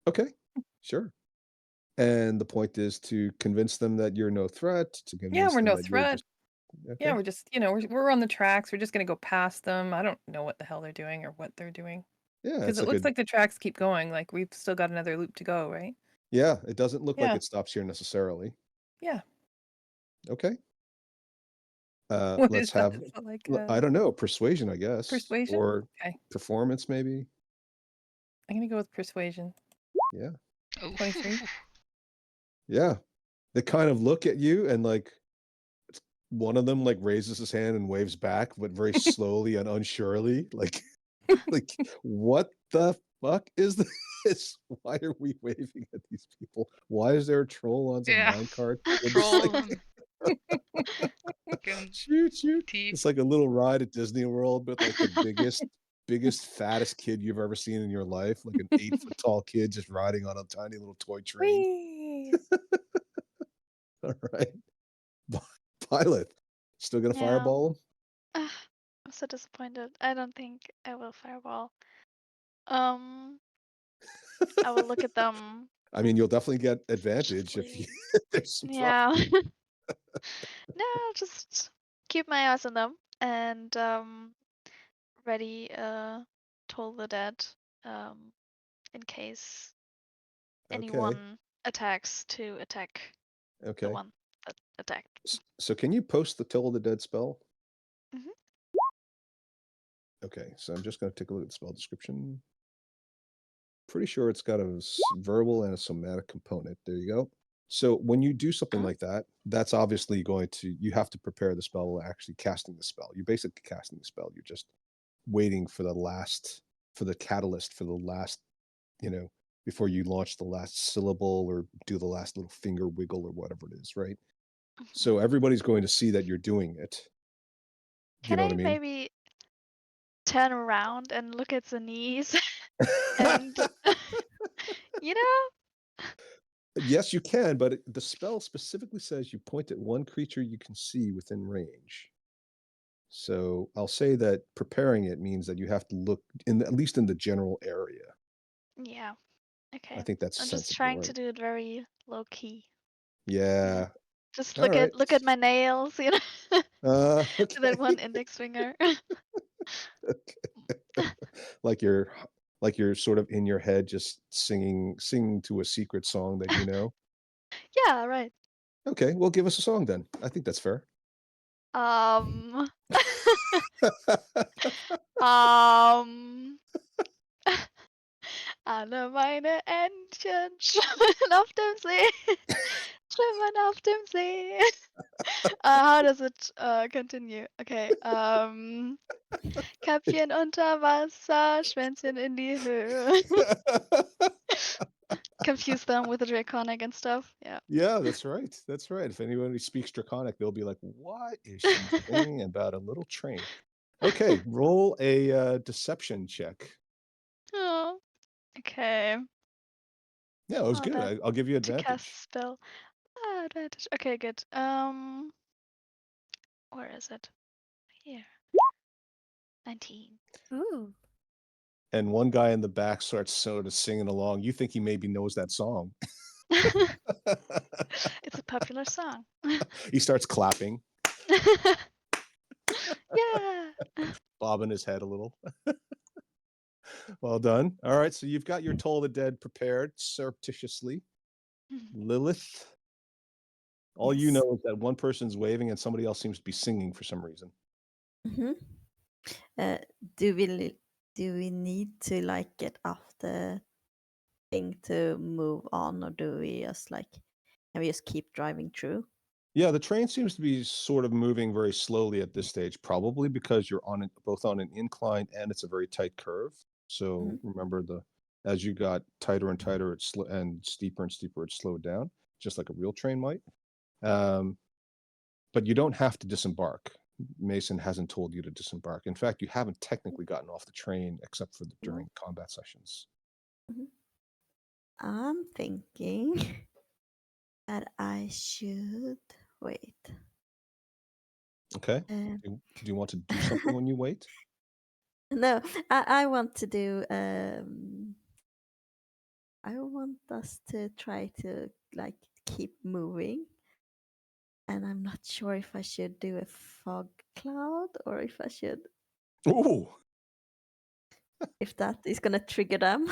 Okay, sure. And the point is to convince them that you're no threat. To convince Yeah, we're them no that you're threat. just... Okay. Yeah, we're just, we're on the tracks. We're just going to go past them. I don't know what the hell they're doing or what they're doing. Yeah, Because it's it looks like the tracks keep going. Like we've still got another loop to go, right? Yeah, it doesn't look like Yeah. it stops here necessarily. Yeah. Okay. What Let's is that? have, Is it like I don't know, persuasion, I guess. persuasion? Or Okay. performance, maybe. I'm going to go with persuasion. Yeah. 23. Yeah. They kind of look at you and like one of them like raises his hand and waves back, but very slowly and unsurely. Like what the fuck is this? Why are we waving at these people? Why is there a troll on some Yeah. minecart? Troll. Shoot. Teeth. It's like a little ride at Disney World, but like the biggest, fattest kid you've ever seen in your life, like an 8-foot tall kid just riding on a tiny little toy train. Whee! All right. Pilot, still gonna Yeah. fireball him? I'm so disappointed. I don't think I will fireball. I will look at them I mean, you'll definitely get advantage if you closely. there's some problem. Yeah. No, just keep my eyes on them and ready Toll the Dead in case Okay. anyone attacks to attack the Okay. one that attacked. So can you post the Toll of the Dead spell? Mhm. Okay, so I'm just going to take a look at the spell description. Pretty sure it's got a verbal and a somatic component. There you go. So when you do something Uh-huh. like that, that's obviously you have to prepare the spell while actually casting the spell. You're basically casting the spell. You're just waiting for the catalyst for the last, before you launch the last syllable or do the last little finger wiggle or whatever it is, right? Mhm. So everybody's going to see that you're doing it. Do you Can know I what I mean? maybe turn around and look at the knees and you know? Yes, you can, but the spell specifically says you point at one creature you can see within range. So I'll say that preparing it means that you have to look at least in the general area. Yeah. Okay. I think that's I'm just sensible, trying to right? do it very low key. Yeah. Just All right. look at my nails, you know, with that one Okay. index finger. Like you're sort of in your head just singing to a secret song that you know. Yeah, right. Okay, well give us a song then. I think that's fair. Um um Alle meine Entchen schwimmen auf dem See. Schwimmen auf dem See. How does it continue? Okay. Köpfchen unter Wasser, Schwänzchen in die Höhe. Confuse them with the draconic and stuff. Yeah. Yeah, that's right. That's right. If anybody speaks Draconic, they'll be like, "What is she singing about a little train?" Okay, roll a deception check. Oh. Okay. Yeah, it was Oh, good. that I'll give you to cast advantage. spell. Ah, advantage. Okay, good. Where is it? Here. 19. Ooh. And one guy in the back starts sort of singing along. You think he maybe knows that song. It's a popular song. He starts clapping, Yeah. bobbing his head a little. Well done. All right, so you've got your Toll of the Dead prepared surreptitiously. Lilith, all you Yes. know is that one person's waving and somebody else seems to be singing for some reason. Mm-hmm. Do we need to like get off the thing to move on, or do we just can we just keep driving through? Yeah, the train seems to be sort of moving very slowly at this stage, probably because you're both on an incline and it's a very tight curve. So remember, as you got tighter and tighter, and steeper, it slowed down, just like a real train might. But you don't have to disembark. Mason hasn't told you to disembark. In fact, you haven't technically gotten off the train except for during combat sessions. I'm thinking that I should wait. Okay. Do you want to do something when you wait? No, I want to do. I want us to try to keep moving, and I'm not sure if I should do a fog cloud or if I should. Ooh, If that is gonna trigger them.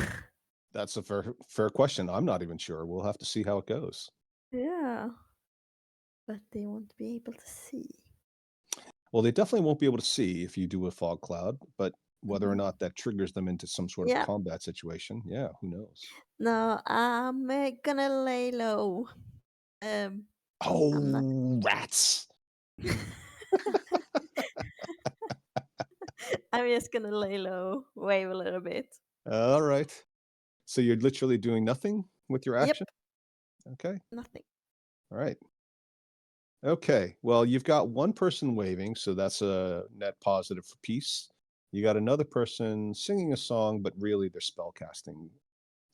that's a fair question. I'm not even sure. We'll have to see how it goes. Yeah, but they won't be able to see. Well, they definitely won't be able to see if you do a fog cloud, but whether or not that triggers them into some sort of Yeah. combat situation, yeah, who knows? No, I'm gonna lay low. Oh, rats! I'm just gonna lay low, wave a little bit. All right. So you're literally doing nothing with your action? Yep. Okay. Nothing. All right. Okay. Well, you've got one person waving, so that's a net positive for peace. You got another person singing a song, but really they're spellcasting.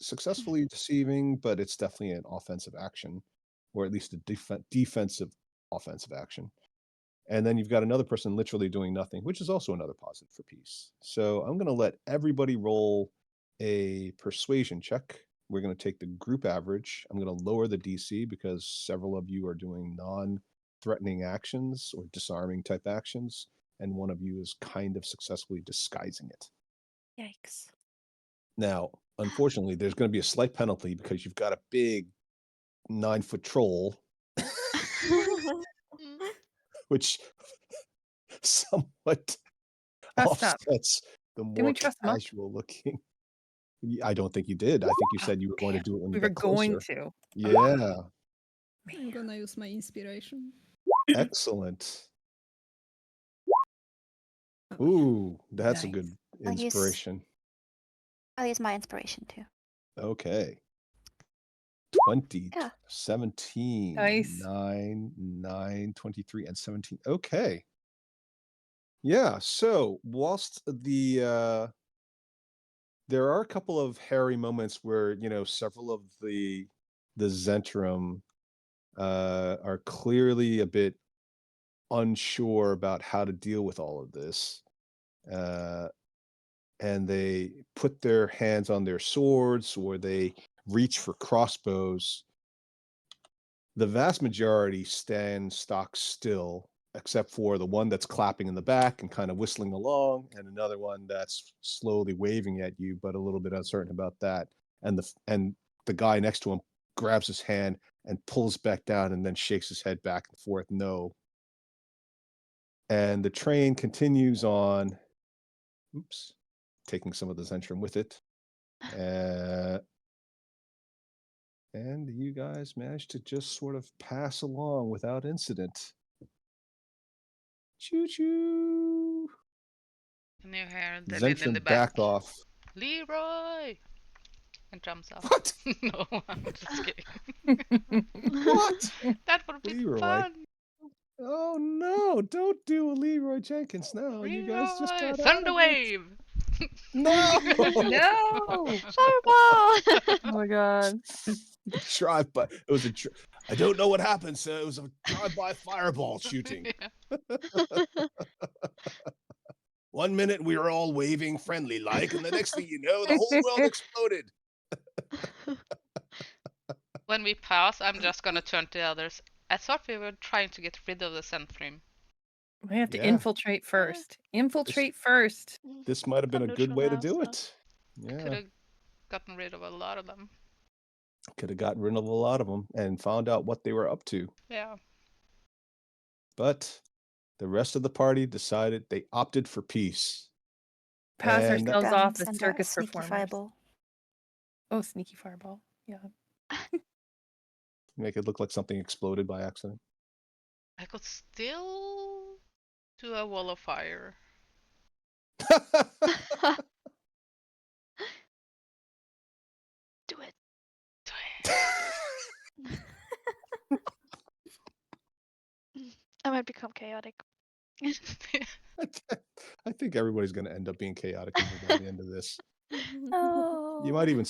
Successfully deceiving, but it's definitely an offensive action, or at least a defensive offensive action. And then you've got another person literally doing nothing, which is also another positive for peace. So I'm going to let everybody roll a persuasion check. We're going to take the group average. I'm going to lower the DC because several of you are doing non-threatening actions or disarming type actions, and one of you is kind of successfully disguising it. Yikes. Now, unfortunately, there's going to be a slight penalty because you've got a big 9-foot troll, which somewhat Trust up. offsets the Didn't we more trust him up? casual looking. I don't think you did. I think you said you were going to do it when We you were got going closer. to. Yeah, I'm gonna use my inspiration. excellent. Ooh, that's a Nice. good I'll use- inspiration. I'll use my inspiration too. Okay. 20, Yeah. 17, Nice. 9, 9, 23, and 17. Okay. Yeah, so whilst there are a couple of hairy moments where, several of the Zentrum are clearly a bit unsure about how to deal with all of this. And they put their hands on their swords or they reach for crossbows. The vast majority stand stock still, except for the one that's clapping in the back and kind of whistling along, and another one that's slowly waving at you, but a little bit uncertain about that. And the guy next to him grabs his hand and pulls back down and then shakes his head back and forth, no. And the train continues on. Oops, taking some of the Zentrum with it. And you guys managed to just sort of pass along without incident. Choo-choo! And you hear the lid in the Zentrum back. back off. Leroy! And jumps off. What? No, I'm just kidding. What? That would be Leroy? fun. Oh no, don't do a Leroy Jenkins now. You guys just Leroy! got out of it. Thunderwave! No! No. Fireball! Oh my god. Drive-by. It was I don't know what happened, so it was a drive-by fireball shooting. Yeah. 1 minute we were all waving friendly like, and the next thing you know, the whole world exploded. When we pass, I'm just gonna turn to the others. I thought we were trying to get rid of the Zentrum. We have to Yeah. infiltrate first. Infiltrate first. This might have been a Come good way to neutral do now, so- it. Could Yeah, have gotten rid of a lot of them. could have gotten rid of a lot of them and found out what they were up to. Yeah. But the rest of the party decided they opted for peace. Pass And- ourselves Down, off as send a circus sneaky performers. fireball. Oh, sneaky fireball. Yeah. Make it look like something exploded by accident. I could still do a wall of fire. Do it. Do it. I might become chaotic. I think everybody's going to end up being chaotic by the end of this. Oh. You might even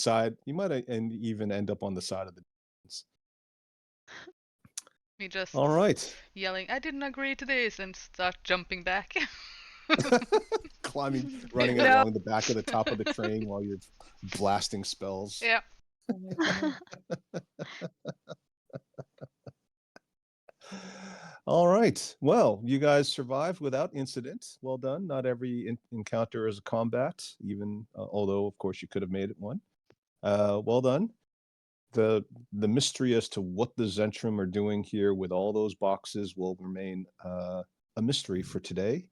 even end up on the side of the. Me just All right, yelling, I didn't agree to this, and start jumping back. climbing, running No. along the back of the top of the train while you're blasting spells. Yeah. Oh my god. All right. Well, you guys survived without incident. Well done. Not every encounter is a combat, even although, of course, you could have made it one. Well done. The mystery as to what the Zentrum are doing here with all those boxes will remain a mystery for today.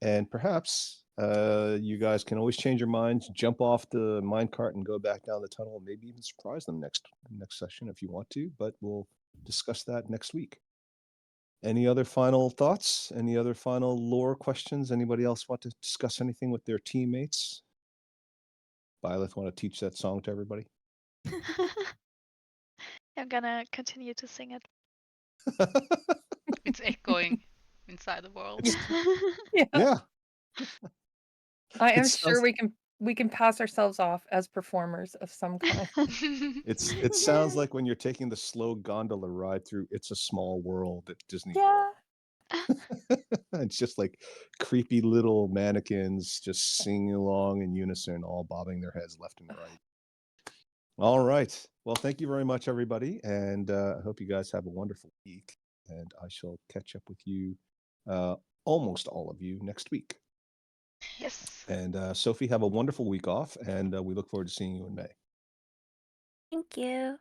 And perhaps you guys can always change your minds, jump off the minecart and go back down the tunnel, and maybe even surprise them next session if you want to, but we'll discuss that next week. Any other final thoughts? Any other final lore questions? Anybody else want to discuss anything with their teammates? Byleth, want to teach that song to everybody? I'm gonna continue to sing it. It's echoing inside the world. Yeah. Yeah. I am It sure sounds- we can pass ourselves off as performers of some kind. It sounds like when you're taking the slow gondola ride through It's a Small World at Disney Yeah. It's just like creepy little mannequins just singing along in unison, all bobbing their heads left and right. All right. Well, thank you very much, everybody. And I hope you guys have a wonderful week. And I shall catch up with you, almost all of you, next week. Yes. And Sophie, have a wonderful week off. And we look forward to seeing you in May. Thank you.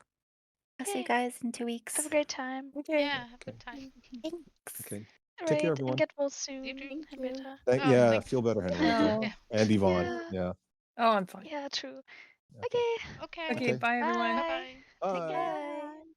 I'll see you Yay. guys in 2 weeks. Have a great time. Okay. Yeah, have a good time. Thanks. Okay. All Take care, right, everyone. and get well soon, You too. Thank you. Henrietta. Oh, Yeah, thanks. feel better, Henry. No. Yeah. And Yvonne. Yeah. Yeah. Oh, I'm fine. Yeah, true. Okay. Okay. Okay. Okay, bye everyone. Bye. Bye. Bye. Bye.